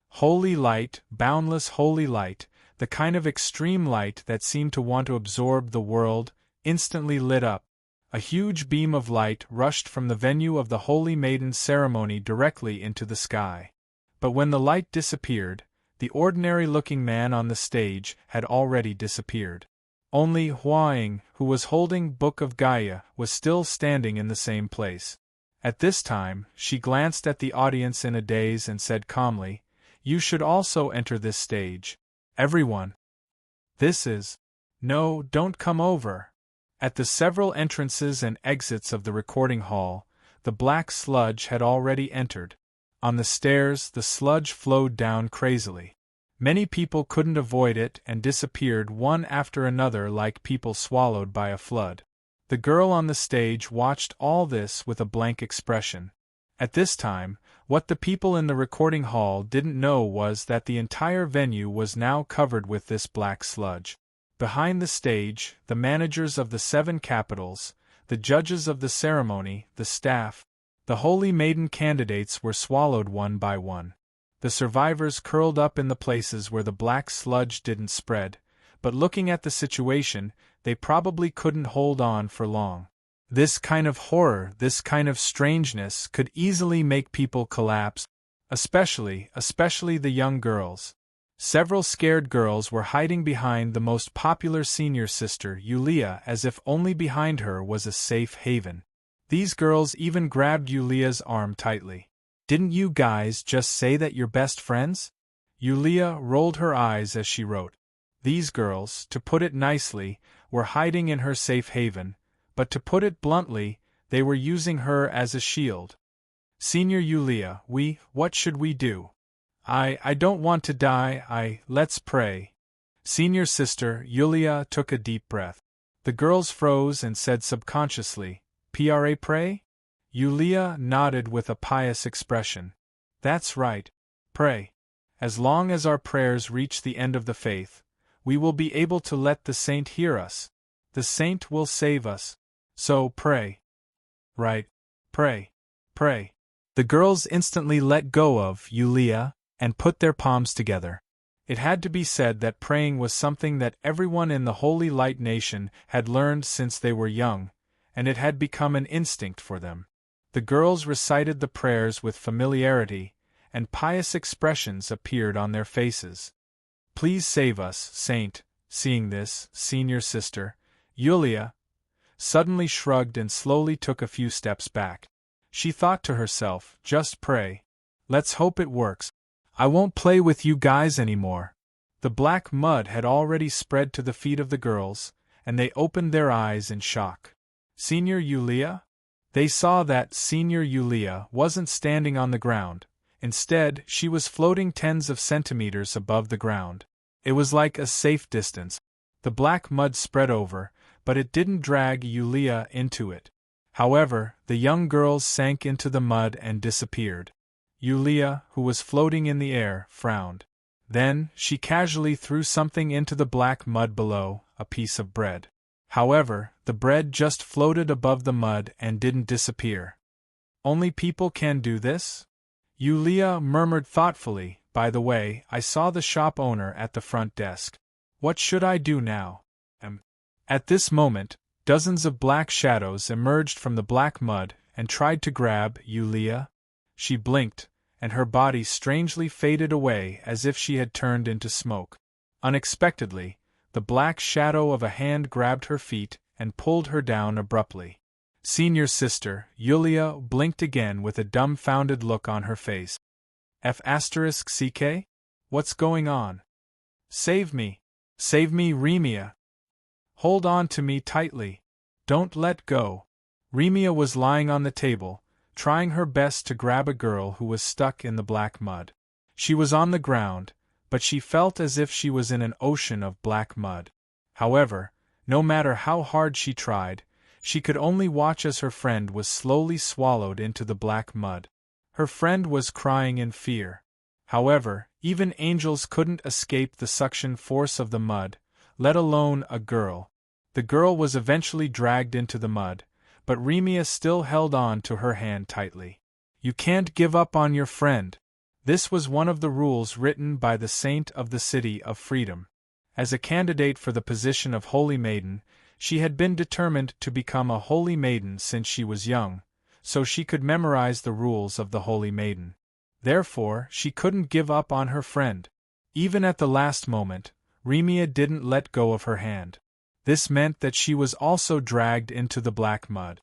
Holy light, boundless holy light, the kind of extreme light that seemed to want to absorb the world, instantly lit up. A huge beam of light rushed from the venue of the Holy Maiden's ceremony directly into the sky. But when the light disappeared, the ordinary-looking man on the stage had already disappeared. Only Huang, who was holding Book of Gaia, was still standing in the same place. At this time, she glanced at the audience in a daze and said calmly, "You should also enter this stage. Everyone. This is... No, don't come over." At the several entrances and exits of the recording hall, the black sludge had already entered. On the stairs, the sludge flowed down crazily. Many people couldn't avoid it and disappeared one after another like people swallowed by a flood. The girl on the stage watched all this with a blank expression. At this time, what the people in the recording hall didn't know was that the entire venue was now covered with this black sludge. Behind the stage, the managers of the 7 capitals, the judges of the ceremony, the staff, the Holy Maiden candidates were swallowed one by one. The survivors curled up in the places where the black sludge didn't spread, but looking at the situation, they probably couldn't hold on for long. This kind of horror, this kind of strangeness could easily make people collapse, especially the young girls. Several scared girls were hiding behind the most popular senior sister, Yulia, as if only behind her was a safe haven. These girls even grabbed Yulia's arm tightly. "Didn't you guys just say that you're best friends?" Yulia rolled her eyes as she wrote. These girls, to put it nicely, were hiding in her safe haven, but to put it bluntly, they were using her as a shield. "Senior Yulia, what should we do? I don't want to die, let's pray." Senior sister, Yulia, took a deep breath. The girls froze and said subconsciously, pray? Yulia nodded with a pious expression. "That's right. Pray. As long as our prayers reach the end of the faith, we will be able to let the saint hear us. The saint will save us. So pray." "Right. Pray. Pray." The girls instantly let go of Yulia and put their palms together. It had to be said that praying was something that everyone in the Holy Light Nation had learned since they were young, and it had become an instinct for them. The girls recited the prayers with familiarity, and pious expressions appeared on their faces. "Please save us, Saint." Seeing this, senior sister, Yulia, suddenly shrugged and slowly took a few steps back. She thought to herself, "Just pray. Let's hope it works. I won't play with you guys anymore." The black mud had already spread to the feet of the girls, and they opened their eyes in shock. "Senior Yulia?" They saw that Senior Yulia wasn't standing on the ground. Instead, she was floating tens of centimeters above the ground. It was like a safe distance. The black mud spread over, but it didn't drag Yulia into it. However, the young girls sank into the mud and disappeared. Yulia, who was floating in the air, frowned. Then, she casually threw something into the black mud below, a piece of bread. However, the bread just floated above the mud and didn't disappear. "Only people can do this?" Yulia murmured thoughtfully. "By the way, I saw the shop owner at the front desk. What should I do now?" At this moment, dozens of black shadows emerged from the black mud and tried to grab Yulia. She blinked, and her body strangely faded away as if she had turned into smoke. Unexpectedly, the black shadow of a hand grabbed her feet and pulled her down abruptly. Senior sister, Yulia, blinked again with a dumbfounded look on her face. "F***CK? What's going on? Save me! Save me, Remia! Hold on to me tightly. Don't let go." Remia was lying on the table, trying her best to grab a girl who was stuck in the black mud. She was on the ground, but she felt as if she was in an ocean of black mud. However, no matter how hard she tried, she could only watch as her friend was slowly swallowed into the black mud. Her friend was crying in fear. However, even angels couldn't escape the suction force of the mud, let alone a girl. The girl was eventually dragged into the mud, but Remia still held on to her hand tightly. "You can't give up on your friend." This was one of the rules written by the saint of the City of Freedom. As a candidate for the position of Holy Maiden, she had been determined to become a Holy Maiden since she was young, so she could memorize the rules of the Holy Maiden. Therefore, she couldn't give up on her friend. Even at the last moment, Remia didn't let go of her hand. This meant that she was also dragged into the black mud.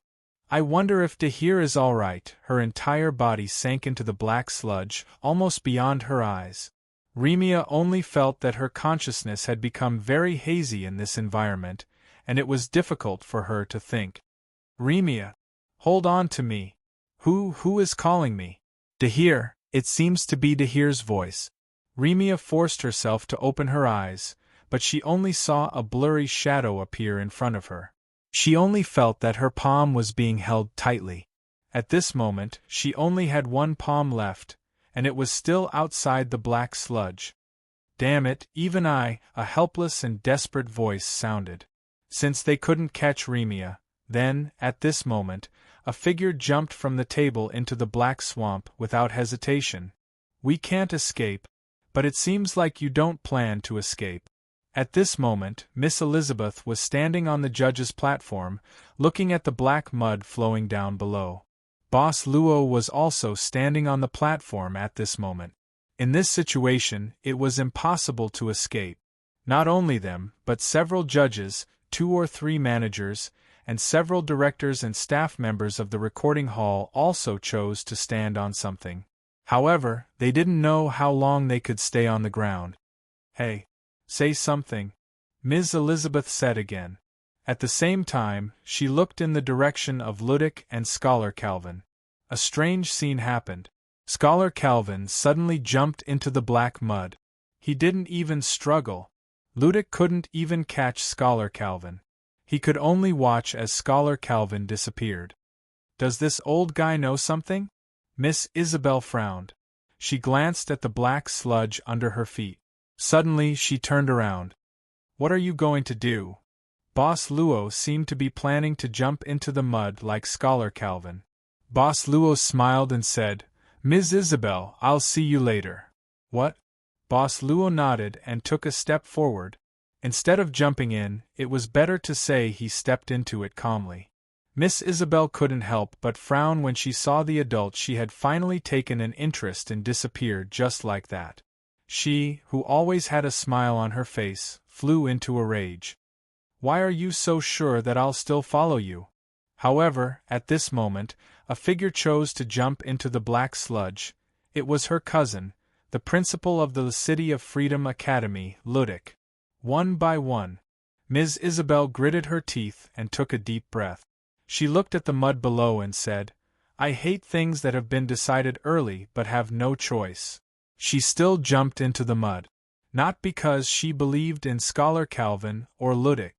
"I wonder if Dahir is all right." Her entire body sank into the black sludge, almost beyond her eyes. Remia only felt that her consciousness had become very hazy in this environment, and it was difficult for her to think. "Remia! Hold on to me! Who is calling me?" "Dahir!" It seems to be Dahir's voice. Remia forced herself to open her eyes, but she only saw a blurry shadow appear in front of her. She only felt that her palm was being held tightly. At this moment, she only had one palm left, and it was still outside the black sludge. "Damn it, even I," a helpless and desperate voice sounded. Since they couldn't catch Remia, then, at this moment, a figure jumped from the table into the black swamp without hesitation. We can't escape. But it seems like you don't plan to escape. At this moment, Miss Elizabeth was standing on the judge's platform, looking at the black mud flowing down below. Boss Luo was also standing on the platform at this moment. In this situation, it was impossible to escape. Not only them, but several judges, 2 or 3 managers, and several directors and staff members of the recording hall also chose to stand on something. However, they didn't know how long they could stay on the ground. Hey, say something, Ms. Elizabeth said again. At the same time, she looked in the direction of Ludic and Scholar Calvin. A strange scene happened. Scholar Calvin suddenly jumped into the black mud. He didn't even struggle. Ludic couldn't even catch Scholar Calvin. He could only watch as Scholar Calvin disappeared. Does this old guy know something? Miss Isabel frowned. She glanced at the black sludge under her feet. Suddenly she turned around. What are you going to do? Boss Luo seemed to be planning to jump into the mud like Scholar Calvin. Boss Luo smiled and said, Ms. Isabel, I'll see you later. What? Boss Luo nodded and took a step forward. Instead of jumping in, it was better to say he stepped into it calmly. Miss Isabel couldn't help but frown when she saw the adult she had finally taken an interest in disappear just like that. She, who always had a smile on her face, flew into a rage. Why are you so sure that I'll still follow you? However, at this moment, a figure chose to jump into the black sludge. It was her cousin, the principal of the City of Freedom Academy, Ludic. One by one, Ms. Isabel gritted her teeth and took a deep breath. She looked at the mud below and said, I hate things that have been decided early but have no choice. She still jumped into the mud. Not because she believed in Scholar Calvin or Ludic.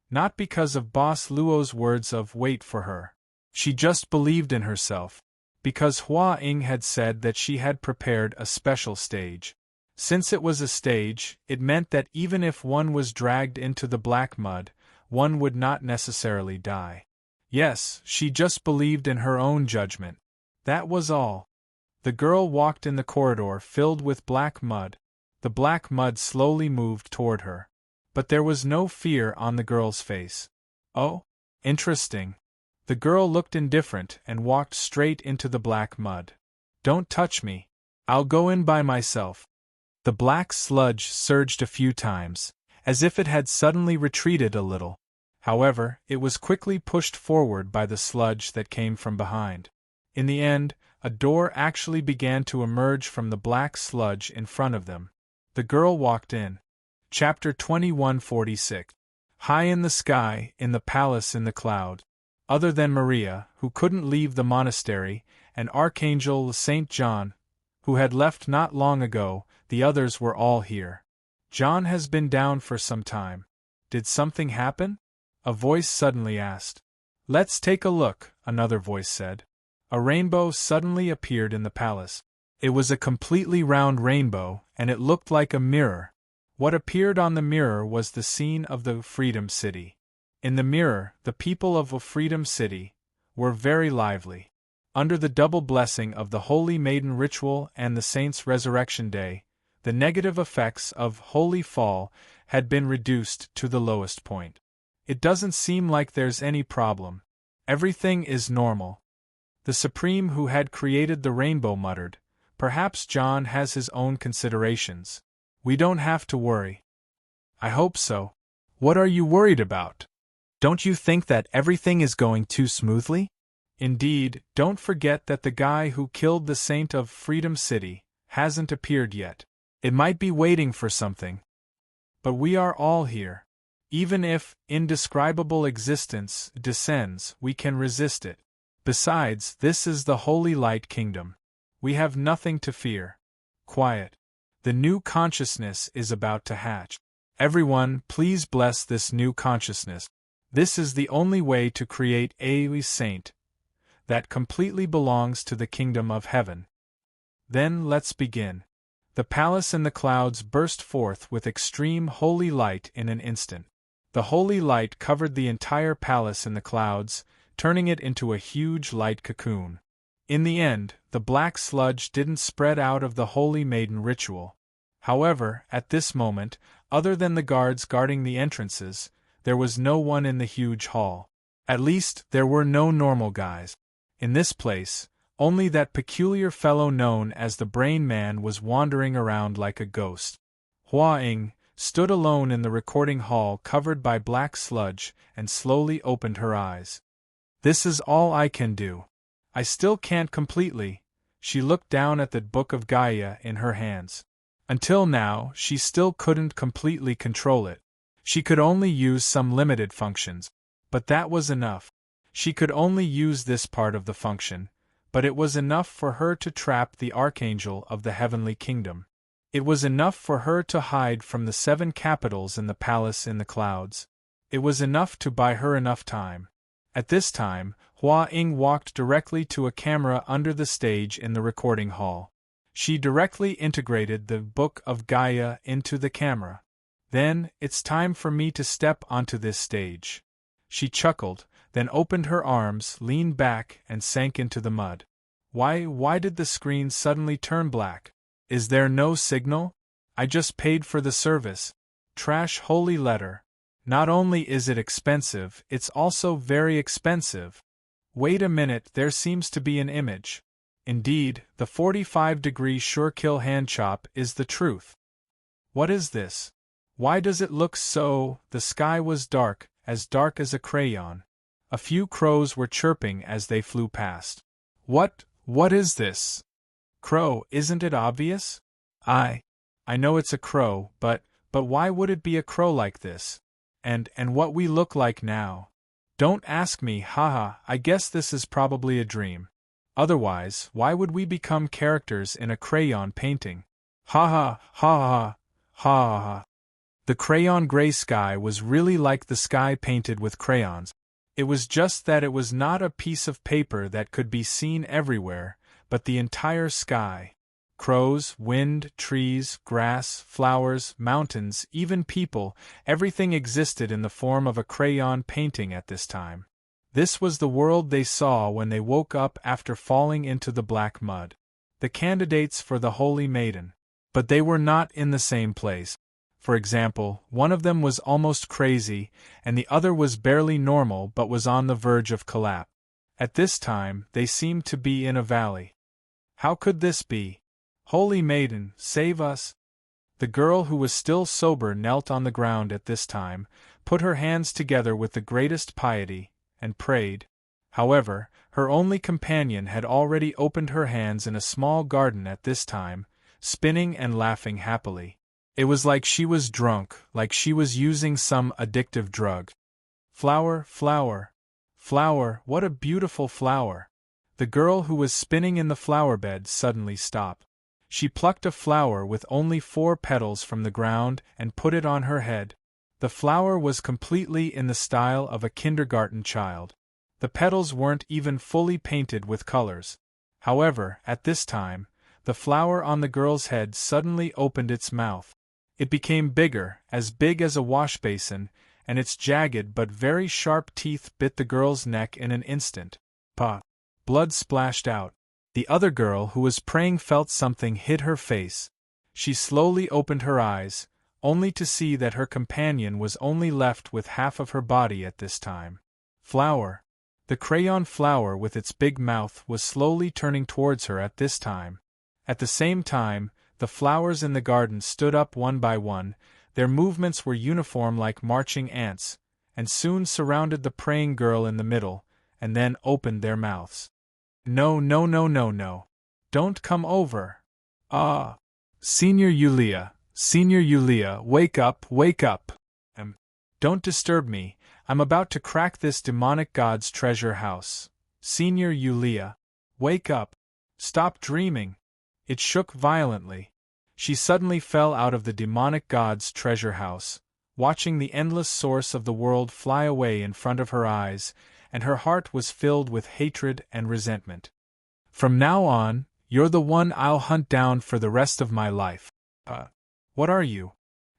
Not because of Boss Luo's words of wait for her. She just believed in herself. Because Hua Ying had said that she had prepared a special stage. Since it was a stage, it meant that even if one was dragged into the black mud, one would not necessarily die. Yes, she just believed in her own judgment. That was all. The girl walked in the corridor filled with black mud. The black mud slowly moved toward her. But there was no fear on the girl's face. Oh, interesting. The girl looked indifferent and walked straight into the black mud. Don't touch me. I'll go in by myself. The black sludge surged a few times, as if it had suddenly retreated a little. However, it was quickly pushed forward by the sludge that came from behind. In the end, a door actually began to emerge from the black sludge in front of them. The girl walked in. Chapter 2146. High in the sky, in the palace in the cloud. Other than Maria, who couldn't leave the monastery, and Archangel St. John, who had left not long ago, the others were all here. John has been down for some time. Did something happen? A voice suddenly asked. Let's take a look, another voice said. A rainbow suddenly appeared in the palace. It was a completely round rainbow, and it looked like a mirror. What appeared on the mirror was the scene of the Freedom City. In the mirror, the people of Freedom City were very lively. Under the double blessing of the Holy Maiden ritual and the Saints' Resurrection Day, the negative effects of Holy Fall had been reduced to the lowest point. It doesn't seem like there's any problem. Everything is normal. The Supreme who had created the rainbow muttered, Perhaps John has his own considerations. We don't have to worry. I hope so. What are you worried about? Don't you think that everything is going too smoothly? Indeed, don't forget that the guy who killed the Saint of Freedom City hasn't appeared yet. It might be waiting for something. But we are all here. Even if indescribable existence descends, we can resist it. Besides, this is the Holy Light Kingdom. We have nothing to fear. Quiet. The new consciousness is about to hatch. Everyone, please bless this new consciousness. This is the only way to create a saint that completely belongs to the kingdom of heaven. Then let's begin. The palace in the clouds burst forth with extreme holy light in an instant. The holy light covered the entire palace in the clouds, turning it into a huge light cocoon. In the end, the black sludge didn't spread out of the Holy Maiden ritual. However, at this moment, other than the guards guarding the entrances, there was no one in the huge hall. At least, there were no normal guys. In this place, only that peculiar fellow known as the Brain Man was wandering around like a ghost. Hua Ying stood alone in the recording hall covered by black sludge and slowly opened her eyes. This is all I can do. I still can't completely. She looked down at the Book of Gaia in her hands. Until now, she still couldn't completely control it. She could only use some limited functions. But that was enough. She could only use this part of the function, but it was enough for her to trap the Archangel of the Heavenly Kingdom. It was enough for her to hide from the 7 capitals in the palace in the clouds. It was enough to buy her enough time. At this time, Hua Ying walked directly to a camera under the stage in the recording hall. She directly integrated the Book of Gaia into the camera. Then, it's time for me to step onto this stage. She chuckled, then opened her arms, leaned back, and sank into the mud. Why did the screen suddenly turn black? Is there no signal? I just paid for the service. Trash holy letter. Not only is it expensive, it's also very expensive. Wait a minute, there seems to be an image. Indeed, the 45-degree sure-kill hand chop is the truth. What is this? Why does it look so? The sky was dark as a crayon. A few crows were chirping as they flew past. What is this? Crow, isn't it obvious? I know it's a crow, but why would it be a crow like this? And what we look like now? Don't ask me, haha, I guess this is probably a dream. Otherwise, why would we become characters in a crayon painting? Ha ha, ha ha, ha ha. The crayon gray sky was really like the sky painted with crayons. It was just that it was not a piece of paper that could be seen everywhere, but the entire sky. Crows, wind, trees, grass, flowers, mountains, even people, everything existed in the form of a crayon painting at this time. This was the world they saw when they woke up after falling into the black mud. The candidates for the Holy Maiden. But they were not in the same place. For example, one of them was almost crazy, and the other was barely normal but was on the verge of collapse. At this time, they seemed to be in a valley. How could this be? Holy Maiden, save us! The girl who was still sober knelt on the ground at this time, put her hands together with the greatest piety, and prayed. However, her only companion had already opened her hands in a small garden at this time, spinning and laughing happily. It was like she was drunk, like she was using some addictive drug. Flower, flower, flower, what a beautiful flower! The girl who was spinning in the flower bed suddenly stopped. She plucked a flower with only 4 petals from the ground and put it on her head. The flower was completely in the style of a kindergarten child. The petals weren't even fully painted with colors. However, at this time, the flower on the girl's head suddenly opened its mouth. It became bigger, as big as a washbasin, and its jagged but very sharp teeth bit the girl's neck in an instant. Pah! Blood splashed out. The other girl who was praying felt something hit her face. She slowly opened her eyes, only to see that her companion was only left with half of her body at this time. Flower. The crayon flower with its big mouth was slowly turning towards her at this time. At the same time, the flowers in the garden stood up one by one, their movements were uniform like marching ants, and soon surrounded the praying girl in the middle, and then opened their mouths. No, no, no, no, no. Don't come over. Ah! Senior Yulia, wake up, wake up! Don't disturb me, I'm about to crack this demonic god's treasure house. Senior Yulia, wake up! Stop dreaming! It shook violently. She suddenly fell out of the demonic god's treasure house, watching the endless source of the world fly away in front of her eyes, and her heart was filled with hatred and resentment. From now on, you're the one I'll hunt down for the rest of my life. What are you?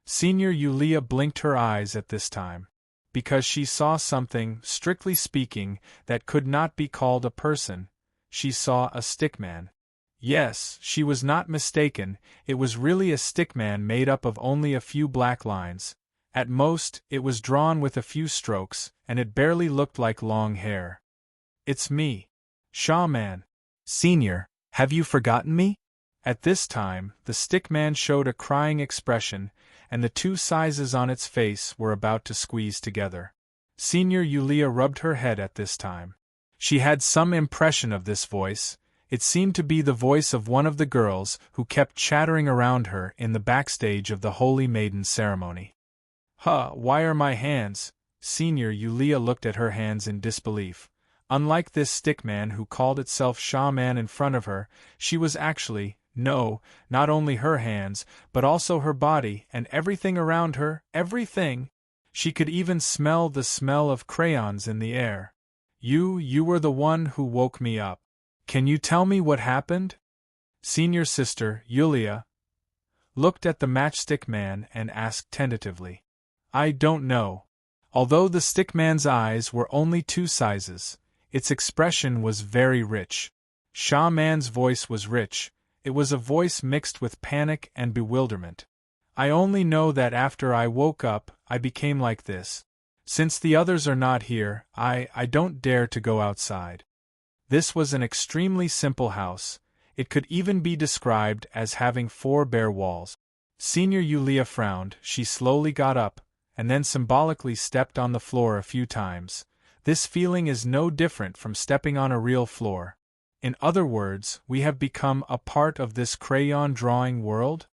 Senior Yulia blinked her eyes at this time, because she saw something, strictly speaking, that could not be called a person. she saw a stickman. Yes, she was not mistaken, it was really a stickman made up of only a few black lines. At most, it was drawn with a few strokes, and it barely looked like long hair. "It's me. Shawman. Senior, have you forgotten me?" At this time, the stickman showed a crying expression, and the two sizes on its face were about to squeeze together. Senior Yulia rubbed her head at this time. She had some impression of this voice. It seemed to be the voice of one of the girls who kept chattering around her in the backstage of the Holy Maiden ceremony. Why are my hands?" Senior Yulia looked at her hands in disbelief. Unlike this stickman who called itself Shawman in front of her, she was actually, no, not only her hands, but also her body and everything around her, everything. She could even smell the smell of crayons in the air. You were the one who woke me up. Can you tell me what happened?" Senior sister, Yulia, looked at the matchstick man and asked tentatively. "I don't know." Although the stickman's eyes were only two sizes, its expression was very rich. Shawman's voice was rich. It was a voice mixed with panic and bewilderment. "I only know that after I woke up, I became like this. Since the others are not here, I don't dare to go outside." This was an extremely simple house. It could even be described as having 4 bare walls. Senior Yulia frowned. She slowly got up, and then symbolically stepped on the floor a few times. This feeling is no different from stepping on a real floor. In other words, we have become a part of this crayon drawing world?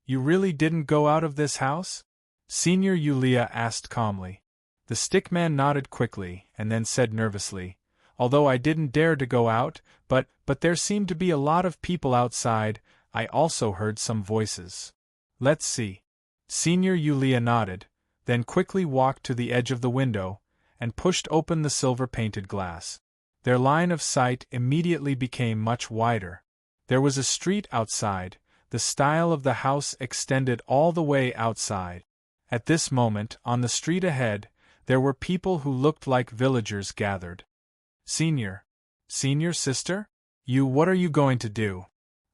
"You really didn't go out of this house?" Senior Yulia asked calmly. The stickman nodded quickly, and then said nervously, "Although I didn't dare to go out, but there seemed to be a lot of people outside. I also heard some voices." "Let's see." Senior Yulia nodded, then quickly walked to the edge of the window, and pushed open the silver-painted glass. Their line of sight immediately became much wider. There was a street outside. The style of the house extended all the way outside. At this moment, on the street ahead, there were people who looked like villagers gathered. Senior sister? What are you going to do?"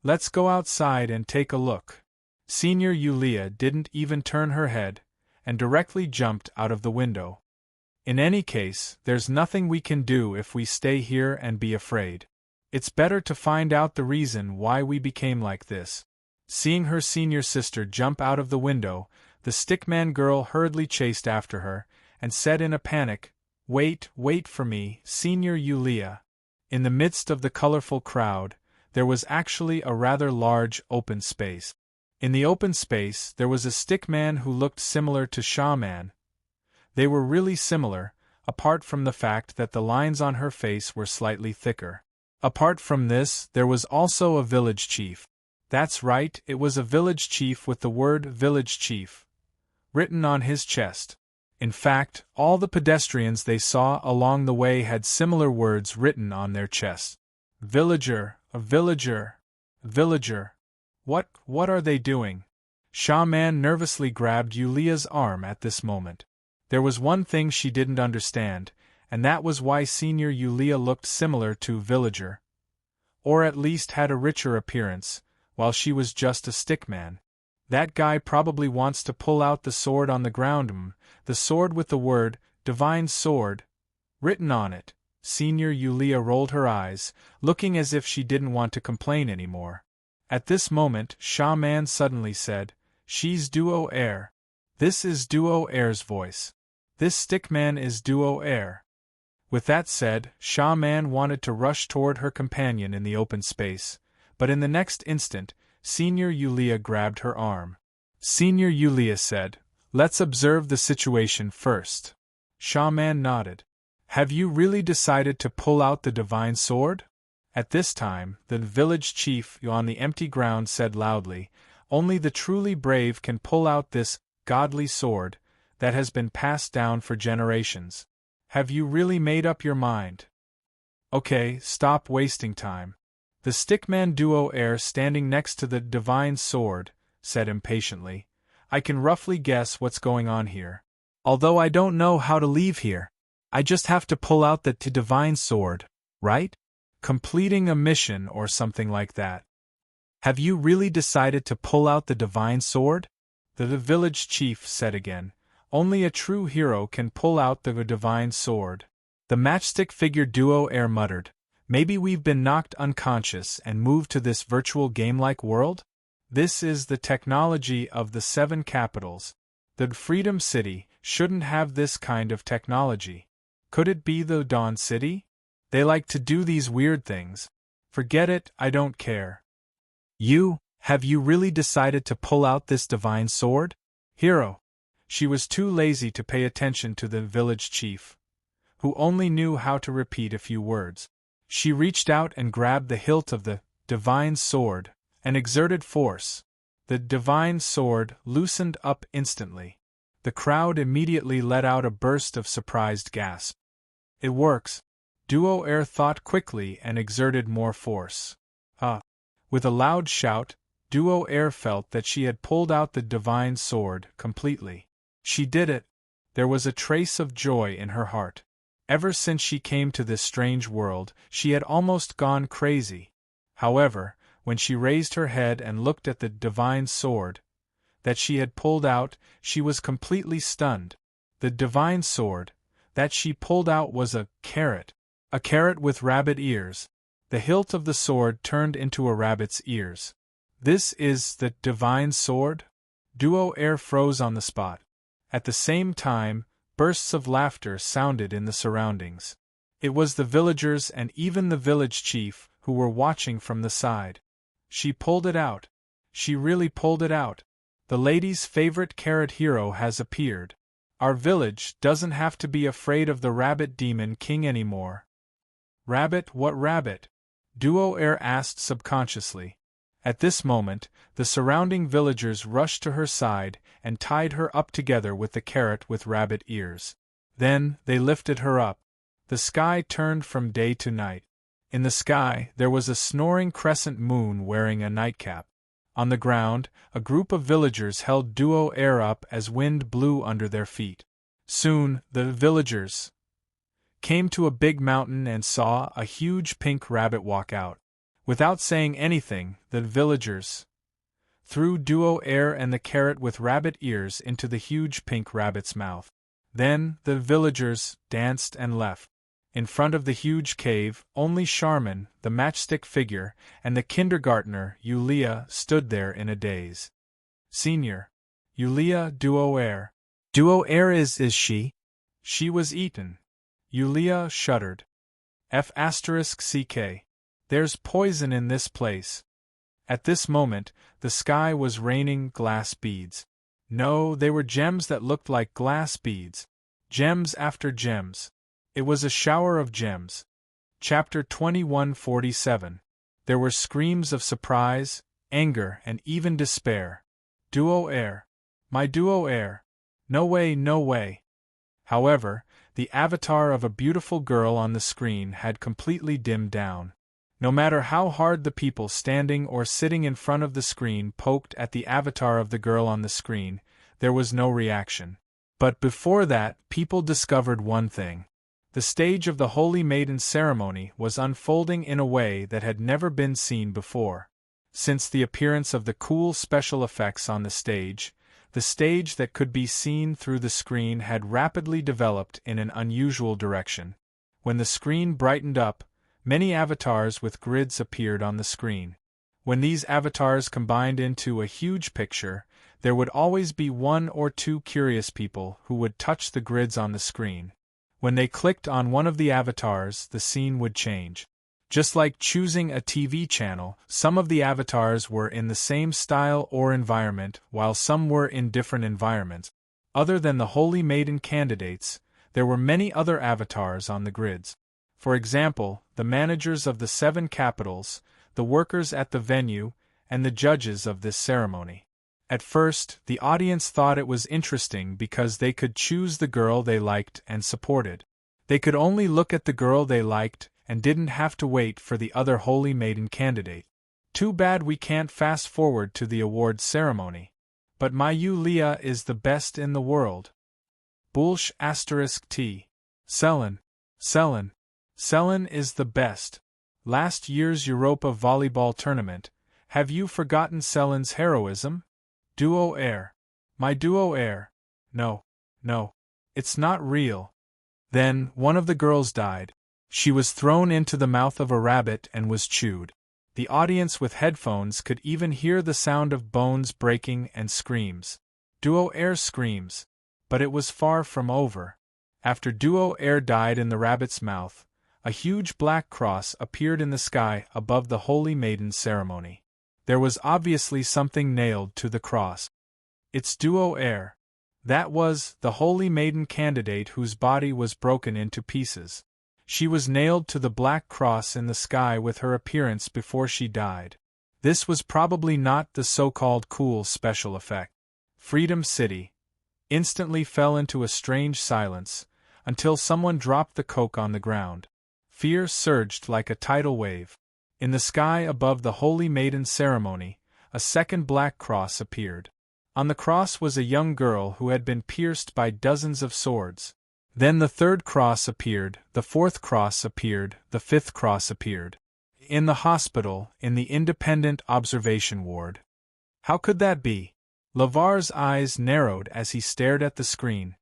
"Let's go outside and take a look." Senior Yulia didn't even turn her head, and directly jumped out of the window. "In any case, there's nothing we can do if we stay here and be afraid. It's better to find out the reason why we became like this." Seeing her senior sister jump out of the window, the stickman girl hurriedly chased after her, and said in a panic, Wait for me, Senior Yulia." In the midst of the colorful crowd, there was actually a rather large open space. In the open space, there was a stickman who looked similar to Shawman. They were really similar, apart from the fact that the lines on her face were slightly thicker. Apart from this, there was also a village chief. That's right, it was a village chief with the word "Village Chief" written on his chest. In fact, all the pedestrians they saw along the way had similar words written on their chests. "Villager, a villager, villager." What are they doing? Shawman nervously grabbed Yulia's arm at this moment. There was one thing she didn't understand, and that was why Senior Yulia looked similar to villager, or at least had a richer appearance, while she was just a stickman. That guy probably wants to pull out the sword on the ground, the sword with the word, "Divine Sword," written on it. Senior Yulia rolled her eyes, looking as if she didn't want to complain anymore. At this moment, Shawman suddenly said, "She's Duo Air." This is Duo Air's voice. This stickman is Duo Air. With that said, Shawman wanted to rush toward her companion in the open space, but in the next instant, Senior Yulia grabbed her arm. Senior Yulia said, "Let's observe the situation first." Shawman nodded. "Have you really decided to pull out the divine sword?" At this time, the village chief on the empty ground said loudly, "Only the truly brave can pull out this godly sword that has been passed down for generations. Have you really made up your mind?" "Okay, stop wasting time." The stickman Duo Air standing next to the divine sword said impatiently, "I can roughly guess what's going on here. Although I don't know how to leave here. I just have to pull out the divine sword, right?" Completing a mission or something like that. Have you really decided to pull out the divine sword? The village chief said again. Only a true hero can pull out the divine sword. The matchstick figure duo heir muttered. Maybe we've been knocked unconscious and moved to this virtual game-like world? This is the technology of the 7 capitals. The Freedom City shouldn't have this kind of technology. Could it be the Dawn City? They like to do these weird things. Forget it, I don't care. Have you really decided to pull out this divine sword? Hero. She was too lazy to pay attention to the village chief, who only knew how to repeat a few words. She reached out and grabbed the hilt of the divine sword and exerted force. The divine sword loosened up instantly. The crowd immediately let out a burst of surprised gasp. It works. Duo heir thought quickly and exerted more force. With a loud shout, Duo heir felt that she had pulled out the divine sword completely. She did it. There was a trace of joy in her heart. Ever since she came to this strange world, she had almost gone crazy. However, when she raised her head and looked at the divine sword that she had pulled out, she was completely stunned. The divine sword that she pulled out was a carrot with rabbit ears. The hilt of the sword turned into a rabbit's ears. This is the divine sword? Duo heir froze on the spot. At the same time, bursts of laughter sounded in the surroundings. It was the villagers and even the village chief who were watching from the side. She pulled it out. She really pulled it out. The lady's favorite carrot hero has appeared. Our village doesn't have to be afraid of the rabbit demon king anymore. Rabbit, what rabbit? Duo heir asked subconsciously. At this moment, the surrounding villagers rushed to her side and tied her up together with the carrot with rabbit ears. Then, they lifted her up. The sky turned from day to night. In the sky, there was a snoring crescent moon wearing a nightcap. On the ground, a group of villagers held Duo heir up as wind blew under their feet. Soon, the villagers came to a big mountain and saw a huge pink rabbit walk out. Without saying anything, the villagers threw Duo heir and the carrot with rabbit ears into the huge pink rabbit's mouth. Then, the villagers danced and left. In front of the huge cave, only Charmin, the matchstick figure, and the kindergartner, Yulia, stood there in a daze. Senior. Yulia Duo heir. Duo heir is she? She was eaten. Yulia shuddered. F***ck. There's poison in this place. At this moment, the sky was raining glass beads. No, they were gems that looked like glass beads. Gems after gems. It was a shower of gems. Chapter 2147. There were screams of surprise, anger, and even despair. Duo heir. My Duo heir. No way, no way. However, the avatar of a beautiful girl on the screen had completely dimmed down. No matter how hard the people standing or sitting in front of the screen poked at the avatar of the girl on the screen, there was no reaction. But before that, people discovered one thing. The stage of the Holy Maiden ceremony was unfolding in a way that had never been seen before. Since the appearance of the cool special effects on the stage that could be seen through the screen had rapidly developed in an unusual direction. When the screen brightened up, many avatars with grids appeared on the screen. When these avatars combined into a huge picture, there would always be 1 or 2 curious people who would touch the grids on the screen. When they clicked on one of the avatars, the scene would change. Just like choosing a TV channel, some of the avatars were in the same style or environment, while some were in different environments. Other than the Holy Maiden candidates, there were many other avatars on the grids. For example, the managers of the 7 capitals, the workers at the venue, and the judges of this ceremony. At first, the audience thought it was interesting because they could choose the girl they liked and supported. They could only look at the girl they liked and didn't have to wait for the other Holy Maiden candidate. Too bad we can't fast forward to the awards ceremony. But my Yulia is the best in the world. Bullsh *T. Selin is the best. Last year's Europa volleyball tournament. Have you forgotten Selen's heroism? Duo air. My duo air. No. No. It's not real. Then, one of the girls died. She was thrown into the mouth of a rabbit and was chewed. The audience with headphones could even hear the sound of bones breaking and screams. Duo air screams. But it was far from over. After Duo air died in the rabbit's mouth, a huge black cross appeared in the sky above the Holy Maiden ceremony. There was obviously something nailed to the cross. It's Duo air. That was the Holy Maiden candidate whose body was broken into pieces. She was nailed to the black cross in the sky with her appearance before she died. This was probably not the so-called cool special effect. Freedom City instantly fell into a strange silence, until someone dropped the Coke on the ground. Fear surged like a tidal wave. In the sky above the Holy Maiden ceremony, a second black cross appeared. On the cross was a young girl who had been pierced by dozens of swords. Then the third cross appeared, the fourth cross appeared, the fifth cross appeared. In the hospital, in the independent observation ward. How could that be? LeVar's eyes narrowed as he stared at the screen.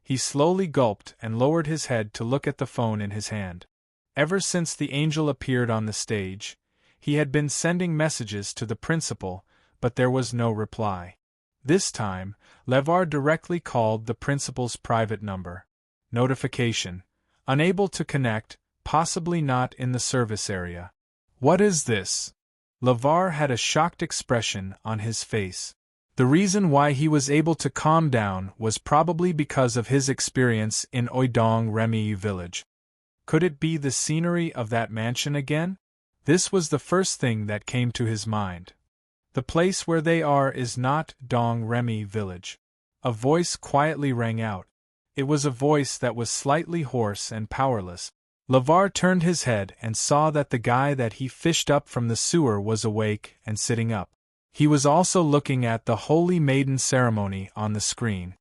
He slowly gulped and lowered his head to look at the phone in his hand. Ever since the angel appeared on the stage, he had been sending messages to the principal, but there was no reply. This time, LeVar directly called the principal's private number. Notification. Unable to connect, possibly not in the service area. What is this? LeVar had a shocked expression on his face. The reason why he was able to calm down was probably because of his experience in Oidong Remy village. Could it be the scenery of that mansion again? This was the first thing that came to his mind. The place where they are is not Dong Remy village. A voice quietly rang out. It was a voice that was slightly hoarse and powerless. LeVar turned his head and saw that the guy that he fished up from the sewer was awake and sitting up. He was also looking at the Holy Maiden ceremony on the screen.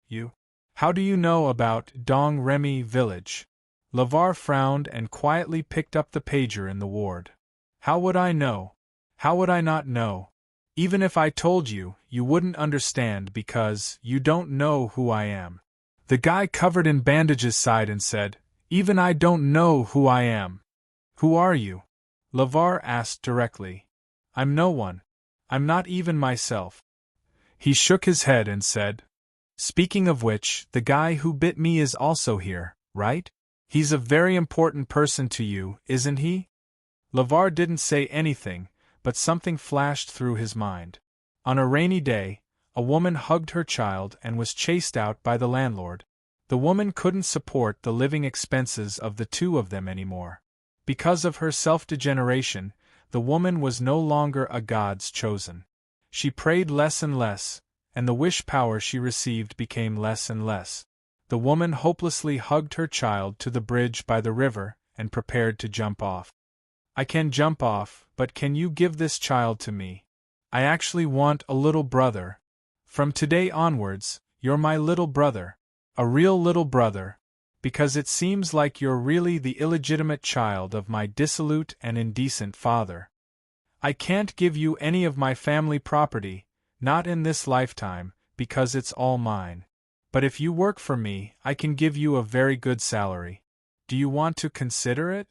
You? How do you know about Dong Remy village? LeVar frowned and quietly picked up the pager in the ward. How would I know? How would I not know? Even if I told you, you wouldn't understand because you don't know who I am. The guy covered in bandages sighed and said, Even I don't know who I am. Who are you? LeVar asked directly. I'm no one. I'm not even myself. He shook his head and said, Speaking of which, the guy who bit me is also here, right? He's a very important person to you, isn't he? LeVar didn't say anything, but something flashed through his mind. On a rainy day, a woman hugged her child and was chased out by the landlord. The woman couldn't support the living expenses of the two of them anymore. Because of her self-degeneration, the woman was no longer a God's chosen. She prayed less and less, and the wish power she received became less and less. The woman hopelessly hugged her child to the bridge by the river and prepared to jump off. I can jump off, but can you give this child to me? I actually want a little brother. From today onwards, you're my little brother. A real little brother. Because it seems like you're really the illegitimate child of my dissolute and indecent father. I can't give you any of my family property, not in this lifetime, because it's all mine. But if you work for me, I can give you a very good salary. Do you want to consider it?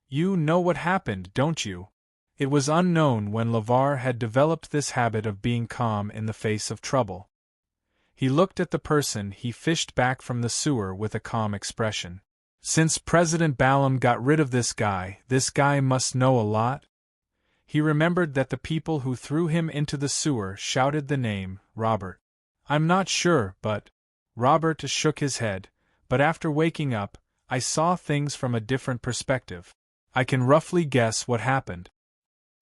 You know what happened, don't you? It was unknown when LeVar had developed this habit of being calm in the face of trouble. He looked at the person he fished back from the sewer with a calm expression. Since President Balaam got rid of this guy must know a lot? He remembered that the people who threw him into the sewer shouted the name, Robert. I'm not sure, but... Robert shook his head, but after waking up, I saw things from a different perspective. I can roughly guess what happened.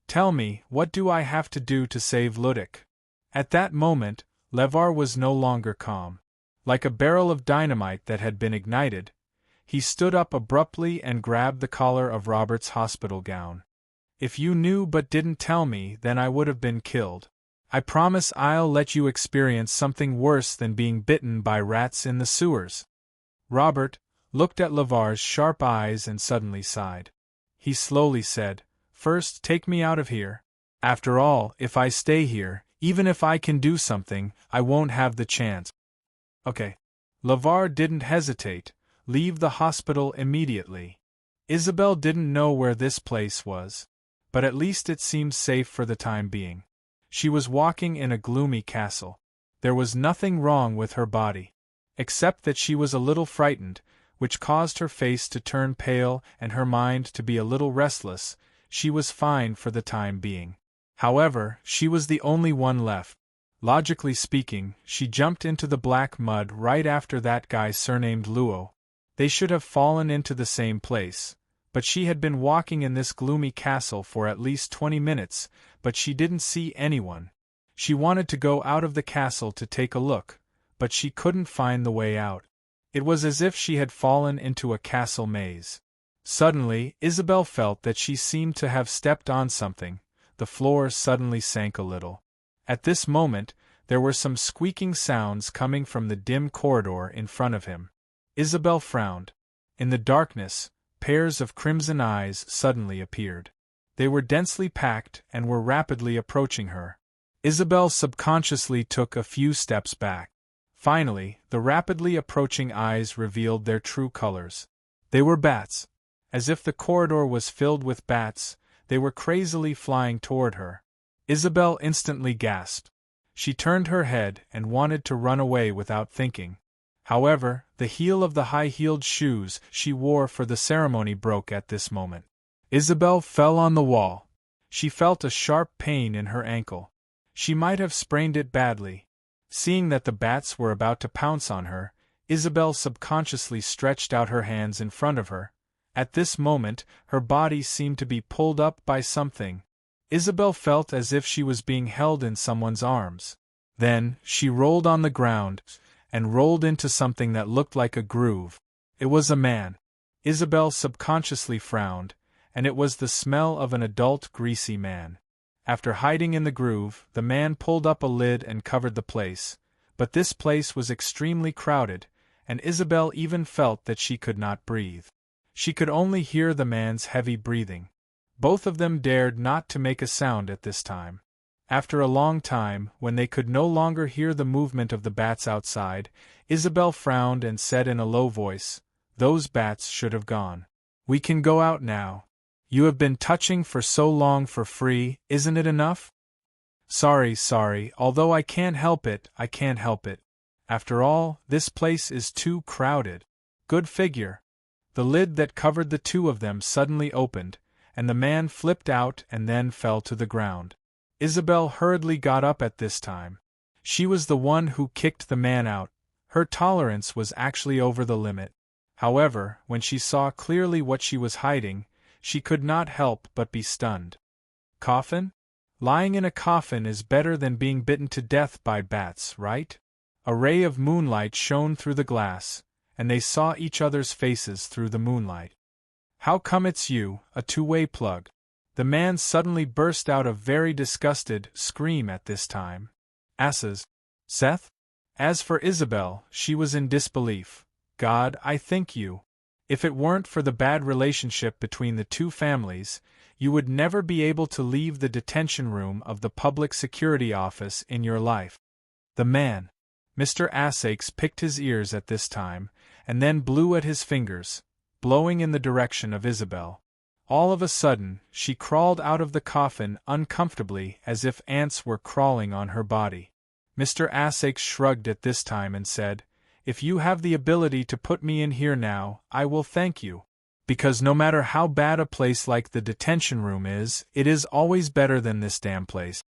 Tell me, what do I have to do to save Ludik? At that moment, LeVar was no longer calm. Like a barrel of dynamite that had been ignited, he stood up abruptly and grabbed the collar of Robert's hospital gown. If you knew but didn't tell me, then I would have been killed. I promise I'll let you experience something worse than being bitten by rats in the sewers. Robert looked at LeVar's sharp eyes and suddenly sighed. he slowly said. First, take me out of here. After all, if I stay here, even if I can do something, I won't have the chance. Okay. LeVar didn't hesitate. Leave the hospital immediately. Isabel didn't know where this place was, but at least it seemed safe for the time being. She was walking in a gloomy castle. There was nothing wrong with her body, except that she was a little frightened, which caused her face to turn pale and her mind to be a little restless. She was fine for the time being. However, she was the only one left. Logically speaking, she jumped into the black mud right after that guy surnamed Luo. They should have fallen into the same place, but she had been walking in this gloomy castle for at least 20 minutes, but she didn't see anyone. She wanted to go out of the castle to take a look, but she couldn't find the way out. It was as if she had fallen into a castle maze. Suddenly, Isabel felt that she seemed to have stepped on something. The floor suddenly sank a little. At this moment, there were some squeaking sounds coming from the dim corridor in front of him. Isabel frowned. In the darkness, pairs of crimson eyes suddenly appeared. They were densely packed and were rapidly approaching her. Isabel subconsciously took a few steps back. Finally, the rapidly approaching eyes revealed their true colors. They were bats. As if the corridor was filled with bats, they were crazily flying toward her. Isabel instantly gasped. She turned her head and wanted to run away without thinking. However, the heel of the high-heeled shoes she wore for the ceremony broke at this moment. Isabel fell on the wall. She felt a sharp pain in her ankle. She might have sprained it badly. Seeing that the bats were about to pounce on her, Isabel subconsciously stretched out her hands in front of her. At this moment, her body seemed to be pulled up by something. Isabel felt as if she was being held in someone's arms. Then, she rolled on the ground, and rolled into something that looked like a groove. It was a man. Isabel subconsciously frowned, and it was the smell of an adult greasy man. After hiding in the groove, the man pulled up a lid and covered the place. But this place was extremely crowded, and Isabel even felt that she could not breathe. She could only hear the man's heavy breathing. Both of them dared not to make a sound at this time. After a long time, when they could no longer hear the movement of the bats outside, Isabel frowned and said in a low voice, "Those bats should have gone. We can go out now. You have been touching for so long for free, isn't it enough?" Sorry, although I can't help it, I can't help it. After all, this place is too crowded. Good figure." The lid that covered the two of them suddenly opened, and the man flipped out and then fell to the ground. Isabel hurriedly got up at this time. She was the one who kicked the man out. Her tolerance was actually over the limit. However, when she saw clearly what she was hiding, she could not help but be stunned. Coffin? Lying in a coffin is better than being bitten to death by bats, right? A ray of moonlight shone through the glass, and they saw each other's faces through the moonlight. "How come it's you, a two-way plug?" The man suddenly burst out a very disgusted scream at this time. "Asses. Seth?" As for Isabel, she was in disbelief. "God, I thank you. If it weren't for the bad relationship between the two families, you would never be able to leave the detention room of the public security office in your life." The man, Mr. Asakes, picked his ears at this time, and then blew at his fingers, blowing in the direction of Isabel. All of a sudden, she crawled out of the coffin uncomfortably as if ants were crawling on her body. Mr. Asakes shrugged at this time and said, "If you have the ability to put me in here now, I will thank you. Because no matter how bad a place like the detention room is, it is always better than this damn place."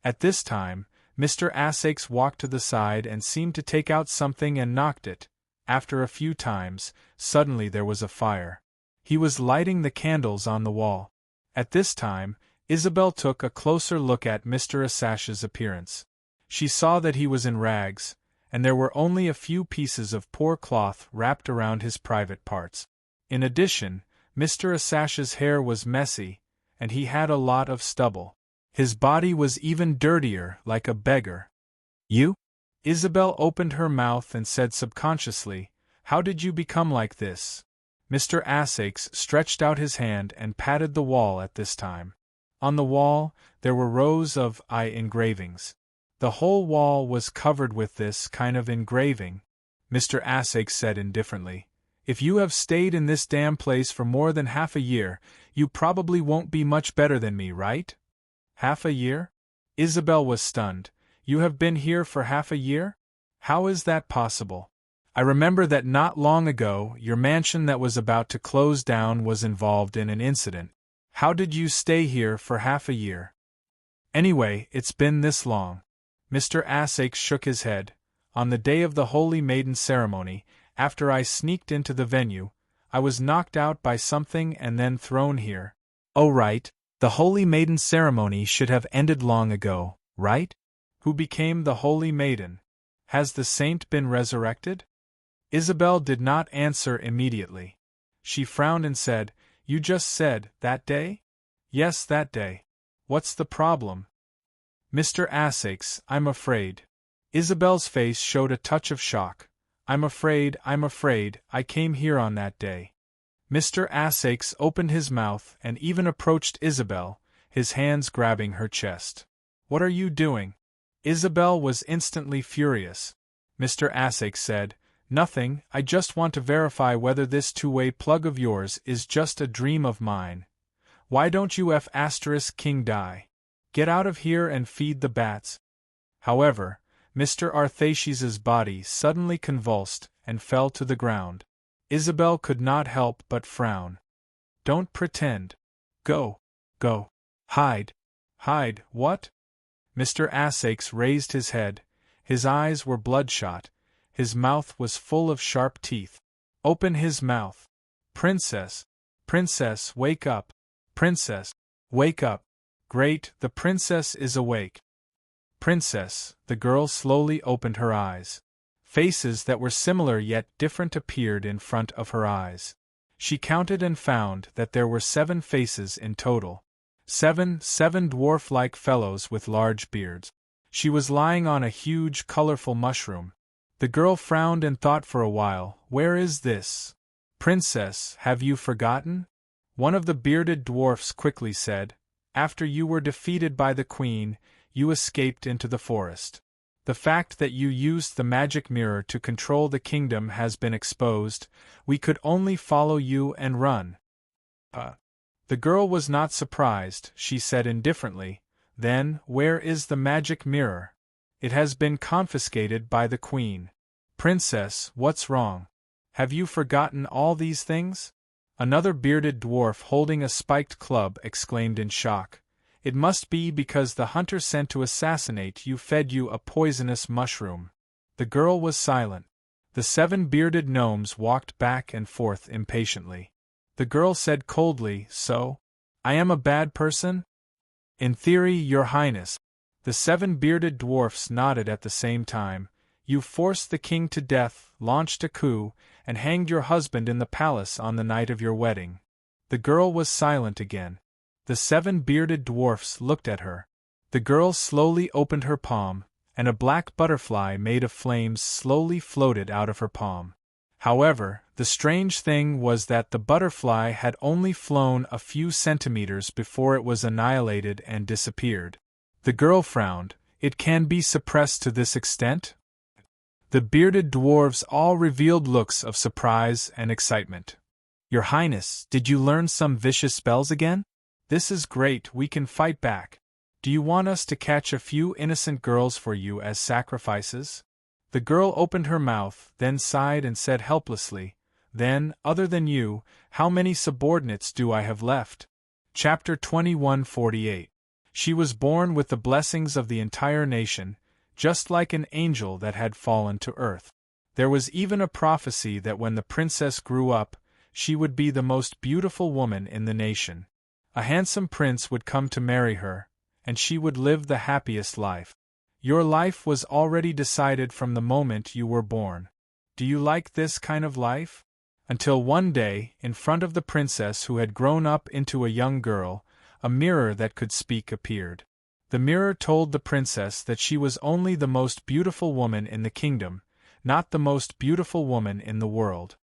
At this time, Mr. Asakes walked to the side and seemed to take out something and knocked it. After a few times, suddenly there was a fire. He was lighting the candles on the wall. At this time, Isabel took a closer look at Mr. Asash's appearance. She saw that he was in rags, and there were only a few pieces of poor cloth wrapped around his private parts. In addition, Mr. Asash's hair was messy, and he had a lot of stubble. His body was even dirtier, like a beggar. "You?" Isabel opened her mouth and said subconsciously, "How did you become like this?" Mr. Asakes stretched out his hand and patted the wall at this time. On the wall, there were rows of eye engravings. The whole wall was covered with this kind of engraving. Mr. Asakes said indifferently, "If you have stayed in this damn place for more than half a year, you probably won't be much better than me, right?" "Half a year?" Isabel was stunned. "You have been here for half a year? How is that possible? I remember that not long ago your mansion that was about to close down was involved in an incident. How did you stay here for half a year? Anyway, it's been this long." Mr. Asakes shook his head. "On the day of the Holy Maiden ceremony, after I sneaked into the venue, I was knocked out by something and then thrown here." "Oh right, the Holy Maiden ceremony should have ended long ago, right?" "Who became the Holy Maiden? Has the saint been resurrected?" Isabel did not answer immediately. She frowned and said, "You just said, that day?" "Yes, that day. What's the problem?" "Mr. Asakes, I'm afraid." Isabel's face showed a touch of shock. I'm afraid I came here on that day." Mr. Asakes opened his mouth and even approached Isabel, his hands grabbing her chest. "What are you doing?" Isabel was instantly furious. Mr. Asakes said, "Nothing, I just want to verify whether this two-way plug of yours is just a dream of mine. Why don't you King die? Get out of here and feed the bats." However, Mr. Arthashes's body suddenly convulsed and fell to the ground. Isabel could not help but frown. "Don't pretend. Go. Go. Hide. Hide, what?" Mr. Asakes raised his head. His eyes were bloodshot. His mouth was full of sharp teeth. "Open his mouth. Princess. Princess, wake up. Princess, wake up. Great, the princess is awake." "Princess," the girl slowly opened her eyes. Faces that were similar yet different appeared in front of her eyes. She counted and found that there were 7 faces in total. Seven dwarf-like fellows with large beards. She was lying on a huge, colorful mushroom. The girl frowned and thought for a while, "Where is this? Princess, have you forgotten?" One of the bearded dwarfs quickly said, "After you were defeated by the queen, you escaped into the forest. The fact that you used the magic mirror to control the kingdom has been exposed. We could only follow you and run." The girl was not surprised. She said indifferently, "Then, where is the magic mirror?" "It has been confiscated by the queen." "Princess, what's wrong? Have you forgotten all these things?" Another bearded dwarf holding a spiked club exclaimed in shock, "It must be because the hunter sent to assassinate you fed you a poisonous mushroom." The girl was silent. The 7 bearded gnomes walked back and forth impatiently. The girl said coldly, "So? I am a bad person?" "In theory, your highness." The 7 bearded dwarfs nodded at the same time. "You forced the king to death, launched a coup, and hanged your husband in the palace on the night of your wedding." The girl was silent again. The 7 bearded dwarfs looked at her. The girl slowly opened her palm, and a black butterfly made of flames slowly floated out of her palm. However, the strange thing was that the butterfly had only flown a few centimeters before it was annihilated and disappeared. The girl frowned. "It can be suppressed to this extent?" The bearded dwarves all revealed looks of surprise and excitement. "Your Highness, did you learn some vicious spells again? This is great, we can fight back. Do you want us to catch a few innocent girls for you as sacrifices?" The girl opened her mouth, then sighed and said helplessly, "Then, other than you, how many subordinates do I have left?" Chapter 2148. She was born with the blessings of the entire nation, just like an angel that had fallen to earth. There was even a prophecy that when the princess grew up, she would be the most beautiful woman in the nation. A handsome prince would come to marry her, and she would live the happiest life. Your life was already decided from the moment you were born. Do you like this kind of life? Until one day, in front of the princess who had grown up into a young girl, a mirror that could speak appeared. The mirror told the princess that she was only the most beautiful woman in the kingdom, not the most beautiful woman in the world.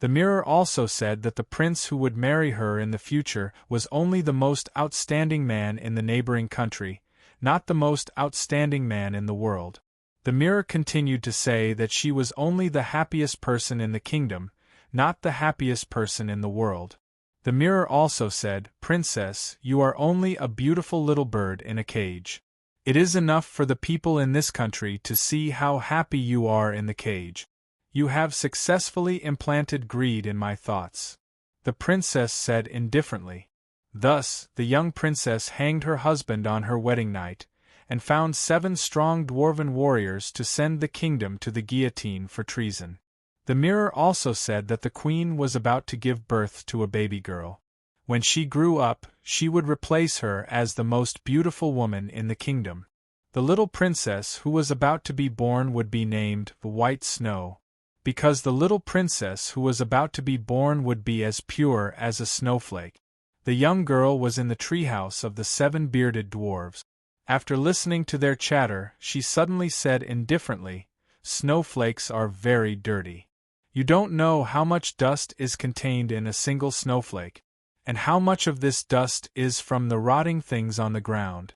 The mirror also said that the prince who would marry her in the future was only the most outstanding man in the neighboring country, not the most outstanding man in the world. The mirror continued to say that she was only the happiest person in the kingdom, not the happiest person in the world. The mirror also said, "Princess, you are only a beautiful little bird in a cage. It is enough for the people in this country to see how happy you are in the cage. You have successfully implanted greed in my thoughts." The princess said indifferently. Thus, the young princess hanged her husband on her wedding night, and found 7 strong dwarven warriors to send the kingdom to the guillotine for treason. The mirror also said that the queen was about to give birth to a baby girl. When she grew up, she would replace her as the most beautiful woman in the kingdom. The little princess who was about to be born would be named the White Snow, because the little princess who was about to be born would be as pure as a snowflake. The young girl was in the treehouse of the 7 bearded dwarves. After listening to their chatter, she suddenly said indifferently, "Snowflakes are very dirty. You don't know how much dust is contained in a single snowflake, and how much of this dust is from the rotting things on the ground."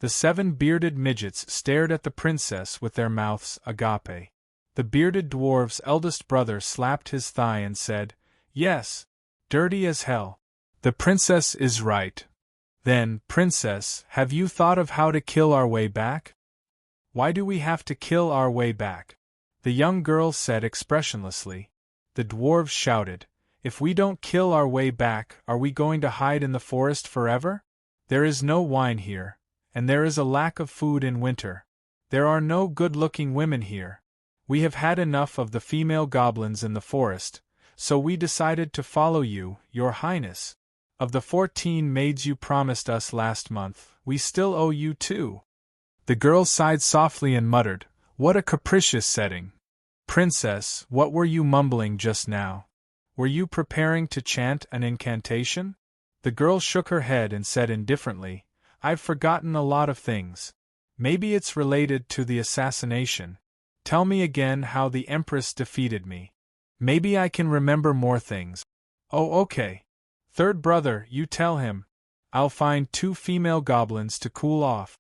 The 7 bearded midgets stared at the princess with their mouths agape. The bearded dwarf's eldest brother slapped his thigh and said, "Yes, dirty as hell. The princess is right. Then, princess, have you thought of how to kill our way back?" "Why do we have to kill our way back?" the young girl said expressionlessly. The dwarves shouted, "If we don't kill our way back, are we going to hide in the forest forever? There is no wine here, and there is a lack of food in winter. There are no good-looking women here. We have had enough of the female goblins in the forest, so we decided to follow you, your highness. Of the 14 maids you promised us last month, we still owe you 2. The girl sighed softly and muttered, "What a capricious setting. Princess, what were you mumbling just now? Were you preparing to chant an incantation?" The girl shook her head and said indifferently, "I've forgotten a lot of things. Maybe it's related to the assassination. Tell me again how the Empress defeated me. Maybe I can remember more things." "Oh, okay. Third brother, you tell him. I'll find 2 female goblins to cool off."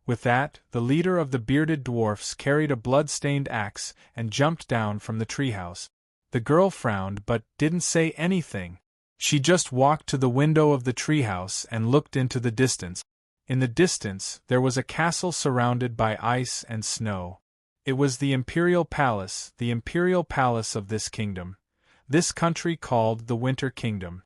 With that, the leader of the bearded dwarfs carried a blood-stained axe and jumped down from the treehouse. The girl frowned but didn't say anything. She just walked to the window of the treehouse and looked into the distance. In the distance, there was a castle surrounded by ice and snow. It was the imperial palace of this kingdom. This country called the Winter Kingdom.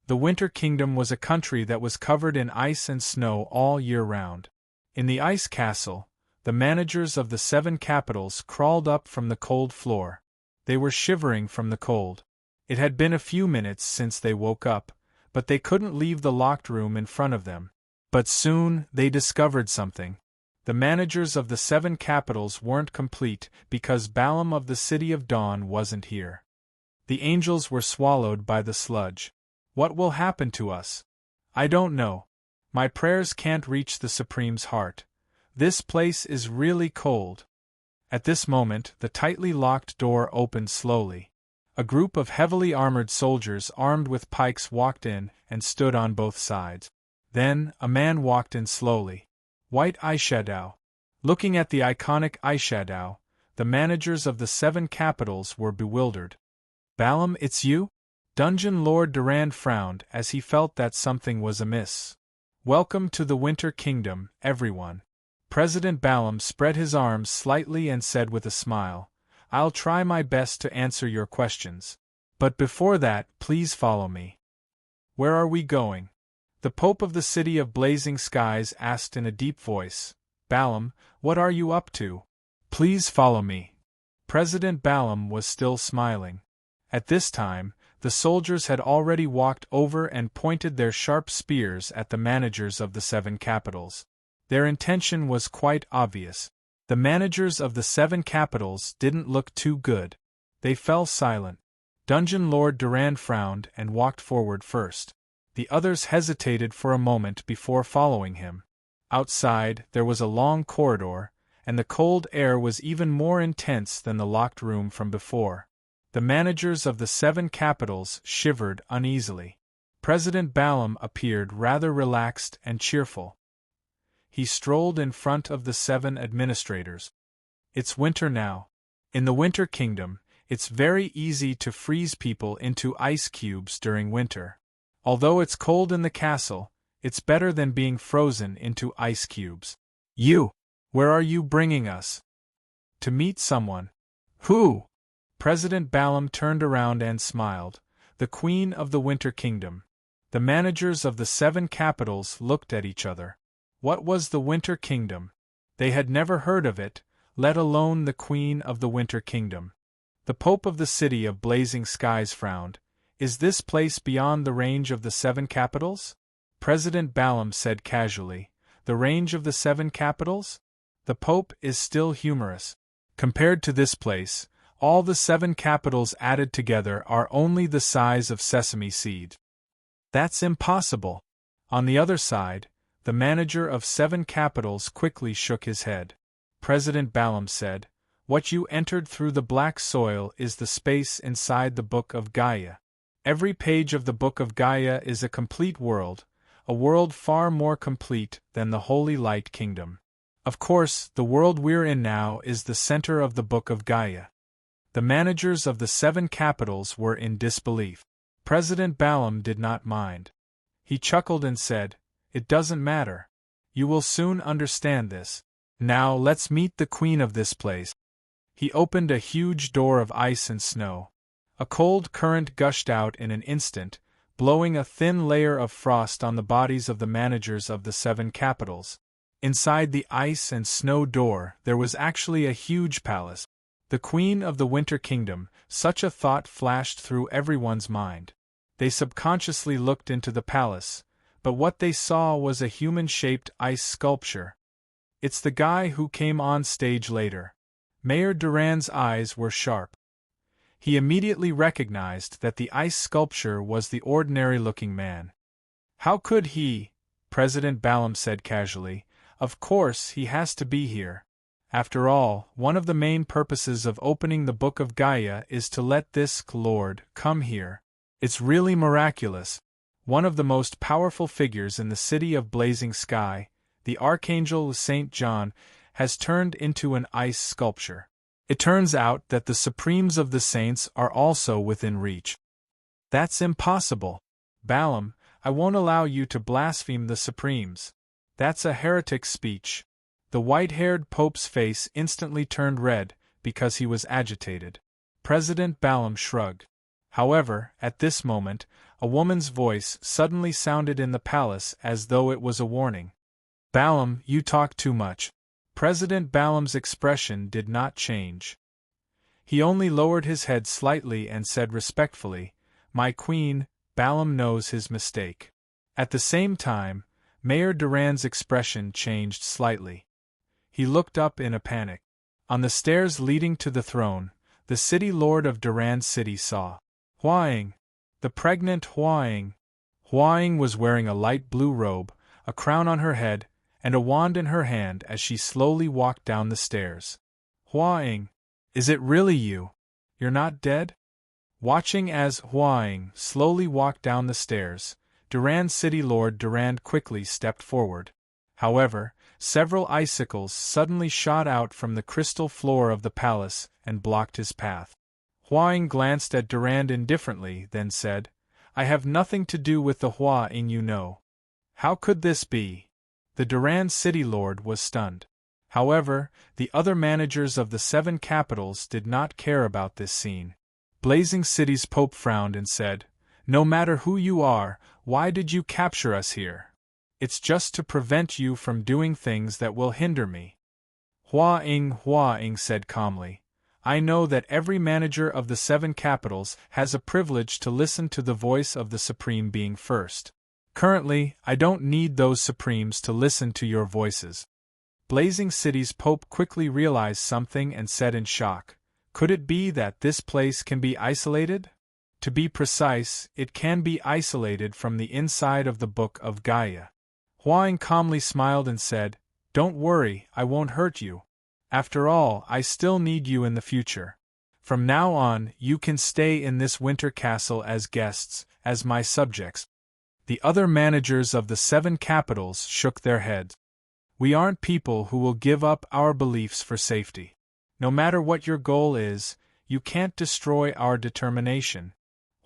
The Winter Kingdom was a country that was covered in ice and snow all year round. In the ice castle, the managers of the 7 capitals crawled up from the cold floor. They were shivering from the cold. It had been a few minutes since they woke up, but they couldn't leave the locked room in front of them. But soon, they discovered something. The managers of the 7 capitals weren't complete because Balaam of the City of Dawn wasn't here. The angels were swallowed by the sludge. What will happen to us? I don't know. My prayers can't reach the Supreme's heart. This place is really cold. At this moment, the tightly locked door opened slowly. A group of heavily armored soldiers armed with pikes walked in and stood on both sides. Then, a man walked in slowly. White eyeshadow. Looking at the iconic eyeshadow, the managers of the 7 capitals were bewildered. "Balaam, it's you?" Dungeon Lord Durand frowned as he felt that something was amiss. "Welcome to the Winter Kingdom, everyone." President Balaam spread his arms slightly and said with a smile, "I'll try my best to answer your questions. But before that, please follow me." "Where are we going?" The Pope of the City of Blazing Skies asked in a deep voice. "Balaam, what are you up to? Please follow me." President Balaam was still smiling. At this time, the soldiers had already walked over and pointed their sharp spears at the managers of the 7 capitals. Their intention was quite obvious. The managers of the 7 capitals didn't look too good. They fell silent. Dungeon Lord Durand frowned and walked forward first. The others hesitated for a moment before following him. Outside, there was a long corridor, and the cold air was even more intense than the locked room from before. The managers of the 7 capitals shivered uneasily. President Balaam appeared rather relaxed and cheerful. He strolled in front of the 7 administrators. It's winter now. In the Winter Kingdom, it's very easy to freeze people into ice cubes during winter. Although it's cold in the castle, it's better than being frozen into ice cubes. You! Where are you bringing us? To meet someone. Who? President Balaam turned around and smiled. The Queen of the Winter Kingdom. The managers of the 7 capitals looked at each other. What was the Winter Kingdom? They had never heard of it, let alone the Queen of the Winter Kingdom. The Pope of the City of Blazing Skies frowned. Is this place beyond the range of the 7 capitals? President Balaam said casually. The range of the 7 capitals? The Pope is still humorous. Compared to this place, all the 7 capitals added together are only the size of sesame seed. That's impossible. On the other side, the manager of 7 capitals quickly shook his head. President Balaam said, What you entered through the black soil is the space inside the Book of Gaia. Every page of the Book of Gaia is a complete world, a world far more complete than the Holy Light Kingdom. Of course, the world we're in now is the center of the Book of Gaia. The managers of the 7 capitals were in disbelief. President Balaam did not mind. He chuckled and said, It doesn't matter. You will soon understand this. Now let's meet the queen of this place. He opened a huge door of ice and snow. A cold current gushed out in an instant, blowing a thin layer of frost on the bodies of the managers of the 7 capitals. Inside the ice and snow door there was actually a huge palace. The Queen of the Winter Kingdom, such a thought flashed through everyone's mind. They subconsciously looked into the palace, but what they saw was a human-shaped ice sculpture. It's the guy who came on stage later. Mayor Durand's eyes were sharp. He immediately recognized that the ice sculpture was the ordinary-looking man. How could he? President Balaam said casually. Of course he has to be here. After all, one of the main purposes of opening the Book of Gaia is to let this Lord come here. It's really miraculous. One of the most powerful figures in the City of Blazing Sky, the Archangel St. John, has turned into an ice sculpture. It turns out that the supremes of the saints are also within reach. That's impossible. Balaam, I won't allow you to blaspheme the supremes. That's a heretic speech. The white-haired Pope's face instantly turned red, because he was agitated. President Balaam shrugged. However, at this moment, a woman's voice suddenly sounded in the palace as though it was a warning. Balaam, you talk too much. President Balaam's expression did not change. He only lowered his head slightly and said respectfully, My queen, Balaam knows his mistake. At the same time, Mayor Durand's expression changed slightly. He looked up in a panic. On the stairs leading to the throne, the city lord of Durand City saw Huang, the pregnant Huang. Huang was wearing a light blue robe, a crown on her head, and a wand in her hand as she slowly walked down the stairs. Huang, is it really you? You're not dead? Watching as Huang slowly walked down the stairs, Durand City Lord Durand quickly stepped forward. However, several icicles suddenly shot out from the crystal floor of the palace and blocked his path. Huang glanced at Durand indifferently, then said, I have nothing to do with the Huang you know. How could this be? The Durand City Lord was stunned. However, the other managers of the 7 capitals did not care about this scene. Blazing City's Pope frowned and said, No matter who you are, why did you capture us here? It's just to prevent you from doing things that will hinder me. Huang said calmly, I know that every manager of the 7 capitals has a privilege to listen to the voice of the Supreme Being first. Currently, I don't need those Supremes to listen to your voices. Blazing City's Pope quickly realized something and said in shock, Could it be that this place can be isolated? To be precise, it can be isolated from the inside of the Book of Gaia. Huang calmly smiled and said, Don't worry, I won't hurt you. After all, I still need you in the future. From now on, you can stay in this winter castle as guests, as my subjects." The other managers of the 7 capitals shook their heads. "We aren't people who will give up our beliefs for safety. No matter what your goal is, you can't destroy our determination."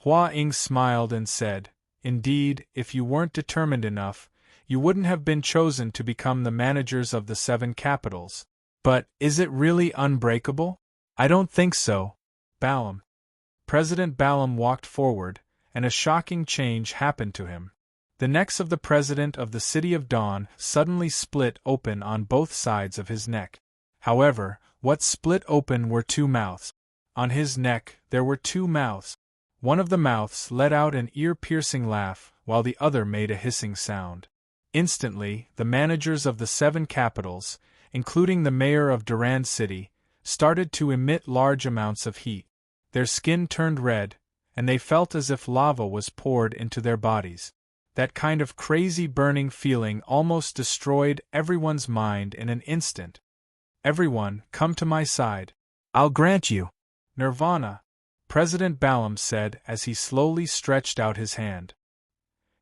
Hua Ying smiled and said, "Indeed, if you weren't determined enough, you wouldn't have been chosen to become the managers of the 7 capitals. But, is it really unbreakable?" "I don't think so." Balaam. President Balaam walked forward, and a shocking change happened to him. The necks of the president of the City of Dawn suddenly split open on both sides of his neck. However, what split open were 2 mouths. On his neck there were 2 mouths. One of the mouths let out an ear-piercing laugh, while the other made a hissing sound. Instantly, the managers of the 7 capitals, including the mayor of Durand City, started to emit large amounts of heat. Their skin turned red, and they felt as if lava was poured into their bodies. That kind of crazy burning feeling almost destroyed everyone's mind in an instant. "Everyone, come to my side. I'll grant you nirvana," President Balaam said as he slowly stretched out his hand.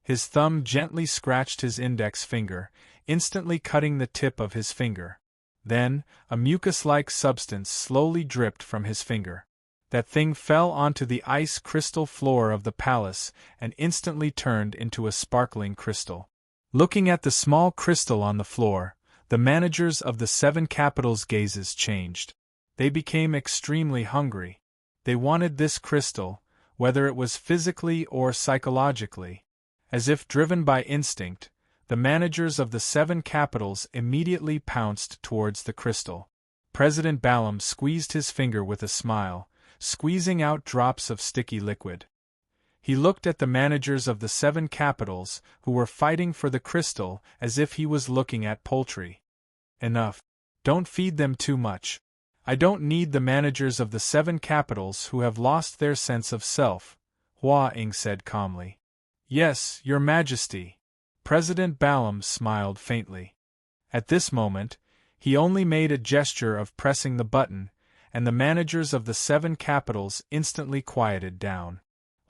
His thumb gently scratched his index finger, instantly cutting the tip of his finger. Then, a mucus-like substance slowly dripped from his finger. That thing fell onto the ice crystal floor of the palace and instantly turned into a sparkling crystal. Looking at the small crystal on the floor, the managers of the 7 capitals' gazes changed. They became extremely hungry. They wanted this crystal, whether it was physically or psychologically. As if driven by instinct, the managers of the 7 capitals immediately pounced towards the crystal. President Balaam squeezed his finger with a smile, squeezing out drops of sticky liquid. He looked at the managers of the 7 capitals, who were fighting for the crystal, as if he was looking at poultry. "Enough. Don't feed them too much. I don't need the managers of the 7 capitals who have lost their sense of self," Hua Ying said calmly. "Yes, Your Majesty." President Balaam smiled faintly. At this moment, he only made a gesture of pressing the button, and the managers of the 7 capitals instantly quieted down.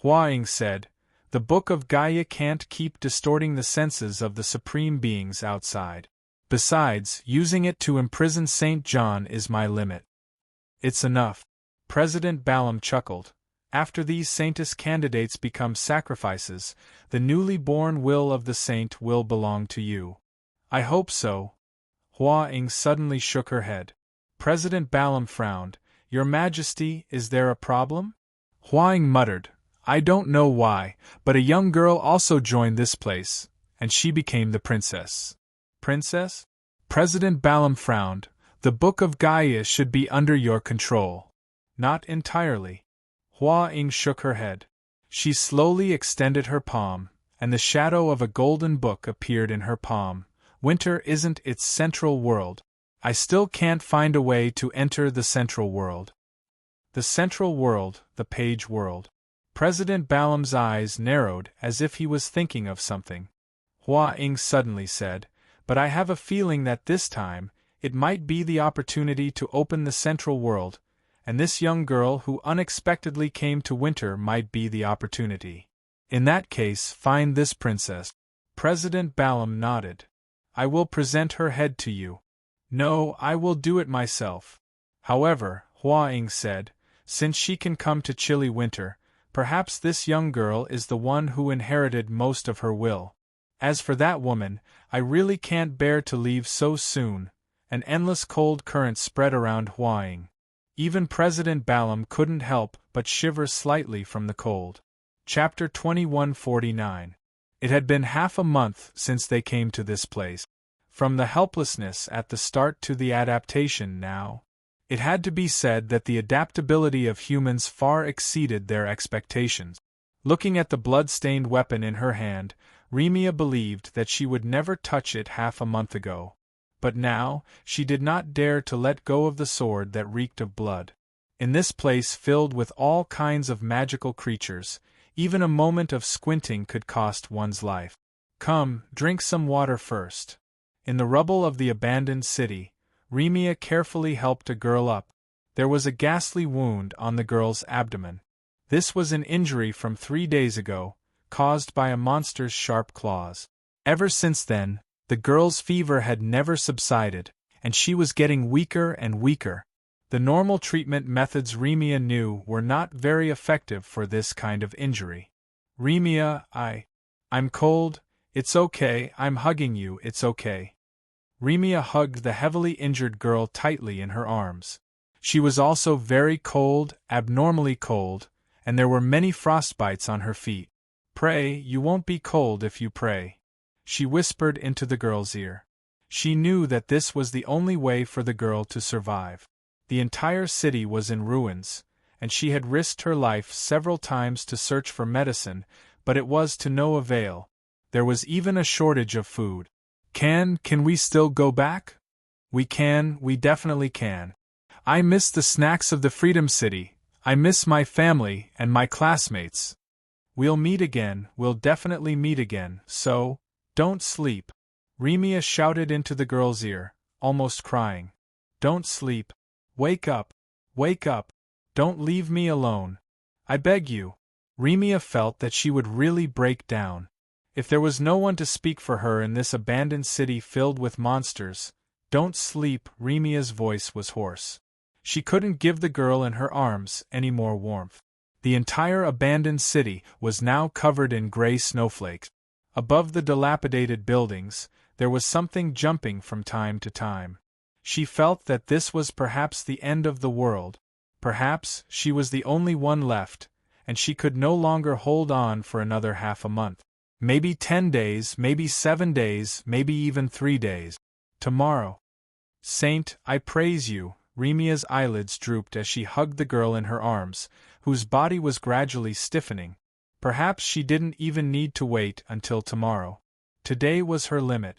Hua Ying said, "The Book of Gaia can't keep distorting the senses of the supreme beings outside. Besides, using it to imprison St. John is my limit." "It's enough." President Balaam chuckled. "After these saintess candidates become sacrifices, the newly born will of the saint will belong to you." "I hope so." Hua Ying suddenly shook her head. President Balaam frowned. "Your Majesty, is there a problem?" Hua Ying muttered, "I don't know why, but a young girl also joined this place, and she became the princess." "Princess?" President Balaam frowned. "The Book of Gaia should be under your control." "Not entirely." Hua Ying shook her head. She slowly extended her palm, and the shadow of a golden book appeared in her palm. "Winter isn't its central world. I still can't find a way to enter the central world." "The central world, the page world." President Balaam's eyes narrowed as if he was thinking of something. Hua Ying suddenly said, "But I have a feeling that this time, it might be the opportunity to open the central world, and this young girl who unexpectedly came to Winter might be the opportunity. In that case, find this princess." President Balaam nodded. "I will present her head to you." "No, I will do it myself." "However," Hua Ying said, "since she can come to chilly Winter, perhaps this young girl is the one who inherited most of her will. As for that woman, I really can't bear to leave so soon." An endless cold current spread around Hua Ying. Even President Balaam couldn't help but shiver slightly from the cold. Chapter 2149. It had been half a month since they came to this place. From the helplessness at the start to the adaptation now. It had to be said that the adaptability of humans far exceeded their expectations. Looking at the blood-stained weapon in her hand, Remia believed that she would never touch it half a month ago. But now, she did not dare to let go of the sword that reeked of blood. In this place filled with all kinds of magical creatures, even a moment of squinting could cost one's life. "Come, drink some water first." In the rubble of the abandoned city, Remia carefully helped a girl up. There was a ghastly wound on the girl's abdomen. This was an injury from 3 days ago, caused by a monster's sharp claws. Ever since then, the girl's fever had never subsided, and she was getting weaker and weaker. The normal treatment methods Remia knew were not very effective for this kind of injury. Remia, I'm cold, it's okay, I'm hugging you, it's okay. Remia hugged the heavily injured girl tightly in her arms. She was also very cold, abnormally cold, and there were many frostbites on her feet. Pray, you won't be cold if you pray, she whispered into the girl's ear. She knew that this was the only way for the girl to survive. The entire city was in ruins, and she had risked her life several times to search for medicine, but it was to no avail. There was even a shortage of food. Can we still go back? We definitely can. I miss the snacks of the Freedom City, I miss my family and my classmates. We'll meet again, we'll definitely meet again, so, don't sleep. Remia shouted into the girl's ear, almost crying. Don't sleep. Wake up. Wake up. Don't leave me alone. I beg you. Remia felt that she would really break down. If there was no one to speak for her in this abandoned city filled with monsters, don't sleep, Remia's voice was hoarse. She couldn't give the girl in her arms any more warmth. The entire abandoned city was now covered in gray snowflakes. Above the dilapidated buildings, there was something jumping from time to time. She felt that this was perhaps the end of the world. Perhaps she was the only one left, and she could no longer hold on for another half a month. Maybe 10 days, maybe 7 days, maybe even 3 days. Tomorrow. Saint, I praise you. Remia's eyelids drooped as she hugged the girl in her arms, whose body was gradually stiffening. Perhaps she didn't even need to wait until tomorrow. Today was her limit.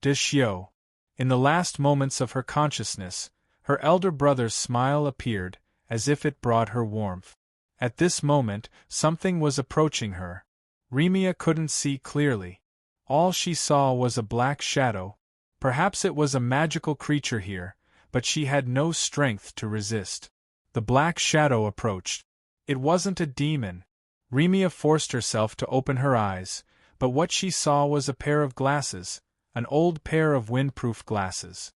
Deshio. In the last moments of her consciousness, her elder brother's smile appeared, as if it brought her warmth. At this moment, something was approaching her. Remia couldn't see clearly. All she saw was a black shadow. Perhaps it was a magical creature here, but she had no strength to resist. The black shadow approached. It wasn't a demon. Remia forced herself to open her eyes, but what she saw was a pair of glasses, an old pair of windproof glasses.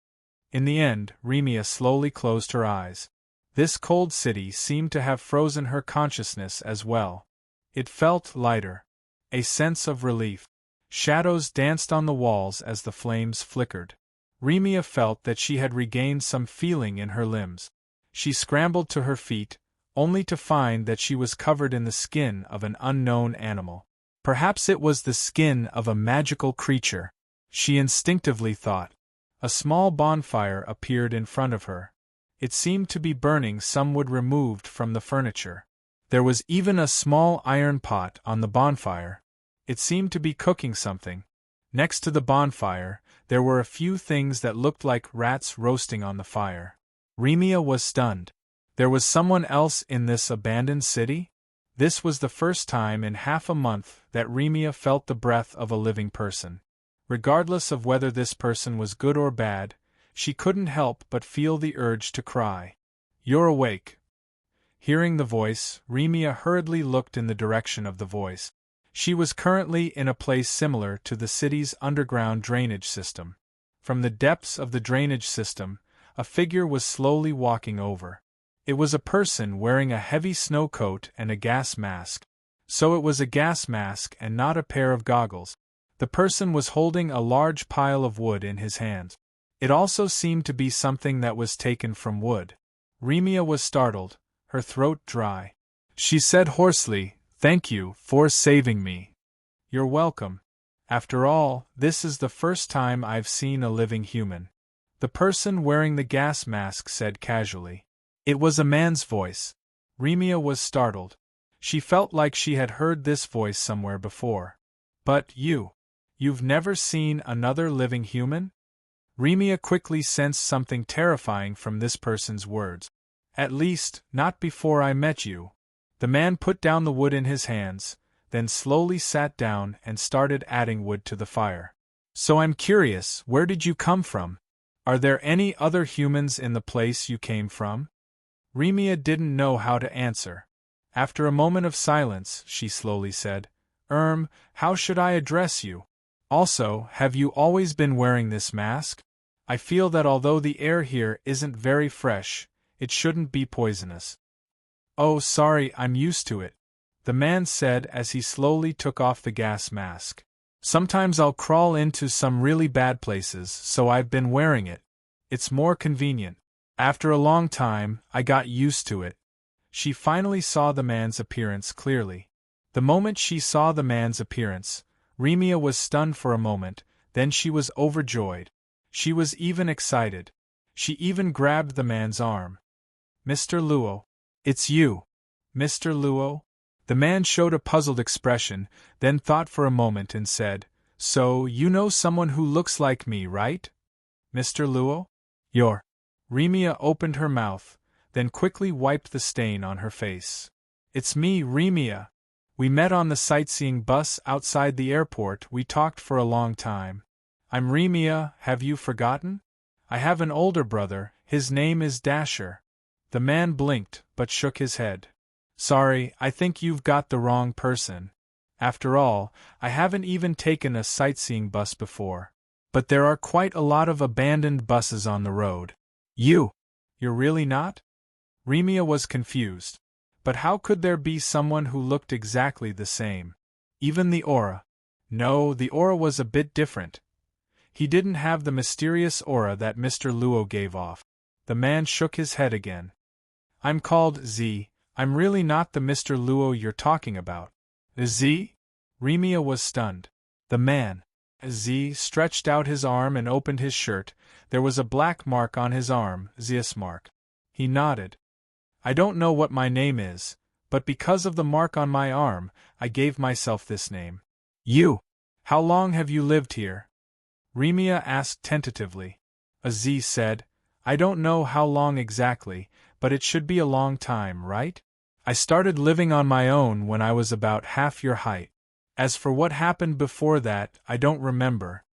In the end, Remia slowly closed her eyes. This cold city seemed to have frozen her consciousness as well. It felt lighter. A sense of relief. Shadows danced on the walls as the flames flickered. Remia felt that she had regained some feeling in her limbs. She scrambled to her feet, only to find that she was covered in the skin of an unknown animal. Perhaps it was the skin of a magical creature, she instinctively thought. A small bonfire appeared in front of her. It seemed to be burning some wood removed from the furniture. There was even a small iron pot on the bonfire. It seemed to be cooking something. Next to the bonfire, there were a few things that looked like rats roasting on the fire. Remia was stunned. There was someone else in this abandoned city? This was the first time in half a month that Remia felt the breath of a living person. Regardless of whether this person was good or bad, she couldn't help but feel the urge to cry. You're awake. Hearing the voice, Remia hurriedly looked in the direction of the voice. She was currently in a place similar to the city's underground drainage system. From the depths of the drainage system, a figure was slowly walking over. It was a person wearing a heavy snow coat and a gas mask. So it was a gas mask and not a pair of goggles. The person was holding a large pile of wood in his hands. It also seemed to be something that was taken from wood. Remia was startled, her throat dry. She said hoarsely, "Thank you for saving me." "You're welcome. After all, this is the first time I've seen a living human," the person wearing the gas mask said casually. It was a man's voice. Remia was startled. She felt like she had heard this voice somewhere before. "But you've never seen another living human?" Remia quickly sensed something terrifying from this person's words. "At least, not before I met you." The man put down the wood in his hands, then slowly sat down and started adding wood to the fire. "So I'm curious, where did you come from? Are there any other humans in the place you came from?" Remia didn't know how to answer. After a moment of silence, she slowly said, How should I address you? Also, have you always been wearing this mask? I feel that although the air here isn't very fresh, it shouldn't be poisonous. Oh, sorry, I'm used to it, the man said as he slowly took off the gas mask. Sometimes I'll crawl into some really bad places, so I've been wearing it. It's more convenient. After a long time, I got used to it. She finally saw the man's appearance clearly. The moment she saw the man's appearance, Remia was stunned for a moment, then she was overjoyed. She was even excited. She even grabbed the man's arm. Mr. Luo. It's you. Mr. Luo? The man showed a puzzled expression, then thought for a moment and said, So, you know someone who looks like me, right? Mr. Luo? You're. Remia opened her mouth, then quickly wiped the stain on her face. It's me, Remia. We met on the sightseeing bus outside the airport. We talked for a long time. I'm Remia, have you forgotten? I have an older brother, his name is Dasher. The man blinked, but shook his head. Sorry, I think you've got the wrong person. After all, I haven't even taken a sightseeing bus before. But there are quite a lot of abandoned buses on the road. You're really not? Remia was confused. But how could there be someone who looked exactly the same? Even the aura. No, the aura was a bit different. He didn't have the mysterious aura that Mr. Luo gave off. The man shook his head again. I'm called Z. I'm really not the Mr. Luo you're talking about. Z? Remia was stunned. The man. Z stretched out his arm and opened his shirt. There was a black mark on his arm, Z's mark. He nodded. I don't know what my name is, but because of the mark on my arm, I gave myself this name. You. How long have you lived here? Remia asked tentatively. Z said, I don't know how long exactly, but it should be a long time, right? I started living on my own when I was about half your height. As for what happened before that, I don't remember.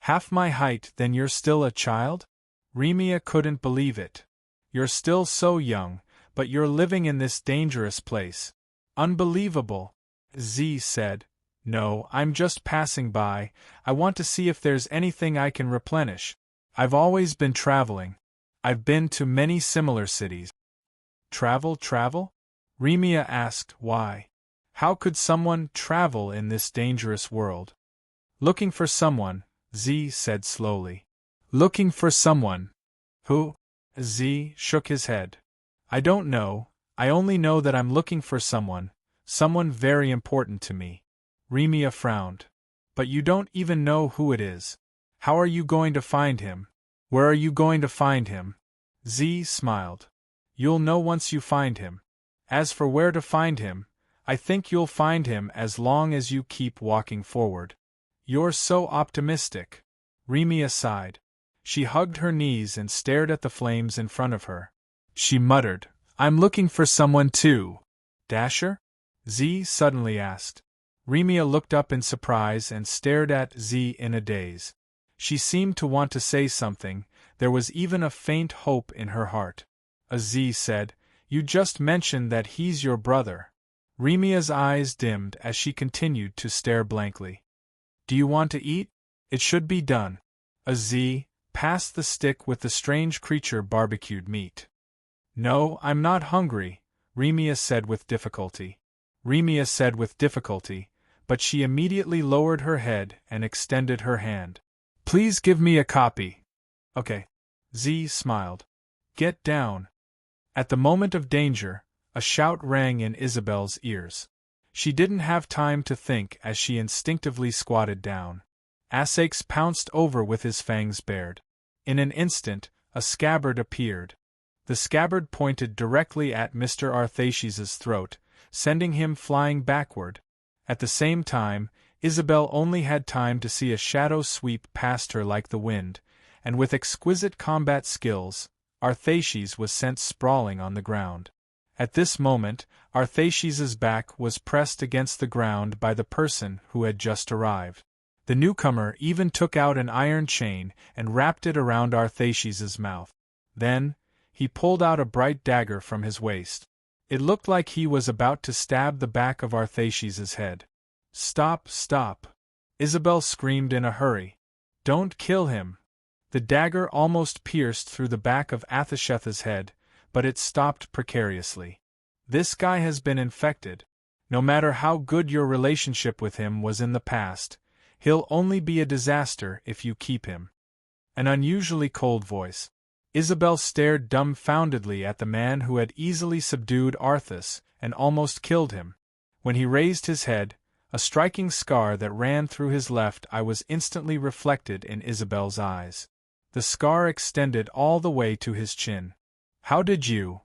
Half my height, then you're still a child? Remia couldn't believe it. You're still so young, but you're living in this dangerous place. Unbelievable. Z said, No, I'm just passing by. I want to see if there's anything I can replenish. I've always been traveling. I've been to many similar cities. Travel? Remia asked, why? How could someone travel in this dangerous world? Looking for someone, Z said slowly. Looking for someone. Who? Z shook his head. I don't know, I only know that I'm looking for someone very important to me. Remia frowned. But you don't even know who it is. How are you going to find him? Where are you going to find him? Z smiled. You'll know once you find him. As for where to find him, I think you'll find him as long as you keep walking forward. You're so optimistic. Remia sighed. She hugged her knees and stared at the flames in front of her. She muttered, I'm looking for someone too. Dasher? Z suddenly asked. Remia looked up in surprise and stared at Z in a daze. She seemed to want to say something, there was even a faint hope in her heart. Z said, You just mentioned that he's your brother. Remia's eyes dimmed as she continued to stare blankly. Do you want to eat? It should be done. Z passed the stick with the strange creature barbecued meat. No, I'm not hungry, Remia said with difficulty. But she immediately lowered her head and extended her hand. Please give me a copy. Okay. Z smiled. Get down. At the moment of danger, a shout rang in Isabel's ears. She didn't have time to think as she instinctively squatted down. Asax pounced over with his fangs bared. In an instant, a scabbard appeared. The scabbard pointed directly at Mr. Arthashes's throat, sending him flying backward. At the same time, Isabel only had time to see a shadow sweep past her like the wind, and with exquisite combat skills, Arthashes was sent sprawling on the ground. At this moment, Arthashes's back was pressed against the ground by the person who had just arrived. The newcomer even took out an iron chain and wrapped it around Arthashes's mouth. Then, He pulled out a bright dagger from his waist. It looked like he was about to stab the back of Arthashes's head. "Stop, stop!" Isabel screamed in a hurry. "Don't kill him!" The dagger almost pierced through the back of Athasheth's head, but it stopped precariously. "This guy has been infected. No matter how good your relationship with him was in the past, he'll only be a disaster if you keep him." An unusually cold voice. Isabel stared dumbfoundedly at the man who had easily subdued Arthas and almost killed him. When he raised his head, a striking scar that ran through his left eye was instantly reflected in Isabel's eyes. The scar extended all the way to his chin. "How did you?"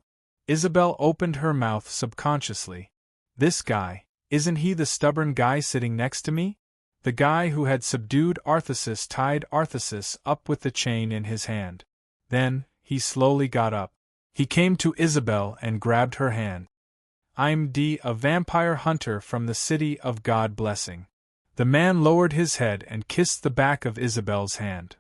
Isabel opened her mouth subconsciously. "This guy, isn't he the stubborn guy sitting next to me?" The guy who had subdued Arthasis tied Arthasis up with the chain in his hand. Then, he slowly got up. He came to Isabel and grabbed her hand. "I'm a vampire hunter from the city of God Blessing." The man lowered his head and kissed the back of Isabel's hand.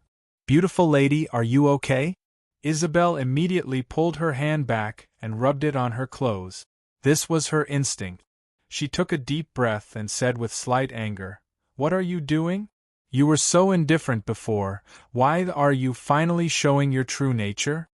"Beautiful lady, are you okay?" Isabel immediately pulled her hand back and rubbed it on her clothes. This was her instinct. She took a deep breath and said with slight anger, "What are you doing? You were so indifferent before, why are you finally showing your true nature?"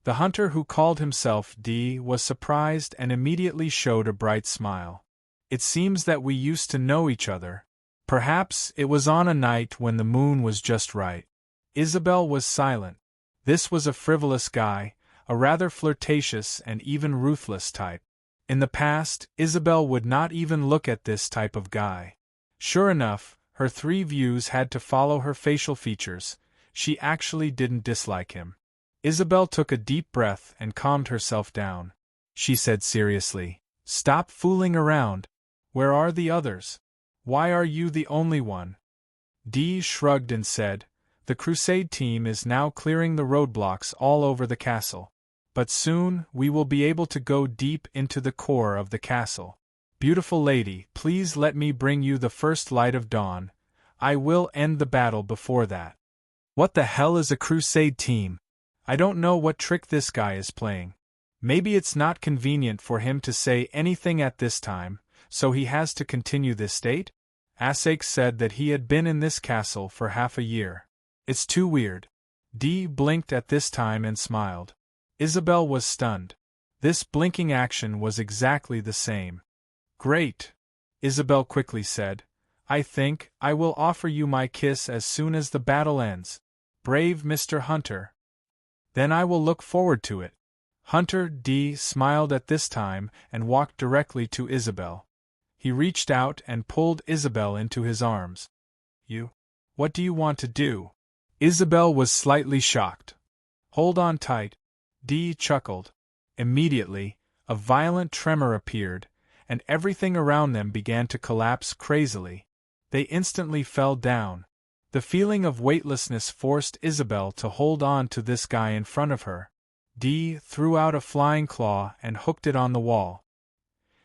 The hunter who called himself D was surprised and immediately showed a bright smile. "It seems that we used to know each other. Perhaps it was on a night when the moon was just right." Isabel was silent. This was a frivolous guy, a rather flirtatious and even ruthless type. In the past, Isabel would not even look at this type of guy. Sure enough, her three views had to follow her facial features. She actually didn't dislike him. Isabel took a deep breath and calmed herself down. She said seriously, "Stop fooling around. Where are the others? Why are you the only one?" Dee shrugged and said, "The Crusade team is now clearing the roadblocks all over the castle. But soon, we will be able to go deep into the core of the castle. Beautiful lady, please let me bring you the first light of dawn. I will end the battle before that." What the hell is a Crusade team? I don't know what trick this guy is playing. Maybe it's not convenient for him to say anything at this time, so he has to continue this date? Asake said that he had been in this castle for half a year. It's too weird. Dee blinked at this time and smiled. Isabel was stunned. This blinking action was exactly the same. "Great," Isabel quickly said. "I think I will offer you my kiss as soon as the battle ends. Brave Mr. Hunter. Then I will look forward to it." Hunter D smiled at this time and walked directly to Isabel. He reached out and pulled Isabel into his arms. What do you want to do?" Isabel was slightly shocked. "Hold on tight." D chuckled. Immediately, a violent tremor appeared, and everything around them began to collapse crazily. They instantly fell down. The feeling of weightlessness forced Isabel to hold on to this guy in front of her. D threw out a flying claw and hooked it on the wall.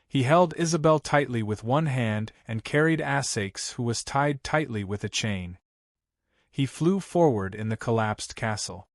He held Isabel tightly with one hand and carried Asakes, who was tied tightly with a chain. He flew forward in the collapsed castle.